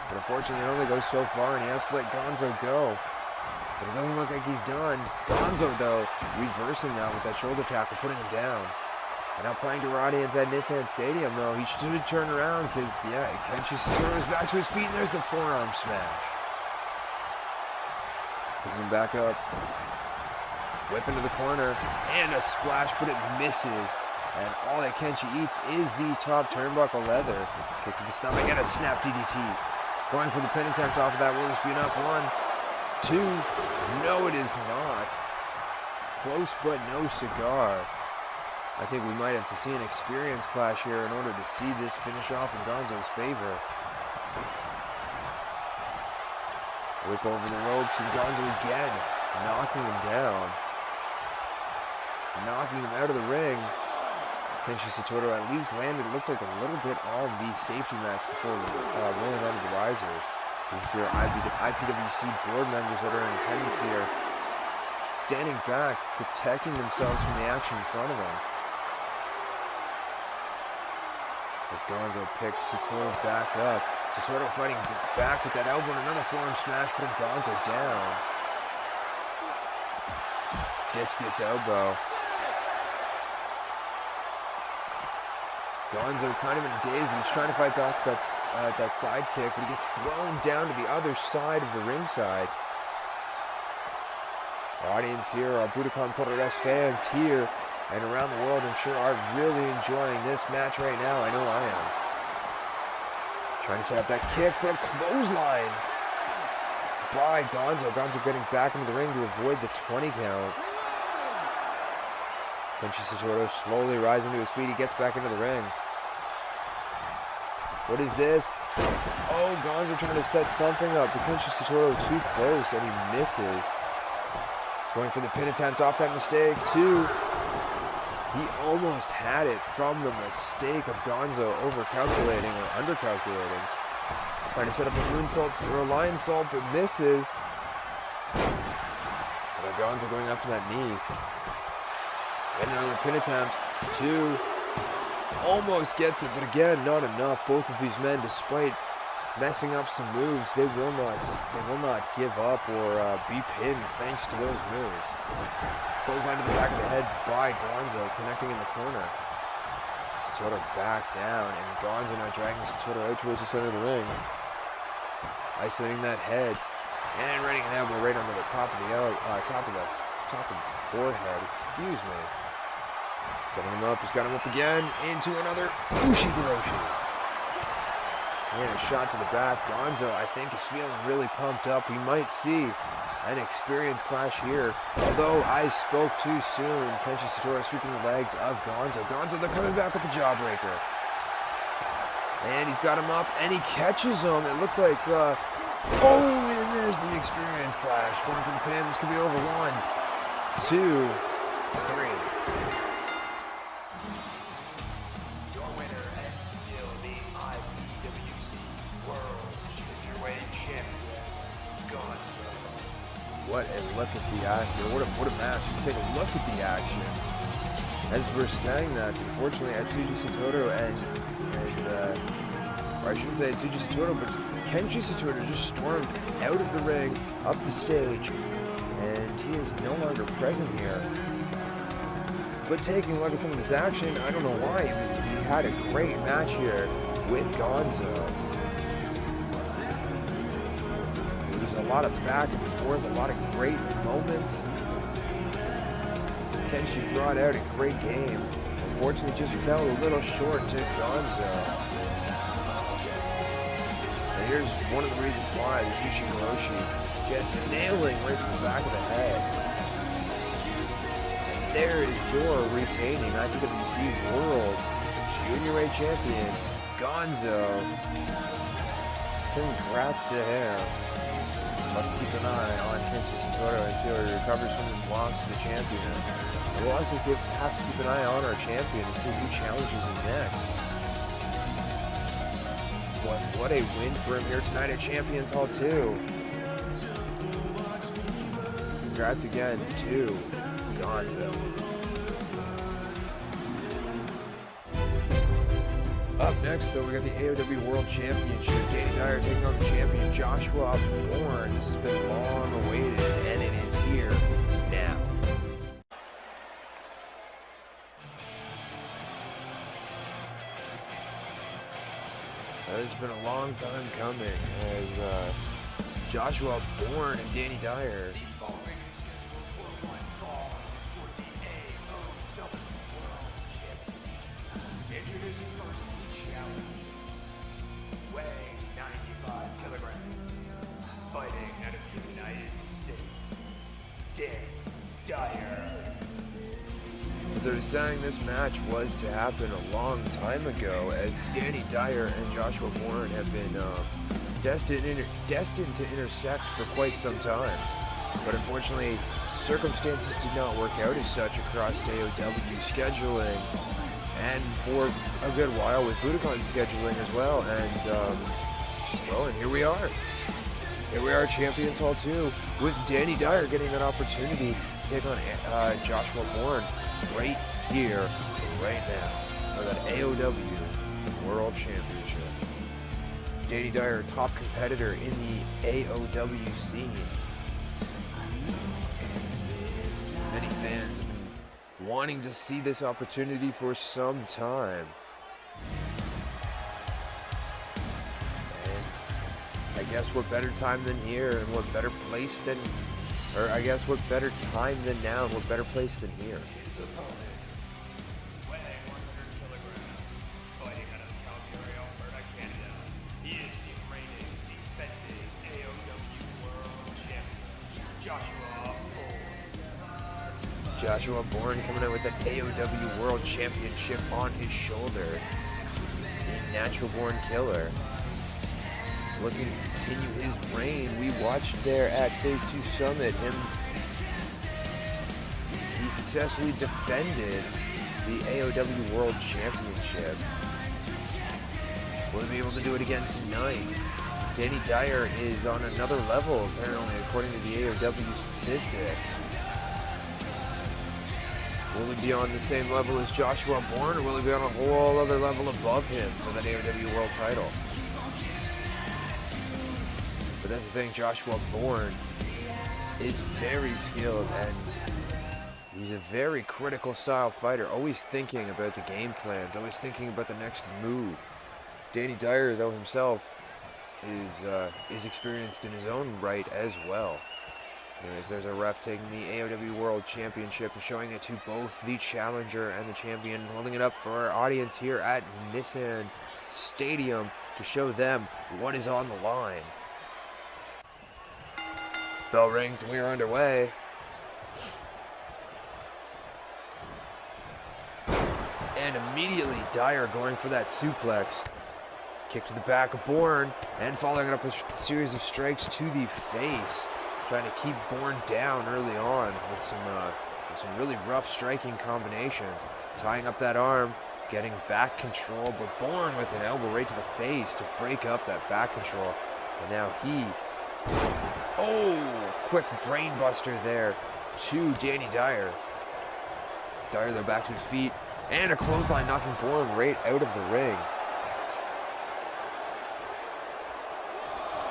But unfortunately, it only goes so far, and he has to let Gonzo go. But it doesn't look like he's done. Gonzo, though, reversing now with that shoulder tackle, putting him down. And now playing to our audience at Nissan Stadium, though, he should turn around because, yeah, Kenshi Satoru is back to his feet, and there's the forearm smash. Picks him back up. Whip into the corner, and a splash, but it misses. And all that Kenshi eats is the top turnbuckle leather. Kick to the stomach, and a snap DDT. Going for the pin attempt off of that. Will this be enough? 1, 2. No, it is not. Close, but no cigar. I think we might have to see an experience clash here in order to see this finish off in Gonzo's favor. Whip over the ropes, and Gonzo again knocking him down. Knocking him out of the ring. Kenshi Satoru at least landed, looked like a little bit on the safety mats before rolling onto the risers. You can see our IPWC board members that are in attendance here standing back, protecting themselves from the action in front of them. As Gonzo picks Satoru back up. Satoru fighting back with that elbow and another forearm smash, putting Gonzo down. Discus elbow. Gonzo kind of in a daze, but he's trying to fight back that side kick, but he gets thrown down to the other side of the ringside. Our audience here, our Budokan Puroresu fans here and around the world, I'm sure, are really enjoying this match right now. I know I am. Trying to set up that kick, but a clothesline by Gonzo. Gonzo getting back into the ring to avoid the 20 count. Kenshi Satoru slowly rising to his feet. He gets back into the ring. What is this? Oh, Gonzo trying to set something up, but Kenshi Satoru too close, and he misses. He's going for the pin attempt off that mistake, too. He almost had it from the mistake of Gonzo over-calculating or under-calculating. Trying to set up a moonsault or a lion salt, but misses. And Gonzo going after that knee. And another pin attempt. 2. Almost gets it, but again, not enough. Both of these men, despite messing up some moves, they will not give up or be pinned thanks to those moves. Clothesline to the back of the head by Gonzo, connecting in the corner. Satoru back down, and Gonzo now dragging Satoru out towards the center of the ring. Isolating that head, and running an elbow right under the top of the forehead. Excuse me. Setting him up. He's got him up again into another Ushigoroshi. And a shot to the back. Gonzo, I think, is feeling really pumped up. We might see an experience clash here. Although I spoke too soon. Kenshi Satoru sweeping the legs of Gonzo. Gonzo, they're coming back with the jawbreaker. And he's got him up, and he catches him. It looked like, oh, and there's the experience clash. Going for the pin. This could be over. 1, 2, 3. Your winner and still the IPWC World Juniorweight Champion, GONZO. What a look at the action. What a match. Let's take a look at the action. As we're saying that, unfortunately, Atsuji Satoru or I shouldn't say Atsuji Satoru, but Kenshi Satoru just stormed out of the ring, up the stage, and he is no longer present here. But taking a look at some of this action, I don't know why. He had a great match here with Gonzo. There's a lot of back and forth, a lot of great moments. Kenshi brought out a great game. Unfortunately, just fell a little short to Gonzo. And here's one of the reasons why the Ushigoroshi just nailing right to the back of the head. And there is your retaining IPWC World Juniorweight Champion, Gonzo. Congrats to him. We'll have to keep an eye on Kenshi Satoru and see how he recovers from this loss to the champion. And we'll also have to keep an eye on our champion to see who challenges him next. But what a win for him here tonight at Champions Hall 2. Congrats again to GONZO. Up next, though, we got the AOW World Championship. Danny Dyer taking on the champion, Joshua Borne. This has been long awaited, and it is here now. It's been a long time coming as Joshua Borne and Danny Dyer. Introducing first the challenge. Weighing 95 kilograms. Fighting out of the United States. Danny Dyer. As I was saying, this match was to happen a long time ago, as Danny Dyer and Joshua Borne have been destined to intersect for quite some time. But unfortunately, circumstances did not work out as such across AOW scheduling, and for a good while with Budokan scheduling as well. And well, and here we are. Here we are at Champions Hall 2 with Danny Dyer getting that opportunity to take on Joshua Borne right here, right now, for that AOW World Championship. Danny Dyer, top competitor in the AOW scene. Many fans have been wanting to see this opportunity for some time. And I guess what better time than here, and what better place than, or I guess what better time than now, and what better place than here. His opponent, weighing 100 kilograms, fighting out of Calgary, Alberta, Canada. He is the reigning, defending AOW World Champion, Joshua Borne. Joshua Borne coming out with the AOW World Championship on his shoulder. The natural born killer. Looking to continue his reign. We watched there at Phase 2 Summit him. He successfully defended the AOW World Championship. Will he be able to do it again tonight? Danny Dyer is on another level, apparently, according to the AOW statistics. Will he be on the same level as Joshua Borne, or will he be on a whole other level above him for that AOW World title? But that's the thing, Joshua Borne is very skilled, and he's a very critical style fighter, always thinking about the game plans, always thinking about the next move. Danny Dyer, though, himself is experienced in his own right as well. Anyways, there's a ref taking the AOW World Championship and showing it to both the challenger and the champion, holding it up for our audience here at Nissan Stadium to show them what is on the line. Bell rings and we are underway. And immediately Dyer going for that suplex. Kick to the back of Borne and following it up with a series of strikes to the face. Trying to keep Borne down early on with some really rough striking combinations. Tying up that arm, getting back control, but Borne with an elbow right to the face to break up that back control. And now quick brain buster there to Danny Dyer. Dyer though back to his feet, and a clothesline knocking Borne right out of the ring.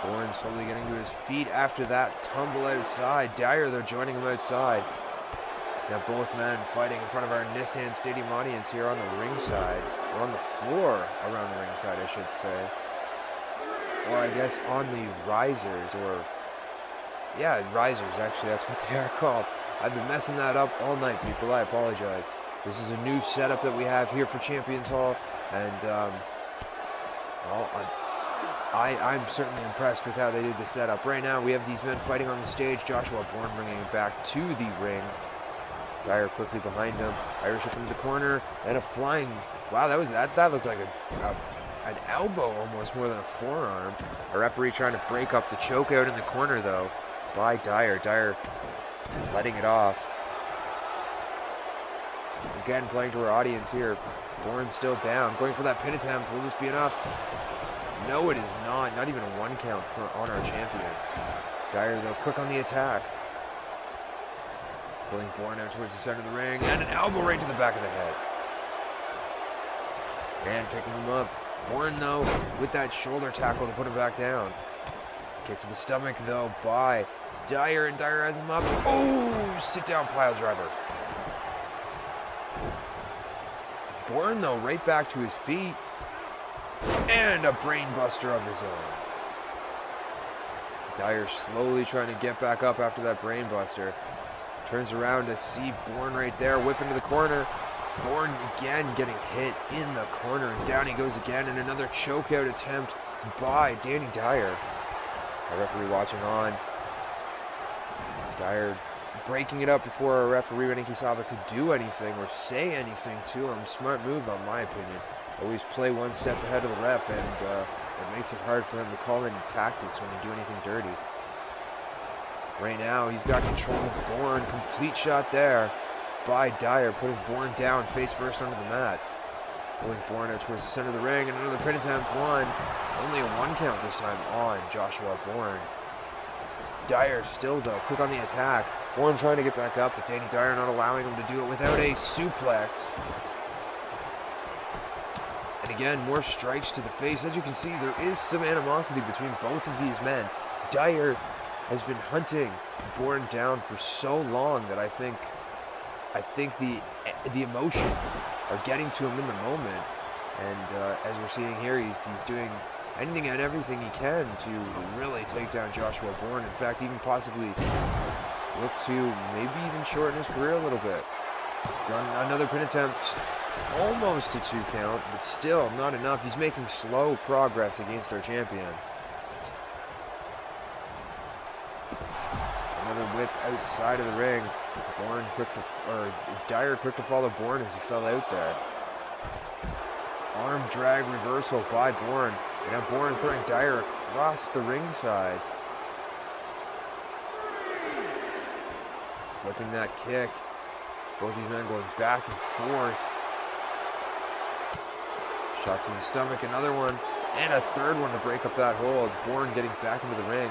Borne slowly getting to his feet after that tumble outside. Dyer, though, joining him outside. Now both men fighting in front of our Nissan Stadium audience here on the ringside. Or on the floor around the ringside, I should say. Or I guess on the risers, or... yeah, risers, actually, that's what they are called. I've been messing that up all night, people. I apologize. This is a new setup that we have here for Champions Hall. And, I'm certainly impressed with how they did the setup. Right now, we have these men fighting on the stage. Joshua Borne bringing it back to the ring. Dyer quickly behind him. Irish up into the corner, and a flying... wow, that looked like an elbow almost more than a forearm. A referee trying to break up the choke out in the corner, though, by Dyer. Dyer letting it off. Again, playing to our audience here. Borne still down. Going for that pin attempt. Will this be enough? No, it is not. Not even a one count on our champion. Dyer, though, quick on the attack. Pulling Borne out towards the center of the ring. And an elbow right to the back of the head. And picking him up. Borne, though, with that shoulder tackle to put him back down. Kick to the stomach, though, by Dyer. And Dyer has him up. Oh, sit-down pile driver. Borne, though, right back to his feet. And a brain buster of his own. Dyer slowly trying to get back up after that brain buster. Turns around to see Borne right there, whip into the corner. Borne again getting hit in the corner, and down he goes again, and another chokeout attempt by Danny Dyer. Our referee watching on. Dyer breaking it up before our referee Reniki Saba could do anything or say anything to him. Smart move, in my opinion. Always play one step ahead of the ref, and it makes it hard for them to call any tactics when they do anything dirty. Right now, he's got control of Borne. Complete shot there by Dyer, putting Borne down face first onto the mat. Pulling Borne out towards the center of the ring, and another pin attempt, one. Only a one count this time on Joshua Borne. Dyer still, though, quick on the attack. Borne trying to get back up, but Danny Dyer not allowing him to do it without a suplex. And again, more strikes to the face. As you can see, there is some animosity between both of these men. Dyer has been hunting Borne down for so long that I think the emotions are getting to him in the moment. And as we're seeing here, he's doing anything and everything he can to really take down Joshua Borne. In fact, even possibly look to maybe even shorten his career a little bit. Got another pin attempt, almost a 2 count, but still not enough. He's making slow progress against our champion. Another whip outside of the ring. Dyer quick to follow Borne as he fell out there. Arm drag reversal by Borne. And now Borne throwing Dyer across the ringside. Slipping that kick. Both these men going back and forth. Shot to the stomach, another one. And a third one to break up that hold. Borne getting back into the ring.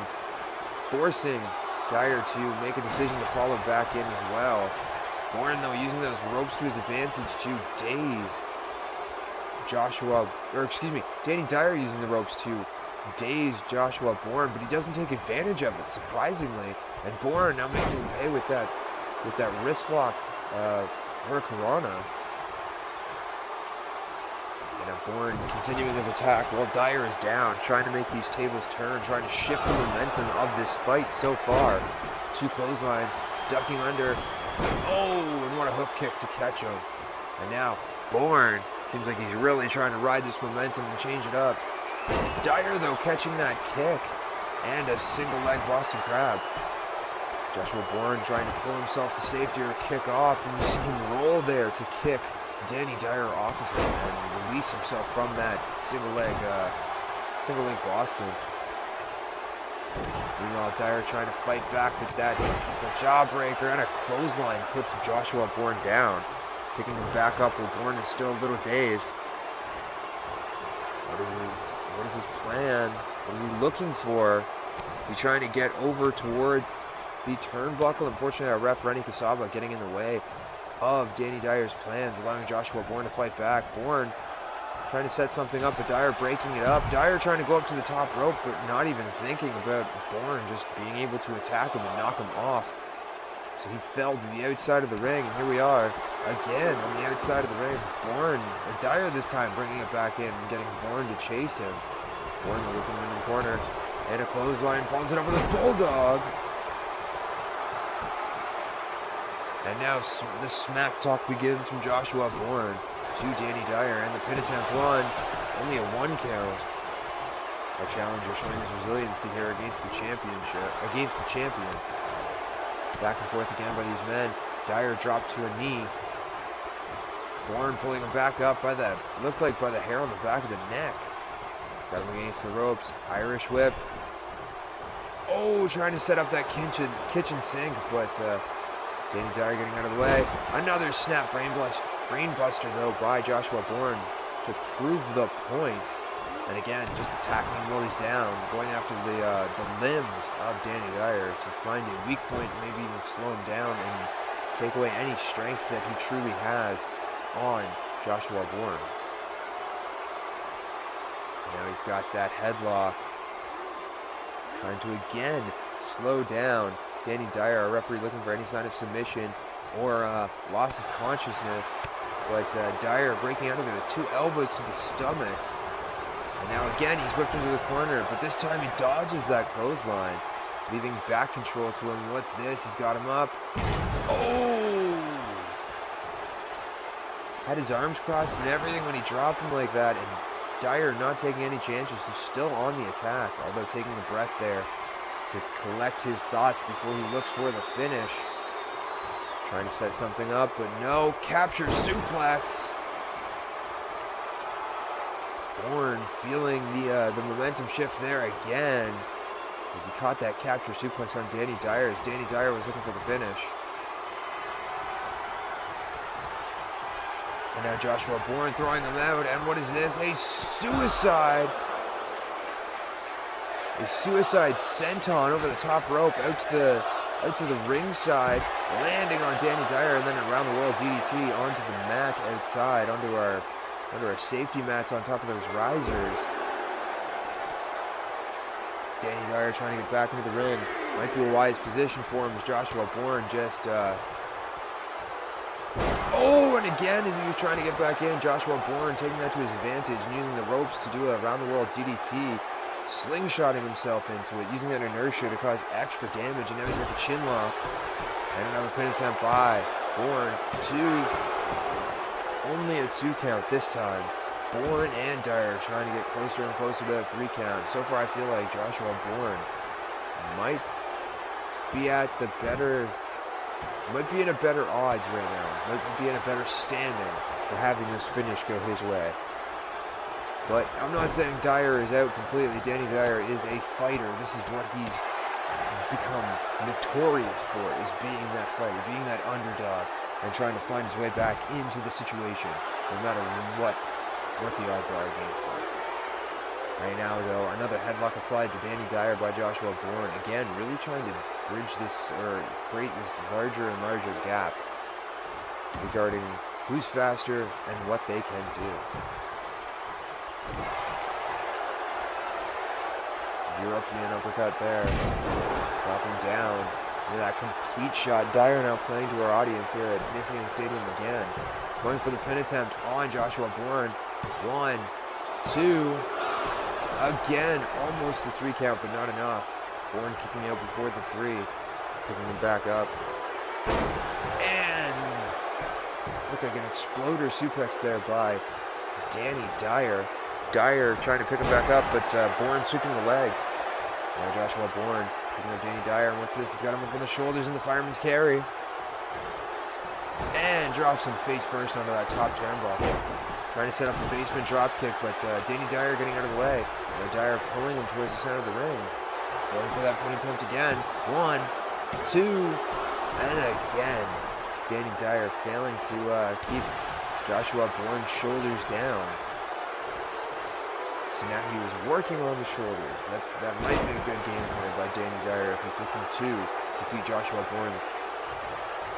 Forcing Dyer to make a decision to follow back in as well. Borne, though, using those ropes to his advantage to daze Danny Dyer using the ropes to daze Joshua Borne, but he doesn't take advantage of it, surprisingly. And Borne now making him pay with that wrist lock Hurricanrana. And now Borne continuing his attack while Dyer is down, trying to make these tables turn, trying to shift the momentum of this fight so far. 2 clotheslines, ducking under. Oh, and what a hook kick to catch him. And now Borne seems like he's really trying to ride this momentum and change it up. Dyer, though, catching that kick and a single leg Boston Crab. Joshua Borne trying to pull himself to safety or kick off, and you see him roll there to kick Danny Dyer off of him and release himself from that single leg Boston. Meanwhile, Dyer trying to fight back with the jawbreaker, and a clothesline puts Joshua Borne down. Picking him back up while Borne is still a little dazed. What is his plan? What is he looking for? Is he trying to get over towards the turnbuckle? Unfortunately, our ref, Renny Kasaba, getting in the way of Danny Dyer's plans, allowing Joshua Borne to fight back. Borne trying to set something up, but Dyer breaking it up. Dyer trying to go up to the top rope, but not even thinking about Borne just being able to attack him and knock him off. So he fell to the outside of the ring, and here we are again on the outside of the ring. Borne, and Dyer this time bringing it back in and getting Borne to chase him. Borne looking in the corner, and a clothesline, follows it up with a bulldog. And now the smack talk begins from Joshua Borne to Danny Dyer, and the pin attempt won. Only a 1 count. Our challenger showing his resiliency here against the champion. Back and forth again by these men. Dyer dropped to a knee. Borne pulling him back up looked like by the hair on the back of the neck. He's got him against the ropes. Irish whip. Oh, trying to set up that kitchen sink, but Danny Dyer getting out of the way. Another snap brainbuster though by Joshua Borne to prove the point. And again, just attacking him while he's down, going after the limbs of Danny Dyer to find a weak point, maybe even slow him down and take away any strength that he truly has on Joshua Borne. Now he's got that headlock, trying to again slow down Danny Dyer. Our referee looking for any sign of submission or loss of consciousness, but Dyer breaking out of it with 2 elbows to the stomach. And now again, he's whipped into the corner, but this time he dodges that clothesline, leaving back control to him. What's this? He's got him up. Oh! Had his arms crossed and everything when he dropped him like that, and Dyer not taking any chances, he's still on the attack, although taking a breath there to collect his thoughts before he looks for the finish. Trying to set something up, but no. Capture suplex. Borne feeling the momentum shift there again as he caught that capture suplex on Danny Dyer as Danny Dyer was looking for the finish. And now Joshua Borne throwing him out, and what is this? A suicide! A suicide senton over the top rope out to the ringside, landing on Danny Dyer, and then around the world DDT onto the mat outside, onto our safety mats on top of those risers. Danny Dyer trying to get back into the ring. Might be a wise position for him as Joshua Borne just Oh, and again, as he was trying to get back in, Joshua Borne taking that to his advantage and using the ropes to do a round-the-world DDT, slingshotting himself into it, using that inertia to cause extra damage, and now he's got the chin lock. And another pin attempt by Borne. Only a 2 count this time. Borne and Dyer trying to get closer and closer to that 3 count. So far, I feel like Joshua Borne might be in a better odds right now. Might be in a better standing for having this finish go his way. But I'm not saying Dyer is out completely. Danny Dyer is a fighter. This is what he's become notorious for, is being that fighter, being that underdog, and trying to find his way back into the situation, no matter what the odds are against him. Right now, though, another headlock applied to Danny Dyer by Joshua Borne. Again, really trying to bridge this, or create this larger and larger gap regarding who's faster and what they can do. European uppercut there. Dropping down. Look at that complete shot. Dyer now playing to our audience here at Nissan Stadium again. Going for the pin attempt on Joshua Borne. 1, 2. Again, almost the 3 count, but not enough. Borne kicking out before the 3. Picking him back up. And looked like an exploder suplex there by Danny Dyer. Dyer trying to pick him back up, but Borne sweeping the legs. Now Joshua Borne picking up Danny Dyer, and what's this? He's got him up on the shoulders in the fireman's carry. And drops him face first onto that top turnbuckle. Trying to set up a basement drop kick, but Danny Dyer getting out of the way. Now Dyer pulling him towards the center of the ring. Going for that pin attempt again. 1, 2, and again. Danny Dyer failing to keep Joshua Borne's shoulders down. So now he was working on the shoulders. That might be a good game plan by Danny Dyer if he's looking to defeat Joshua Borne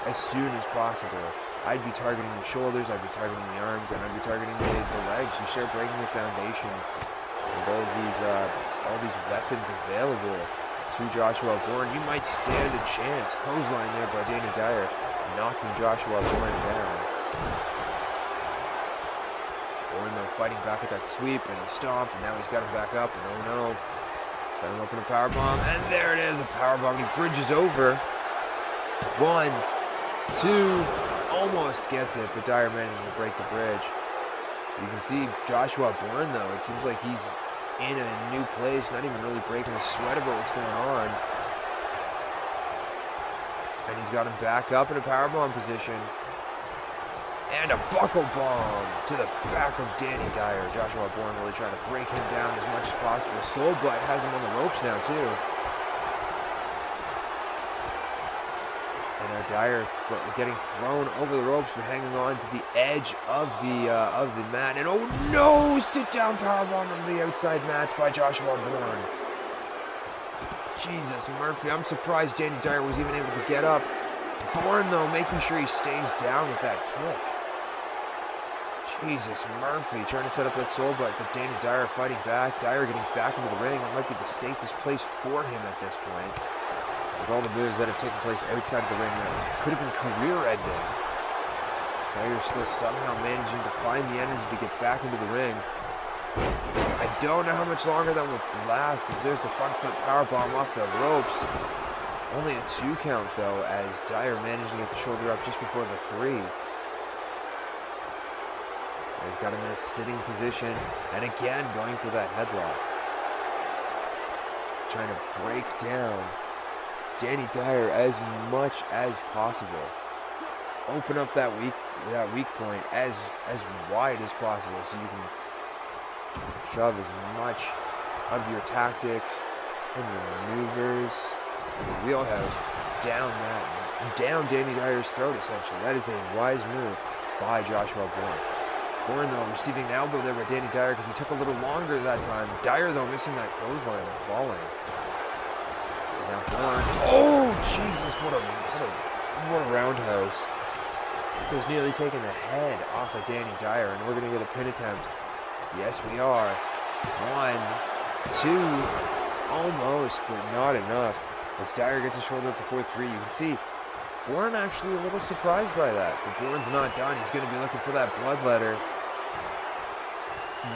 as soon as possible. I'd be targeting the shoulders, I'd be targeting the arms, and I'd be targeting the legs. You start breaking the foundation of all these weapons available to Joshua Borne. You might stand a chance. Clothesline there by Danny Dyer, knocking Joshua Borne down. Borne though fighting back with that sweep and a stomp, and now he's got him back up, and oh no. Got him up in a powerbomb, and there it is, a powerbomb. He bridges over. 1, 2, almost gets it, but Dyer managing to break the bridge. You can see Joshua Borne though, it seems like he's in a new place, not even really breaking a sweat about what's going on. And he's got him back up in a powerbomb position. And a buckle bomb to the back of Danny Dyer. Joshua Borne really trying to break him down as much as possible. Soulblight has him on the ropes now too. And now Dyer getting thrown over the ropes, but hanging on to the edge of the mat. And oh no! Sit down powerbomb on the outside mats by Joshua Borne. Jesus Murphy, I'm surprised Danny Dyer was even able to get up. Borne though making sure he stays down with that kick. Jesus Murphy trying to set up that Soulblight, but Danny Dyer fighting back. Dyer getting back into the ring. That might be the safest place for him at this point. With all the moves that have taken place outside of the ring that could have been career-ending. Dyer still somehow managing to find the energy to get back into the ring. I don't know how much longer that will last, as there's the front foot powerbomb off the ropes. Only a 2 count though, as Dyer managed to get the shoulder up just before the 3. He's got him in a sitting position, and again going for that headlock. Trying to break down Danny Dyer as much as possible. Open up that weak point as wide as possible, so you can shove as much of your tactics and your maneuvers and your wheelhouse down Danny Dyer's throat, essentially. That is a wise move by Joshua Borne. Borne, though, receiving an elbow there by Danny Dyer because he took a little longer that time. Dyer, though, missing that clothesline and falling. And now Borne. Oh, Jesus, what a roundhouse. He was nearly taking the head off of Danny Dyer, and we're going to get a pin attempt. Yes, we are. 1, 2, almost, but not enough. As Dyer gets his shoulder up before 3, you can see Borne actually a little surprised by that. But Borne's not done. He's going to be looking for that bloodletter.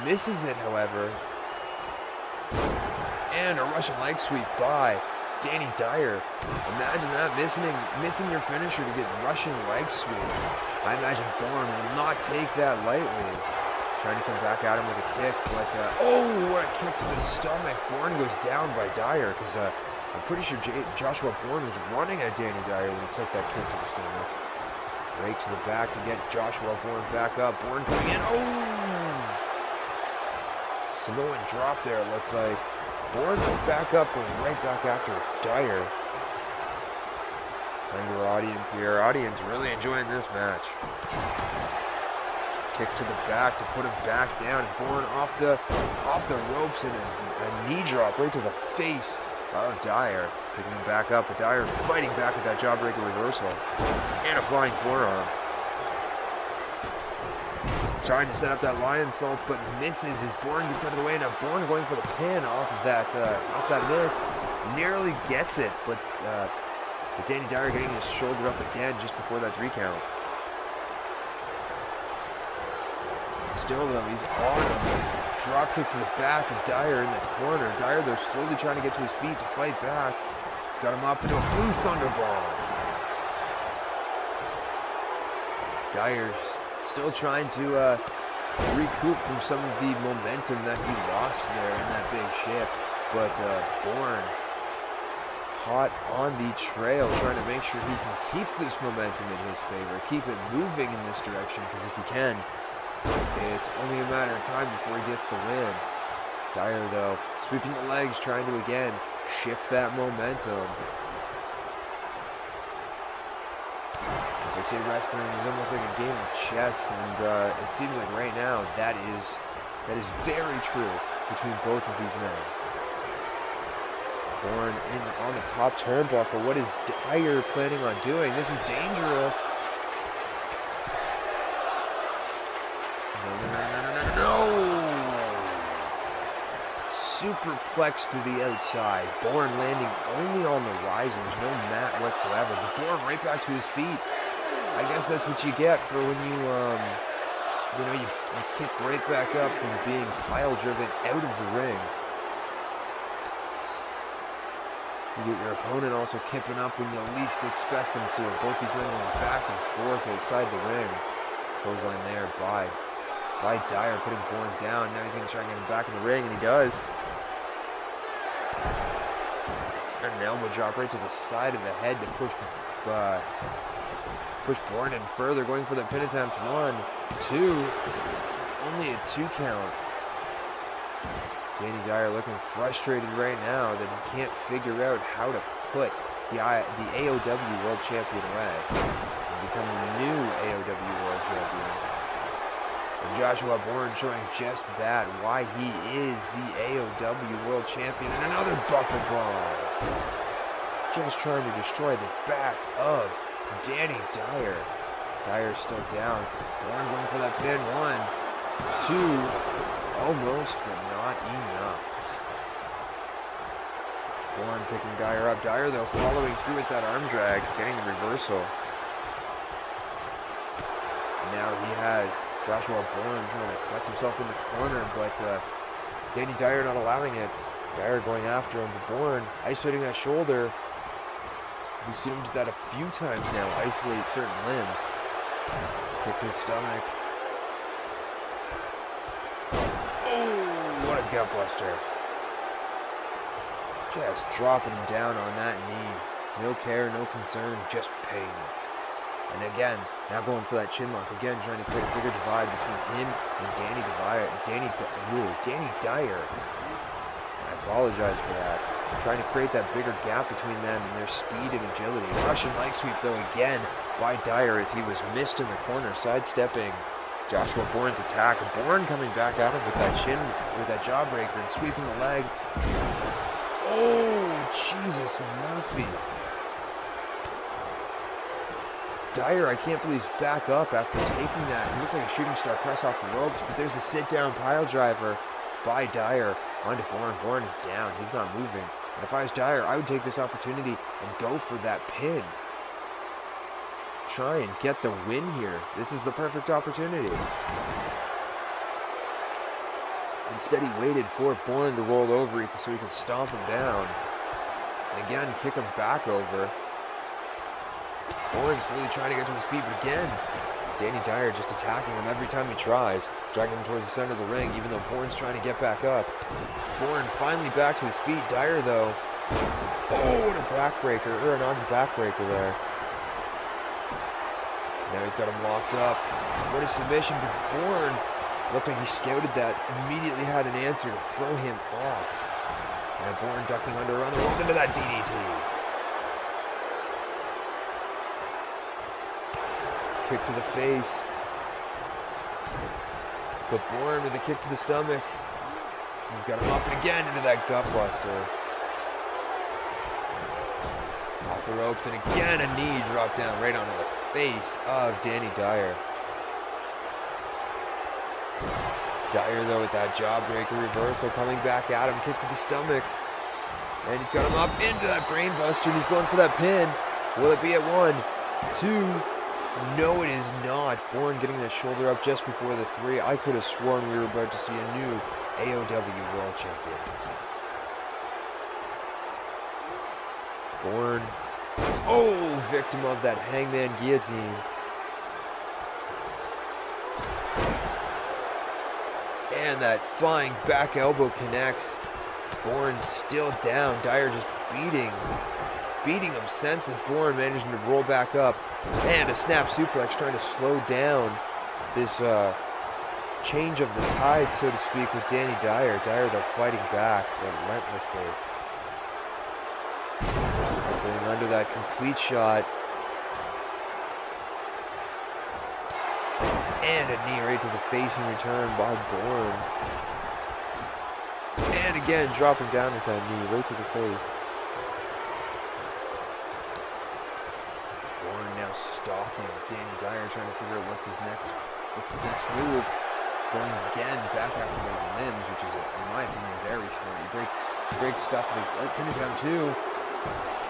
Misses it, however. And a Russian leg sweep by Danny Dyer. Imagine that, missing your finisher to get Russian leg sweep. I imagine Borne will not take that lightly. Trying to come back at him with a kick, but oh, what a kick to the stomach. Borne goes down by Dyer, because I'm pretty sure Joshua Borne was running at Danny Dyer when he took that kick to the stomach. Right to the back to get Joshua Borne back up. Borne coming in. Oh! Samoan drop there, it looked like. Borne back up, going right back after Dyer. Playing to our audience here. Audience really enjoying this match. Kick to the back to put him back down. Borne off the ropes and a knee drop right to the face of Dyer. Picking him back up, but Dyer fighting back with that jawbreaker reversal. And a flying forearm. Trying to set up that lion salt, but misses as Borne gets out of the way. Now Borne going for the pin off that miss. Nearly gets it, but Danny Dyer getting his shoulder up again just before that 3 count. Still though, he's on him. Drop kick to the back of Dyer in the corner. Dyer though slowly trying to get to his feet to fight back. It's got him up into a blue thunderball. Dyer's still trying to recoup from some of the momentum that he lost there in that big shift. But Borne hot on the trail, trying to make sure he can keep this momentum in his favor, keep it moving in this direction, because if he can, it's only a matter of time before he gets the win. Dyer, though, sweeping the legs, trying to, again, shift that momentum. They say wrestling is almost like a game of chess, and it seems like right now that is very true between both of these men. Borne in on the top turnbuckle. What is Dyer planning on doing? This is dangerous. Superplex to the outside. Borne landing only on the risers, no mat whatsoever. But Borne right back to his feet. I guess that's what you get for when you kick right back up from being pile driven out of the ring. You get your opponent also kipping up when you least expect them to. Both these men going back and forth outside the ring. Clothesline there by Dyer, putting Borne down. Now he's going to try and get him back in the ring, and he does. And an elbow drop right to the side of the head to push Borne in further, going for the pin attempt. 1, 2, only a 2 count. Danny Dyer looking frustrated right now that he can't figure out how to put the AOW World Champion away and become the new AOW World Champion. And Joshua Borne showing just that, why he is the AOW World Champion. And another buckle bomb. Just trying to destroy the back of Danny Dyer. Dyer's still down. Borne going for that pin. 1, 2, almost, but not enough. Borne picking Dyer up. Dyer, though, following through with that arm drag, getting the reversal. Now he has Joshua Borne trying to collect himself in the corner, but Danny Dyer not allowing it. Dyer going after him, but Borne isolating that shoulder. We've seen him do that a few times now, isolate certain limbs. Kick to the stomach. Oh, what a gutbuster. Just dropping him down on that knee. No care, no concern, just pain. And again, now going for that chin lock. Again, trying to create a bigger divide between him and Danny Dyer. I apologize for that. Trying to create that bigger gap between them and their speed and agility. Russian leg sweep, though, again by Dyer as he was missed in the corner, sidestepping Joshua Borne's attack. Borne coming back at him with that chin, with that jawbreaker, and sweeping the leg. Oh, Jesus Murphy. Dyer, I can't believe he's back up after taking that. It looked like a shooting star press off the ropes, but there's a sit-down pile driver by Dyer onto Borne. Borne is down. He's not moving. And if I was Dyer, I would take this opportunity and go for that pin. try and get the win here. This is the perfect opportunity. Instead, he waited for Borne to roll over so he could stomp him down. And again, kick him back over. Borne slowly trying to get to his feet, but again, Danny Dyer just attacking him every time he tries, dragging him towards the center of the ring, even though Borne's trying to get back up. Borne finally back to his feet. Dyer, though, oh, what a backbreaker, or an arm backbreaker there. Now he's got him locked up. What a submission, but Borne looked like he scouted that, immediately had an answer to throw him off. And Borne ducking under on the rope into that DDT. Kick to the face. But Borne with a kick to the stomach. He's got him up and again into that gut buster. Off the ropes, and again a knee dropped down right onto the face of Danny Dyer. Dyer, though, with that jawbreaker reversal, coming back at him, kick to the stomach. And he's got him up into that brainbuster, and he's going for that pin. Will it be at 1, 2? No, it is not. Borne getting that shoulder up just before the 3. I could have sworn we were about to see a new AOW World Champion. Borne, oh, victim of that hangman guillotine. And that flying back elbow connects. Borne still down. Dyer just beating him senseless. Borne managing to roll back up. And a snap suplex, trying to slow down this change of the tide, so to speak, with Danny Dyer. Dyer, though, fighting back relentlessly. Sitting under that complete shot. And a knee right to the face in return by Borne. And again, dropping down with that knee right to the face. Borne now stalking Danny Dyer, trying to figure out what's his next move. Going again back after those limbs, which is, in my opinion, very smart. You break stuff like pin down too.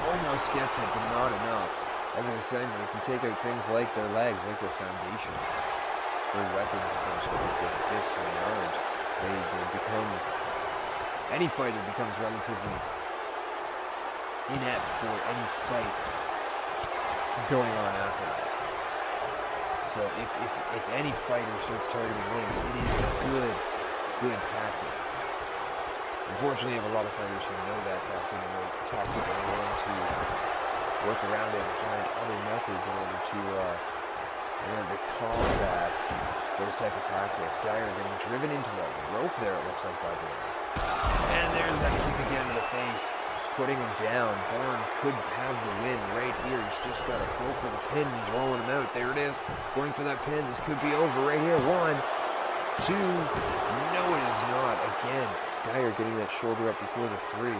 Almost gets it, but not enough. As I was saying, if you take out things like their legs, like their foundation, their weapons, essentially, like their fists and their arms, they become, any fighter becomes relatively inept for any fight going on after that. So if any fighter starts targeting limbs, it is a good tactic. Unfortunately, you have a lot of fighters who know that tactic and are willing to work around it and find other methods in order to combat those type of tactics. Dyer getting driven into the rope there, it looks like, by Borne. And there's that kick again to the face, putting him down. Borne could have the win right here. He's just got to go for the pin. He's rolling him out. There it is. Going for that pin. This could be over right here. 1, 2. No, it is not. Again, Dyer getting that shoulder up before the 3.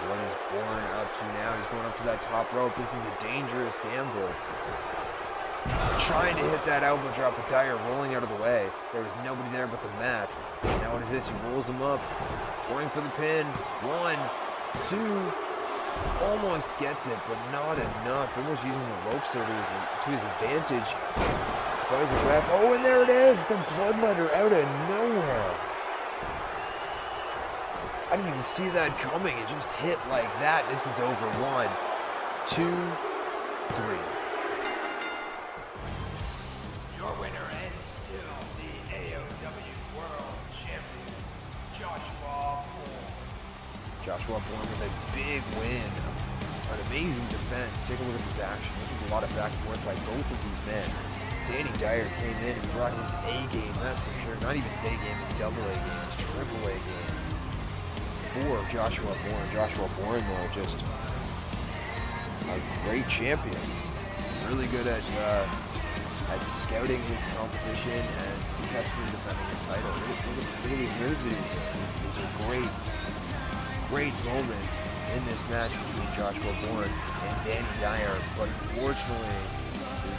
What is Borne up to now? He's going up to that top rope. This is a dangerous gamble. Trying to hit that elbow drop, with Dyer rolling out of the way. There was nobody there but the mat. Now what is this? He rolls him up. Going for the pin. 1, 2. Almost gets it, but not enough. Almost using the ropes there to his advantage. If I was a ref. Oh, and there it is. The bloodletter out of nowhere. I didn't even see that coming. It just hit like that. This is over. 1, 2, 3. Your winner and still the AOW World Champion, Joshua Borne. Joshua Borne with a big win. An amazing defense. Take a look at this action. This was a lot of back and forth by both of these men. Danny Dyer came in and brought his A game, that's for sure. Not even his A game, his double A game, his triple A game. For Joshua Borne. Joshua Borne, though, just a great champion. Really good at scouting his competition and successfully defending his title. Really moves it. These are great moments in this match between Joshua Borne and Danny Dyer. But unfortunately,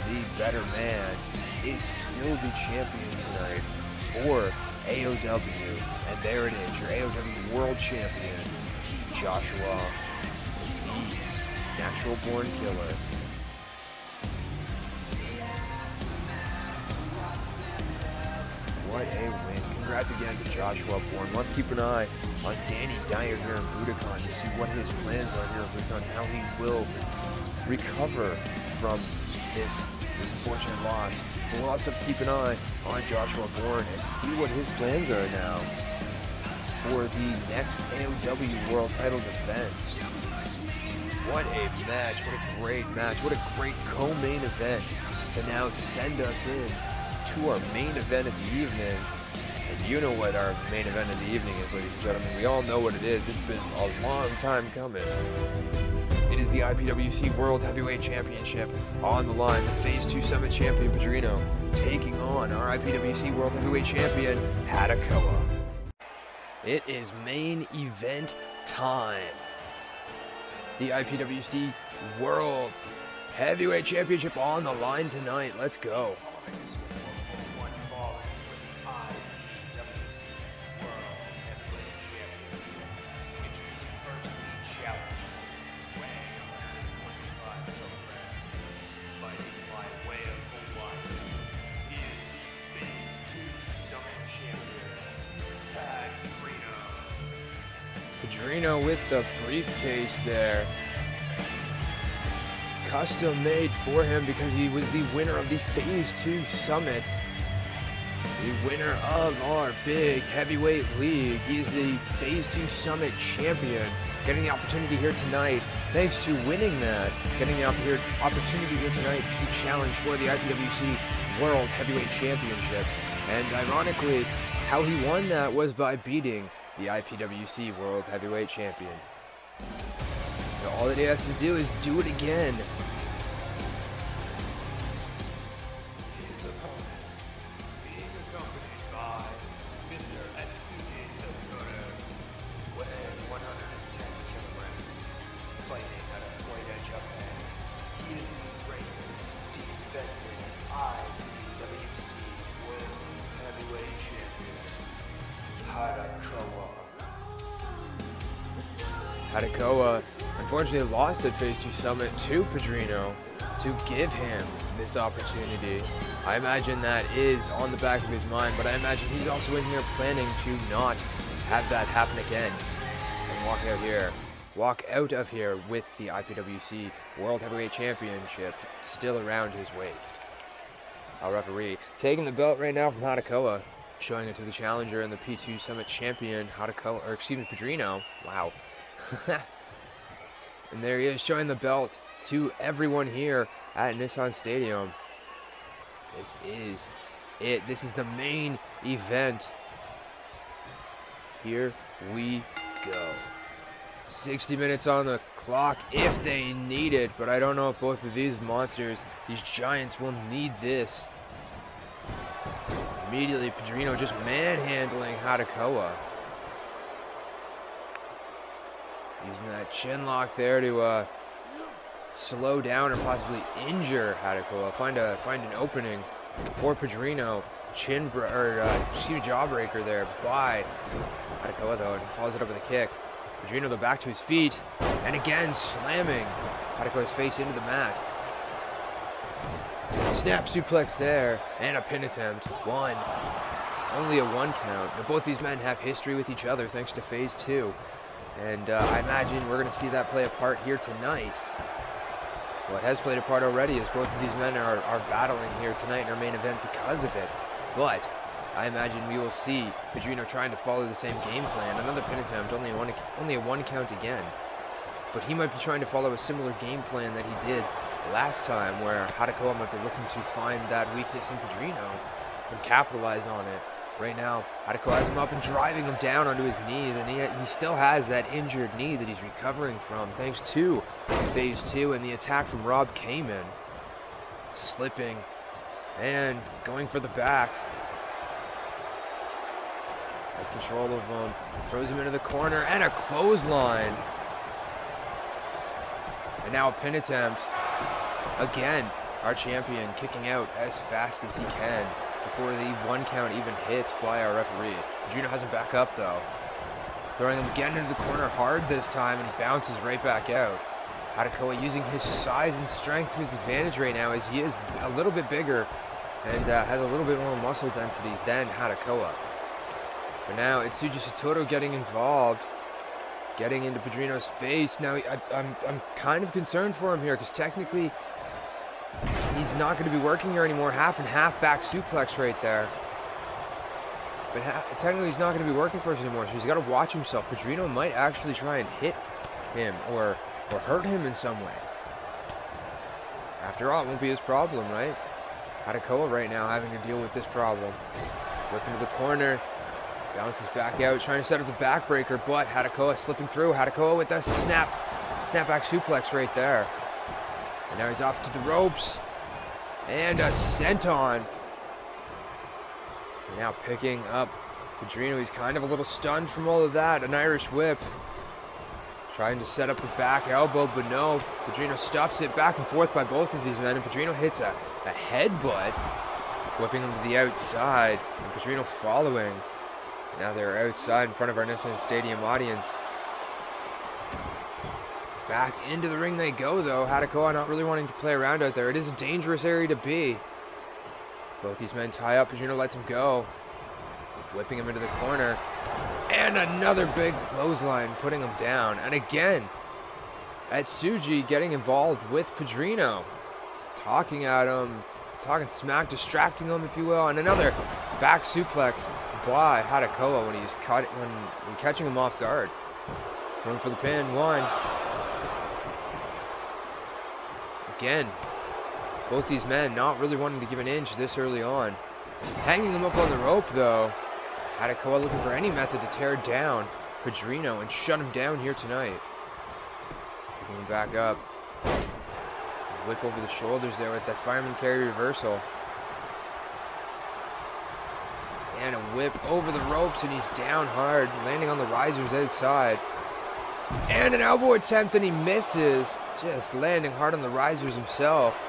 the better man is still the champion tonight for AOW. And there it is, your AOW World Champion, Joshua natural born killer. What a win. Congrats again to Joshua Borne. We'll have to keep an eye on Danny Dyer here in Budokan to see what his plans are here in Budokan, how he will recover from this unfortunate loss. But we'll also have to keep an eye on Joshua Borne and see what his plans are now for the next AOW World title defense. What a match. What a great match. What a great co-main event to now send us in to our main event of the evening. And you know what our main event of the evening is, ladies and gentlemen. We all know what it is. It's been a long time coming. It is the IPWC World Heavyweight Championship on the line. The Phase 2 Summit Champion, PADRINHO, taking on our IPWC World Heavyweight Champion, HADOKOA. It is main event time. The IPWC World Heavyweight Championship on the line tonight. Let's go. PADRINHO with the briefcase there. Custom made for him because he was the winner of the Phase 2 Summit. The winner of our big heavyweight league. He is the Phase 2 Summit champion. Getting the opportunity here tonight, thanks to winning that, getting the opportunity here tonight to challenge for the IPWC World Heavyweight Championship. And ironically, how he won that was by beating the IPWC World Heavyweight Champion. So all that he has to do is do it again. His opponent, being accompanied by Mr. Satoru, weighing 110 kilograms, fighting out of Korea, Japan. He is the reigning, defending IPWC World Heavyweight Champion, HADOKOA. HADOKOA unfortunately lost at Phase 2 Summit to PADRINHO to give him this opportunity. I imagine that is on the back of his mind, but I imagine he's also in here planning to not have that happen again and walk out of here with the IPWC World Heavyweight Championship still around his waist. Our referee taking the belt right now from HADOKOA, showing it to the challenger and the P2 Summit champion, PADRINHO. Wow. And there he is, showing the belt to everyone here at Nissan Stadium. This is it. This is the main event. Here we go. 60 minutes on the clock if they need it, but I don't know if both of these monsters, these giants, will need this. Immediately, PADRINHO just manhandling HADOKOA. Using that chin lock there to slow down or possibly injure HADOKOA. Find an opening for PADRINHO. Jawbreaker there by HADOKOA though, and follows it up with a kick. PADRINHO though back to his feet, and again slamming HADOKOA's face into the mat. Snap suplex there, and a pin attempt. One. Only a 1 count. Now, both these men have history with each other thanks to Phase 2. And I imagine we're going to see that play a part here tonight. Well, it has played a part already, as both of these men are battling here tonight in our main event because of it. But I imagine we will see PADRINHO trying to follow the same game plan. Another pin attempt, only a 1 count again. But he might be trying to follow a similar game plan that he did last time, where HADOKOA might be looking to find that weakness in PADRINHO and capitalize on it. Right now, HADOKOA has him up and driving him down onto his knees, and he still has that injured knee that he's recovering from thanks to Phase 2 and the attack from Rob Kamen. Slipping and going for the back. Has control of him, throws him into the corner, and a clothesline. And now a pin attempt. Again, our champion kicking out as fast as he can before the 1 count even hits by our referee. PADRINHO has him back up though. Throwing him again into the corner hard this time, and he bounces right back out. HADOKOA using his size and strength to his advantage right now, as he is a little bit bigger and has a little bit more muscle density than HADOKOA. For now, it's Satoru getting involved, getting into Padrino's face. Now, I'm kind of concerned for him here, because technically he's not going to be working here anymore. Half and half back suplex right there. But technically he's not going to be working for us anymore, so he's got to watch himself. Padrino might actually try and hit him or hurt him in some way. After all, it won't be his problem, right? HADOKOA right now having to deal with this problem. Whip into the corner. Bounces back out, trying to set up the backbreaker, but HADOKOA slipping through. HADOKOA with that snapback suplex right there. And now he's off to the ropes. And a senton. And now picking up Padrino. He's kind of a little stunned from all of that. An Irish whip. Trying to set up the back elbow, but no. Padrino stuffs it back and forth by both of these men, and Padrino hits a headbutt, whipping him to the outside, and Padrino following. Now they're outside in front of our Nissan Stadium audience. Back into the ring they go, though. HADOKOA not really wanting to play around out there. It is a dangerous area to be. Both these men tie up. Padrino lets him go. Whipping him into the corner. And another big clothesline, putting him down. And again, Atsuji getting involved with Padrino. Talking at him. Talking smack, distracting him, if you will. And another back suplex by HADOKOA when he's catching him off guard. Going for the pin. One. Again, both these men not really wanting to give an inch this early on. Hanging him up on the rope, though. HADOKOA looking for any method to tear down Padrino and shut him down here tonight. Picking him back up. Whip over the shoulders there with that fireman carry reversal. And a whip over the ropes, and he's down hard, landing on the risers outside. And an elbow attempt, and he misses. Just landing hard on the risers himself.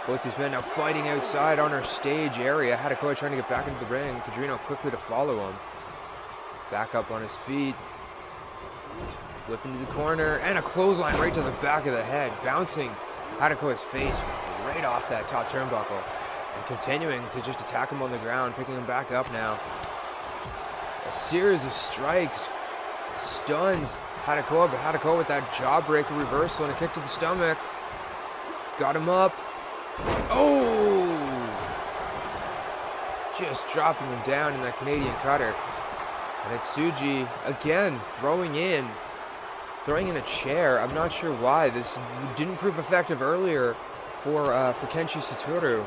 Both these men now fighting outside on our stage area. HADOKOA trying to get back into the ring. Padrino quickly to follow him. Back up on his feet. Whip into the corner, and a clothesline right to the back of the head. Bouncing HADOKOA's face right off that top turnbuckle. And continuing to just attack him on the ground, picking him back up now. A series of strikes stuns HADOKOA, but HADOKOA with that jawbreaker reversal and a kick to the stomach. He's got him up. Oh! Just dropping him down in that Canadian cutter. And Atsuji again throwing in a chair. I'm not sure why. This didn't prove effective earlier for Kenshi Satoru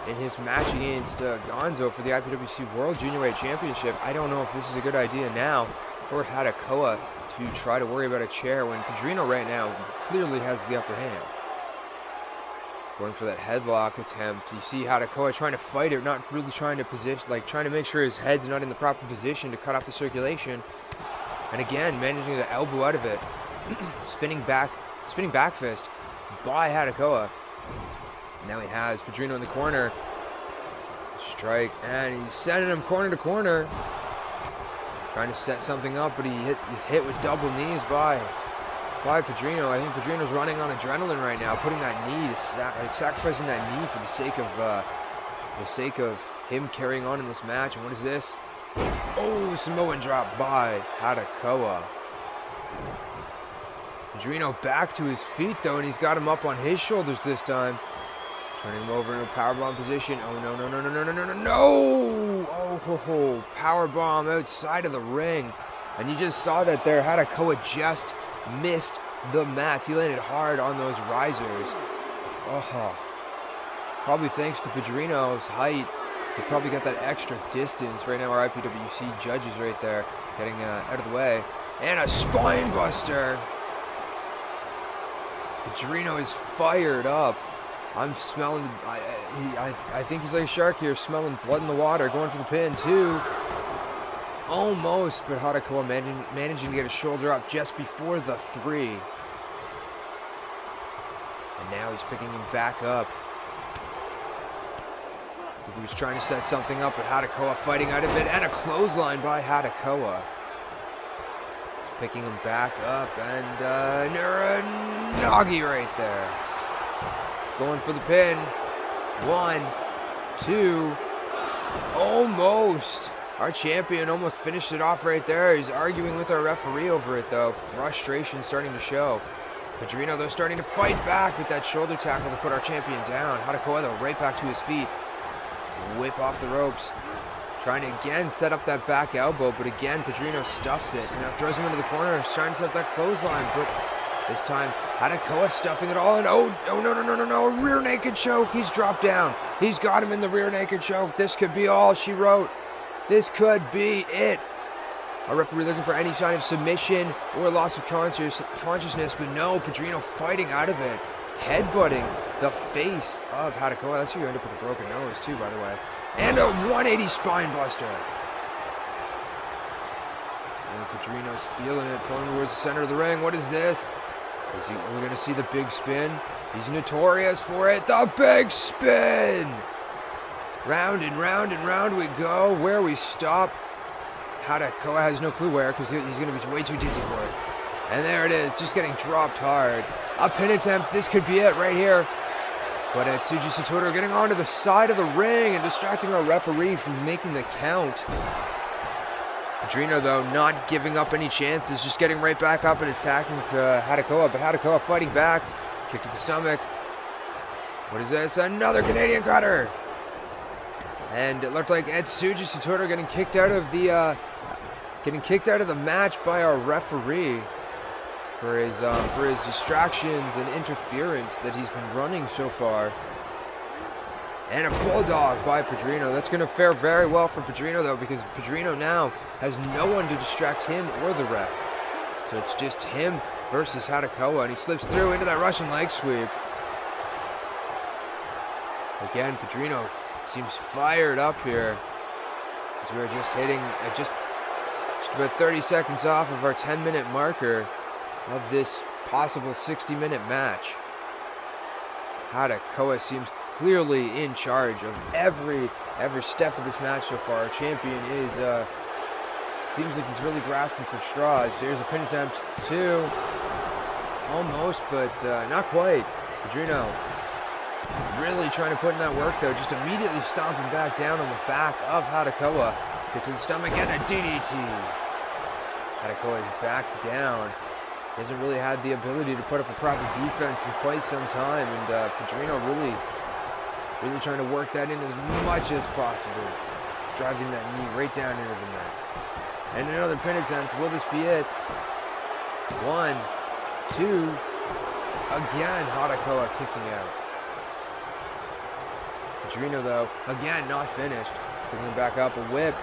in his match against GONZO for the IPWC World Juniorweight Championship. I don't know if this is a good idea now for HADOKOA to try to worry about a chair when Padrino right now clearly has the upper hand. Going for that headlock attempt. You see HADOKOA trying to fight it, not really trying to position, like trying to make sure his head's not in the proper position to cut off the circulation. And again, managing to elbow out of it. spinning back fist by HADOKOA. Now he has Padrino in the corner. Strike, and he's sending him corner to corner. Trying to set something up, but he's hit with double knees by Padrino. I think Padrino's running on adrenaline right now, putting that knee, sacrificing that knee for the sake of him carrying on in this match. And what is this? Oh, Samoan drop by HADOKOA. Padrino back to his feet though, and he's got him up on his shoulders this time. Turning him over in a powerbomb position. Oh, no. Oh, powerbomb outside of the ring. And you just saw that there. HADOKOA just missed the mats. He landed hard on those risers. Oh, probably thanks to Padrino's height. He probably got that extra distance. Right now our IPWC judges right there getting out of the way. And a spine buster. Padrino is fired up. I'm smelling, I think he's like a shark here, smelling blood in the water, going for the pin too. Almost, but HADOKOA managing to get his shoulder up just before the 3. And now he's picking him back up. I think he was trying to set something up, but HADOKOA fighting out of it, and a clothesline by HADOKOA. Picking him back up, and Nagi right there. Going for the pin. 1, 2, almost. Our champion almost finished it off right there. He's arguing with our referee over it, though. Frustration starting to show. PADRINHO, though, starting to fight back with that shoulder tackle to put our champion down. HADOKOA, though, right back to his feet. Whip off the ropes. Trying to, again, set up that back elbow, but again, PADRINHO stuffs it. And now throws him into the corner. He's trying to set up that clothesline, but this time, HADOKOA stuffing it all in. Oh, no. A rear naked choke. He's dropped down. He's got him in the rear naked choke. This could be all she wrote. This could be it. Our referee looking for any sign of submission or loss of consciousness, but no, PADRINHO fighting out of it. Headbutting the face of HADOKOA. That's who you end up with a broken nose, too, by the way. And a 180 spine buster. And PADRINHO's feeling it, pulling towards the center of the ring. What is this? Are we going to see the big spin? He's notorious for it. The big spin! Round and round and round we go. Where we stop, HADOKOA has no clue where, because he's going to be way too dizzy for it. And there it is, just getting dropped hard. A pin attempt. This could be it right here. But Satoru getting onto the side of the ring and distracting our referee from making the count. PADRINHO, though, not giving up any chances, just getting right back up and attacking HADOKOA. But HADOKOA fighting back. Kick to the stomach. What is this? Another Canadian cutter. And it looked like Satoru getting kicked out of the match by our referee for his distractions and interference that he's been running so far. And a bulldog by PADRINHO. That's going to fare very well for PADRINHO, though, because PADRINHO now has no one to distract him or the ref. So it's just him versus HADOKOA, and he slips through into that Russian leg sweep. Again, PADRINHO seems fired up here, as we're just hitting just about 30 seconds off of our 10-minute marker of this possible 60-minute match. HADOKOA seems clearly in charge of every step of this match so far. Our champion is seems like he's really grasping for straws. There's a pin attempt, 2, almost, but not quite. PADRINHO really trying to put in that work, though, just immediately stomping back down on the back of HADOKOA. Kick to the stomach and a DDT. HADOKOA is back down. He hasn't really had the ability to put up a proper defense in quite some time, and PADRINHO really trying to work that in as much as possible, driving that knee right down into the mat. And another pin attempt. Will this be it? 1, 2. Again, HADOKOA kicking out. PADRINHO, though, again, not finished. Picking him back up, a whip.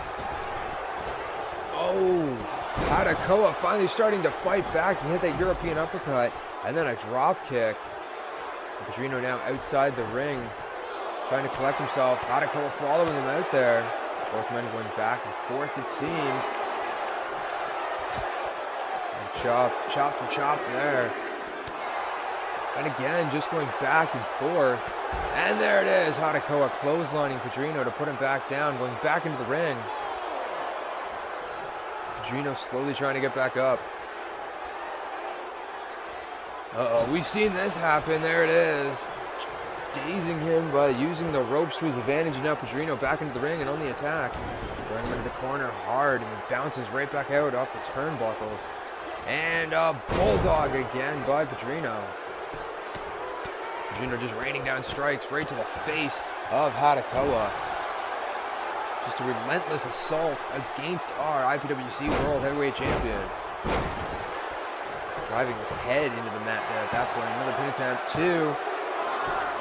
Oh, HADOKOA finally starting to fight back. He hit that European uppercut, and then a drop kick. PADRINHO now outside the ring, trying to collect himself. HADOKOA following him out there. Both men going back and forth, it seems. And chop for chop there. And again, just going back and forth. And there it is, HADOKOA clotheslining PADRINHO to put him back down, going back into the ring. PADRINHO slowly trying to get back up. Uh-oh, we've seen this happen. There it is. Dazing him by using the ropes to his advantage, and now PADRINHO back into the ring and on the attack. Throwing him into the corner hard, and he bounces right back out off the turnbuckles. And a bulldog again by PADRINHO. PADRINHO just raining down strikes right to the face of HADOKOA. Just a relentless assault against our IPWC World Heavyweight Champion. Driving his head into the mat there at that point. Another pin attempt, 2.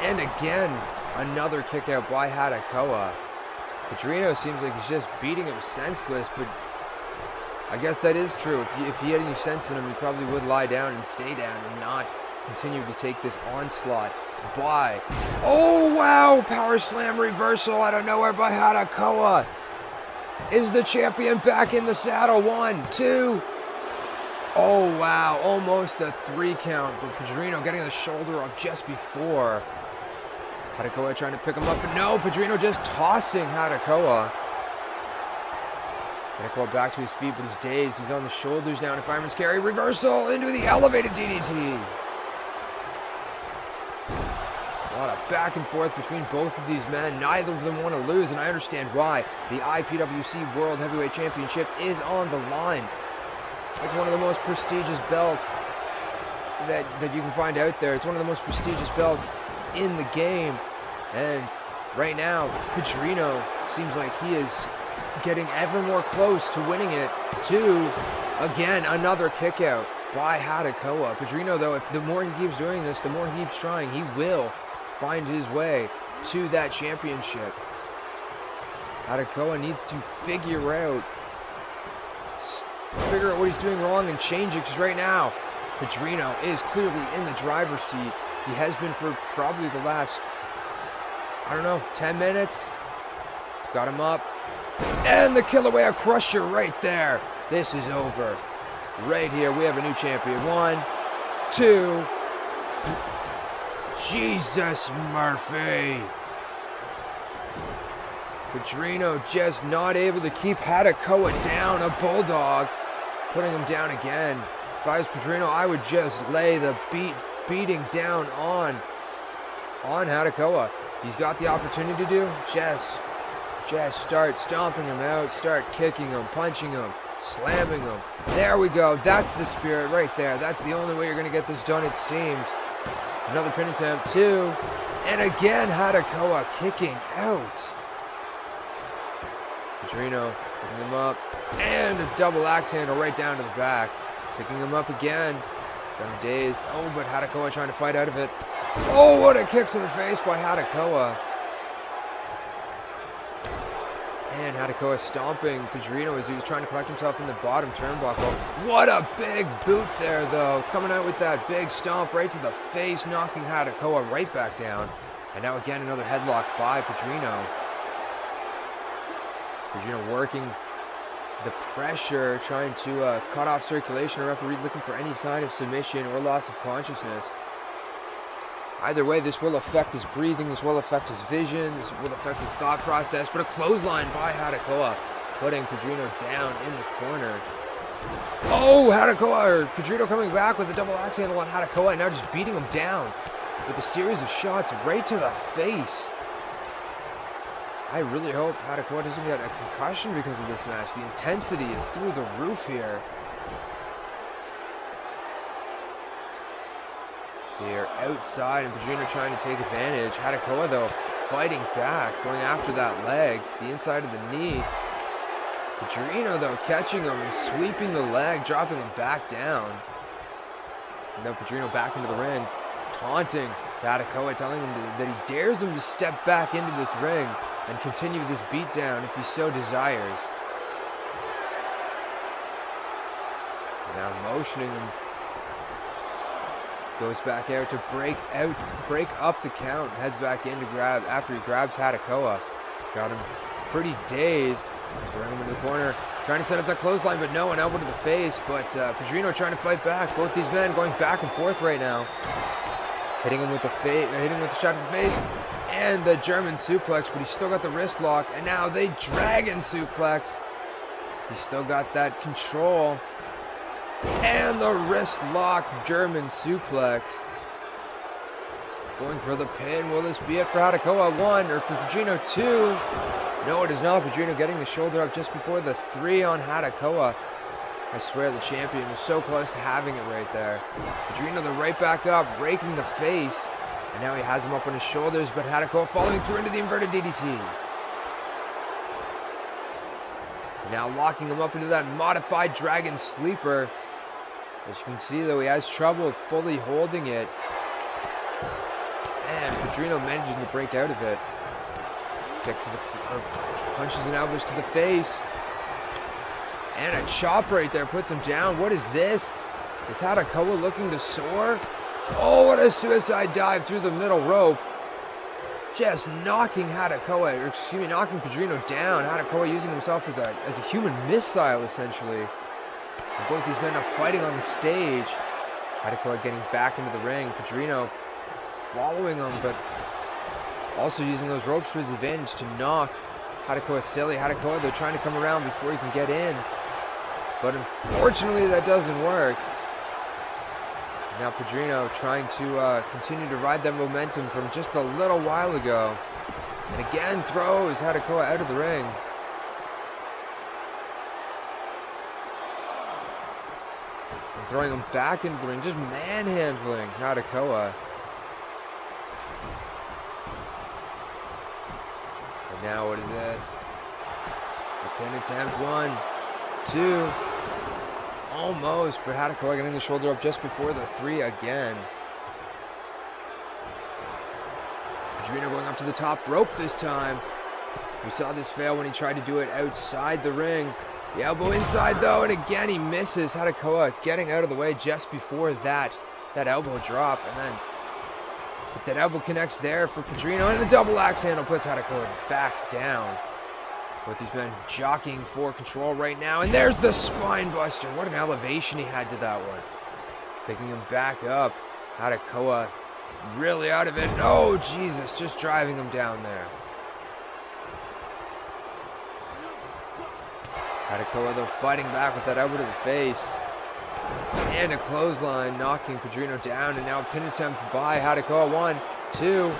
And again, another kick out by HADOKOA. PADRINHO seems like he's just beating him senseless, but I guess that is true. If he had any sense in him, he probably would lie down and stay down and not continue to take this onslaught by... Oh, wow! Power slam reversal out of nowhere by HADOKOA. Is the champion back in the saddle? 1, 2... Oh, wow. Almost a 3 count, but PADRINHO getting the shoulder up just before. HADOKOA trying to pick him up, but no, PADRINHO just tossing HADOKOA. Hadokua back to his feet, but he's dazed. He's on the shoulders now in a fireman's carry. Reversal into the elevated DDT. A lot of back and forth between both of these men. Neither of them want to lose, and I understand why. The IPWC World Heavyweight Championship is on the line. It's one of the most prestigious belts that you can find out there. It's one of the most prestigious belts in the game. And right now, PADRINHO seems like he is getting ever more close to winning it. Again, another kick out by HADOKOA. PADRINHO, though, if the more he keeps doing this, the more he keeps trying, he will find his way to that championship. HADOKOA needs to figure out what he's doing wrong and change it, because right now, PADRINHO is clearly in the driver's seat. He has been for probably the last, 10 minutes. He's got him up. And the Kilauea Crusher right there. This is over. Right here, we have a new champion. 1, 2, 3. Jesus, Murphy. PADRINHO just not able to keep HADOKOA down. A bulldog putting him down again. If I was PADRINHO, I would just lay the beating down on HADOKOA. He's got the opportunity to do. Just start stomping him out. Start kicking him, punching him, slamming him. There we go. That's the spirit right there. That's the only way you're going to get this done, it seems. Another pin attempt, 2. And again, HADOKOA kicking out. PADRINHO picking him up. And a double axe handle right down to the back. Picking him up again. Got him dazed. Oh, but HADOKOA trying to fight out of it. Oh, what a kick to the face by HADOKOA. And HADOKOA stomping PADRINHO as he was trying to collect himself in the bottom turnbuckle. What a big boot there, though. Coming out with that big stomp right to the face, knocking HADOKOA right back down. And now again, another headlock by PADRINHO. PADRINHO working the pressure, trying to cut off circulation. A referee looking for any sign of submission or loss of consciousness. Either way, this will affect his breathing, this will affect his vision, this will affect his thought process, but a clothesline by HADOKOA, putting PADRINHO down in the corner. Oh, PADRINHO coming back with a double axe handle on HADOKOA, and now just beating him down with a series of shots right to the face. I really hope HADOKOA doesn't get a concussion because of this match. The intensity is through the roof here. They're outside, and PADRINHO trying to take advantage. HADOKOA, though, fighting back, going after that leg, the inside of the knee. PADRINHO, though, catching him and sweeping the leg, dropping him back down. And now PADRINHO back into the ring, taunting HADOKOA, telling him that he dares him to step back into this ring and continue this beatdown if he so desires. Now motioning him. Goes back out to break up the count. Heads back in to grab after he grabs HADOKOA. He's got him pretty dazed. Bring him in the corner. Trying to set up that clothesline, but no, an elbow to the face. But PADRINHO trying to fight back. Both these men going back and forth right now. Hitting him with the shot to the face. And the German suplex, but he's still got the wrist lock. And now the dragon suplex. He's still got that control. And the wrist lock German suplex. Going for the pin. Will this be it for HADOKOA? 1, or for PADRINHO 2? No, it is not. PADRINHO getting the shoulder up just before the 3 on HADOKOA. I swear the champion was so close to having it right there. PADRINHO, the right back up, raking the face. And now he has him up on his shoulders, but HADOKOA following through into the inverted DDT. Now locking him up into that modified dragon sleeper. As you can see, though, he has trouble fully holding it. And PADRINHO managing to break out of it. Kick to the punches and elbows to the face. And a chop right there puts him down. What is this? Is HADOKOA looking to soar? Oh, what a suicide dive through the middle rope. Just knocking knocking PADRINHO down. HADOKOA using himself as a human missile, essentially. And both these men are fighting on the stage. HADOKOA getting back into the ring. PADRINHO following him, but also using those ropes to his advantage to knock HADOKOA silly. HADOKOA, they're trying to come around before he can get in. But unfortunately, that doesn't work. Now Padrino trying to continue to ride that momentum from just a little while ago. And again throws HADOKOA out of the ring. And throwing him back into the ring, just manhandling HADOKOA. And now what is this? The pin attempt, 1, 2. Almost, but HADOKOA getting the shoulder up just before the 3 again. Padrino going up to the top rope this time. We saw this fail when he tried to do it outside the ring. The elbow inside though, and again he misses. HADOKOA getting out of the way just before that elbow drop, and then but that elbow connects there for Padrino, and the double axe handle puts HADOKOA back down. Both these men jockeying for control right now, and there's the spine buster. What an elevation he had to that one. Picking him back up. HADOKOA really out of it. Oh, Jesus, just driving him down there. HADOKOA, though, fighting back with that elbow to the face. And a clothesline, knocking Padrino down, and now a pin attempt by HADOKOA. 1, 2.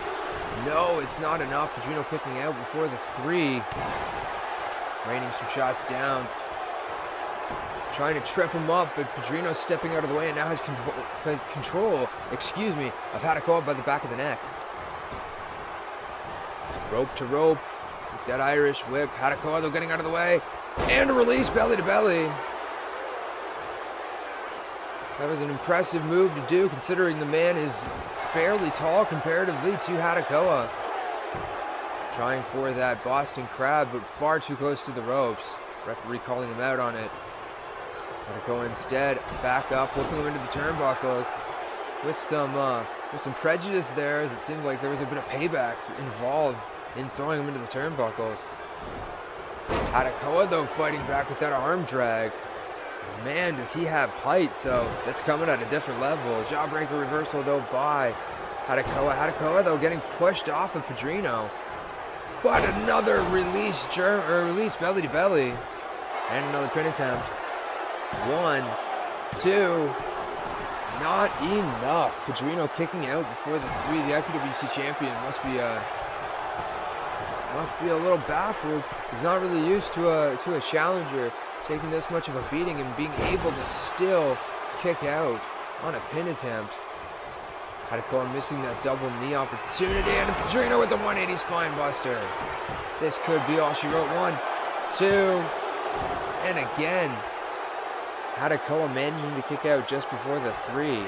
No, it's not enough. Padrino kicking out before the 3. Raining some shots down. Trying to trip him up, but Padrino stepping out of the way and now has control of HADOKOA by the back of the neck. Rope to rope with that Irish whip. HADOKOA, though, getting out of the way. And a release belly to belly. That was an impressive move to do, considering the man is fairly tall comparatively to HADOKOA. Trying for that Boston Crab, but far too close to the ropes. Referee calling him out on it. HADOKOA instead back up, whipping him into the turnbuckles with some prejudice there, as it seemed like there was a bit of payback involved in throwing him into the turnbuckles. HADOKOA, though, fighting back with that arm drag. Man, does he have height, so that's coming at a different level. Jawbreaker reversal, though, by HADOKOA. HADOKOA, though, getting pushed off of Padrino. But another release belly to belly. And another pin attempt. 1, 2. Not enough. Padrino kicking out before the 3. The IPWC champion must be a little baffled. He's not really used to a challenger taking this much of a beating and being able to still kick out on a pin attempt. HADOKOA missing that double knee opportunity, and Padrino with the 180 spine buster. This could be all she wrote. 1, 2, and again. HADOKOA managing to kick out just before the 3.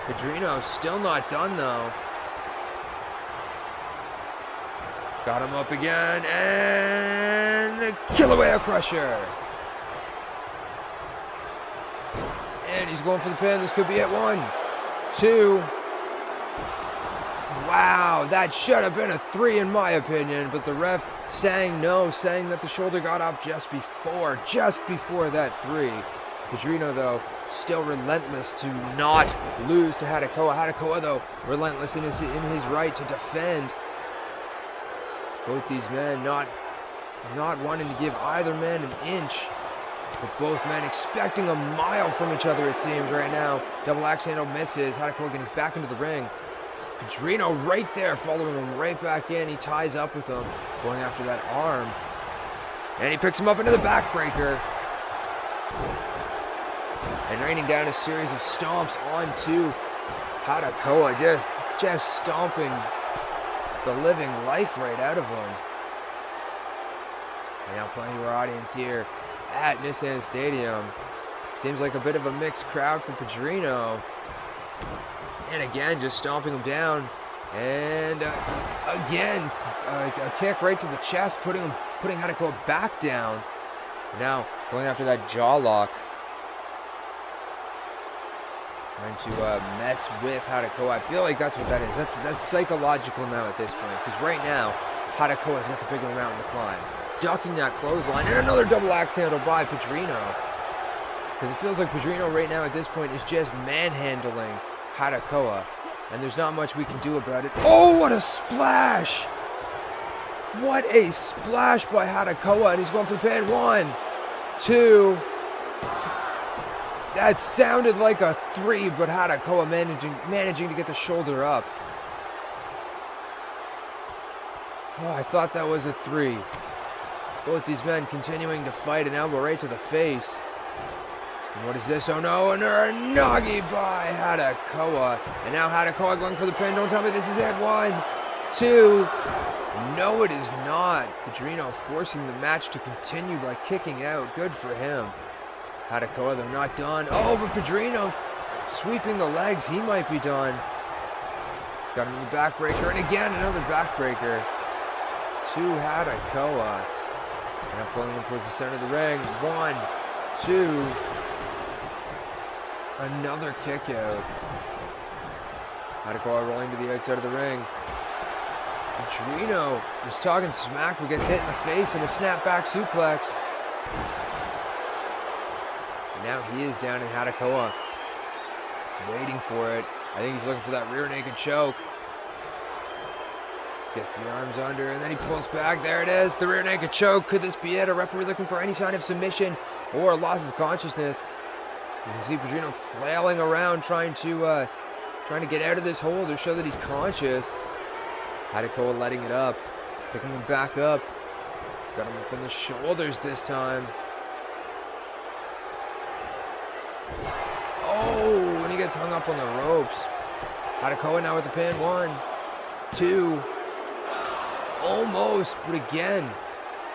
Padrino still not done though. It's got him up again, and the Kilauea Crusher. And he's going for the pin. This could be it. 1, 2. Wow, that should have been a 3 in my opinion, but the ref saying no, saying that the shoulder got up just before that 3. Padrino, though, still relentless to not lose to HADOKOA. HADOKOA, though, relentless in his right to defend. Both these men not wanting to give either man an inch. But both men expecting a mile from each other, it seems, right now. Double axe handle misses. HADOKOA getting back into the ring. Padrino right there, following him right back in. He ties up with him, going after that arm. And he picks him up into the backbreaker. And raining down a series of stomps onto HADOKOA, just stomping the living life right out of him. And now playing to our audience here at Nissan Stadium. Seems like a bit of a mixed crowd for Padrino. And again, just stomping him down. And again, a kick right to the chest, putting HADOKOA back down. Now going after that jaw lock. Trying to mess with HADOKOA. I feel like that's what that is. That's psychological now at this point. Because right now, HADOKOA's got the bigger mountain to climb. Ducking that clothesline. And another double axe handle by Padrino. Because it feels like Padrino right now at this point is just manhandling HADOKOA. And there's not much we can do about it. Oh, what a splash! What a splash by HADOKOA, and he's going for the pin. 1, 2. That sounded like a 3, but HADOKOA managing to get the shoulder up. Oh, I thought that was a 3. Both these men continuing to fight, an elbow right to the face. And what is this? Oh no, an Uranagi by HADOKOA. And now HADOKOA going for the pin. Don't tell me this is it. 1, 2. No, it is not. PADRINHO forcing the match to continue by kicking out. Good for him. HADOKOA, though, not done. Oh, but PADRINHO sweeping the legs. He might be done. He's got him in the backbreaker. And again, another backbreaker to HADOKOA. Now pulling him towards the center of the ring. 1, 2. Another kick out. HADOKOA rolling to the outside of the ring. PADRINHO was talking smack, but gets hit in the face in a snapback suplex. And now he is down in HADOKOA, waiting for it. I think he's looking for that rear naked choke. Gets the arms under, and then he pulls back. There it is, the rear naked choke. Could this be it? A referee looking for any sign of submission or loss of consciousness. You can see PADRINHO flailing around, trying to get out of this hold or show that he's conscious. HADOKOA letting it up, picking him back up. Got him up in the shoulders this time. Oh, and he gets hung up on the ropes. HADOKOA now with the pin. 1, 2. Almost, but again,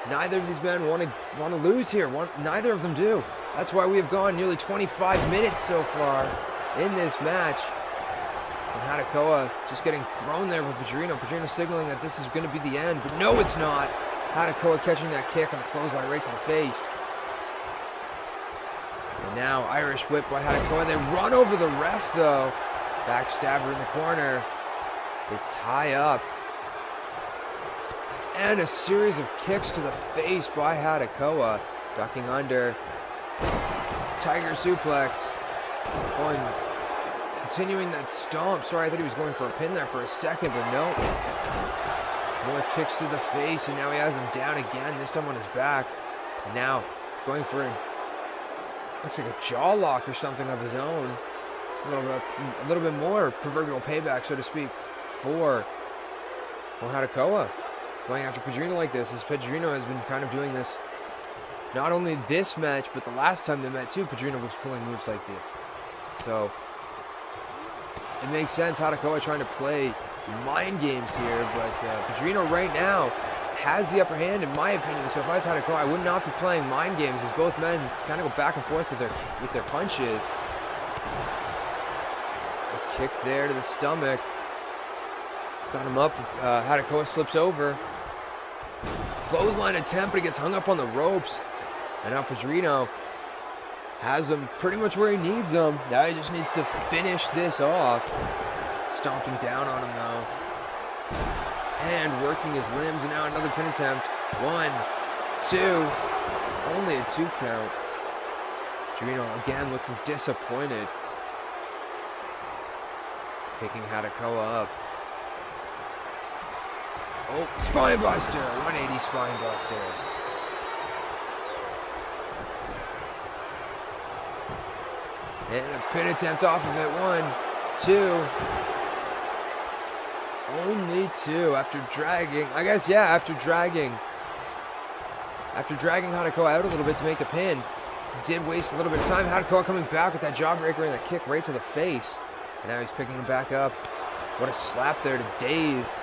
neither of these men want to lose here. Neither of them do. That's why we have gone nearly 25 minutes so far in this match. And HADOKOA just getting thrown there with PADRINHO. PADRINHO signaling that this is going to be the end, but no, it's not. HADOKOA catching that kick on a clothesline right to the face. And now Irish whip by HADOKOA. They run over the ref though. Backstabber in the corner. They tie up. And a series of kicks to the face by HADOKOA. Ducking under. Tiger suplex. Continuing that stomp. Sorry, I thought he was going for a pin there for a second, but no. More kicks to the face, and now he has him down again, this time on his back. And now going for looks like a jaw lock or something of his own. A little bit more proverbial payback, so to speak, for HADOKOA. Going after PADRINHO like this, as PADRINHO has been kind of doing this not only this match, but the last time they met too, PADRINHO was pulling moves like this. So it makes sense, HADOKOA trying to play mind games here, but PADRINHO right now has the upper hand in my opinion. So if I was HADOKOA, I would not be playing mind games, as both men kind of go back and forth with their punches. A kick there to the stomach. Got him up. HADOKOA slips over. Clothesline attempt, but he gets hung up on the ropes. And now PADRINHO has him pretty much where he needs him. Now he just needs to finish this off. Stomping down on him though. And working his limbs. And now another pin attempt. 1, 2. Only a 2 count. PADRINHO again looking disappointed. Picking HADOKOA up. Oh, spine buster, 180 spine buster. And a pin attempt off of it, 1, 2. Only 2 after dragging, I guess, yeah, after dragging HADOKOA out a little bit to make the pin. Did waste a little bit of time. HADOKOA coming back with that jawbreaker and the kick right to the face. And now he's picking him back up. What a slap there to daze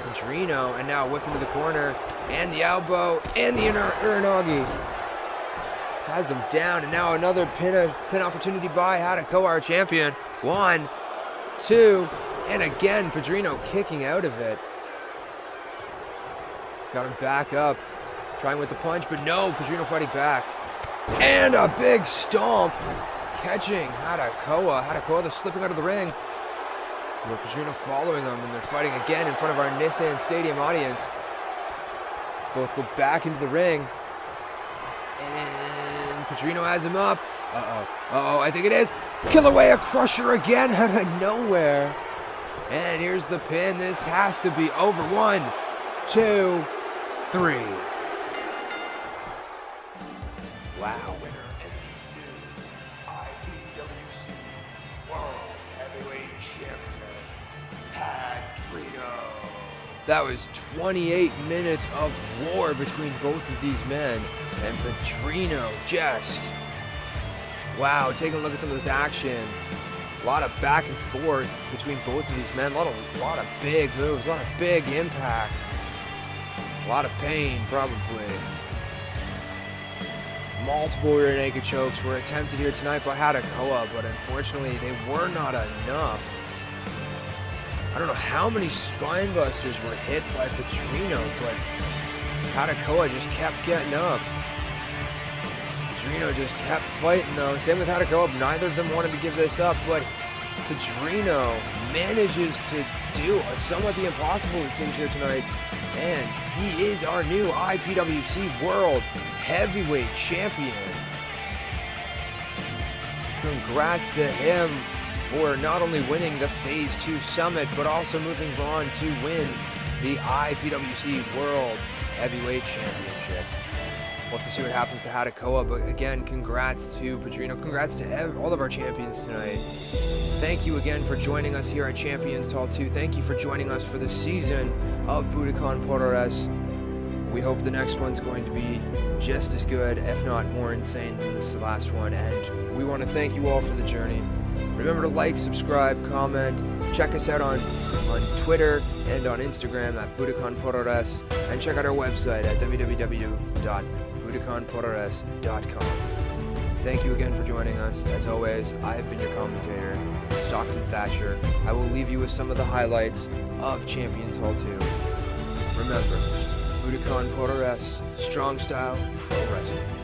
PADRINHO, and now whip into the corner, and the elbow, and the Uranagi. Has him down, and now another pin opportunity by HADOKOA, our champion. 1, 2, and again, PADRINHO kicking out of it. He's got him back up, trying with the punch, but no, PADRINHO fighting back. And a big stomp, catching HADOKOA. HADOKOA slipping out of the ring. PADRINHO following them, and they're fighting again in front of our Nissan Stadium audience. Both go back into the ring. And PADRINHO has him up. Uh-oh, I think it is. Kilauea Crusher again out of nowhere. And here's the pin. This has to be over. 1, 2. 3. Wow. Winner and the new IPWC World Heavyweight Champion, PADRINHO. That was 28 minutes of war between both of these men, and PADRINHO just, wow, take a look at some of this action. A lot of back and forth between both of these men, a lot of big moves, a lot of big impact, a lot of pain probably. Multiple rear naked chokes were attempted here tonight by HADOKOA, but unfortunately they were not enough. I don't know how many spine busters were hit by PADRINHO, but HADOKOA just kept getting up. PADRINHO just kept fighting though. Same with HADOKOA. Neither of them wanted to give this up, but PADRINHO manages to do somewhat the impossible, it seems, here tonight. And he is our new IPWC World Heavyweight Champion. Congrats to him for not only winning the Phase 2 Summit, but also moving on to win the IPWC World Heavyweight Championship. We'll have to see what happens to HADOKOA, but again, congrats to PADRINHO. Congrats to all of our champions tonight. Thank you again for joining us here at Champions Hall 2. Thank you for joining us for the season of Budokan Puroresu. We hope the next one's going to be just as good, if not more insane than this last one. And we want to thank you all for the journey. Remember to like, subscribe, comment. Check us out on Twitter and on Instagram at Budokan Puroresu. And check out our website at www.budokanpuroresu.com. Thank you again for joining us. As always, I have been your commentator, Stockton Thatcher. I will leave you with some of the highlights of Champions Hall 2. Remember, Budokan Puroresu, strong style, pro wrestling.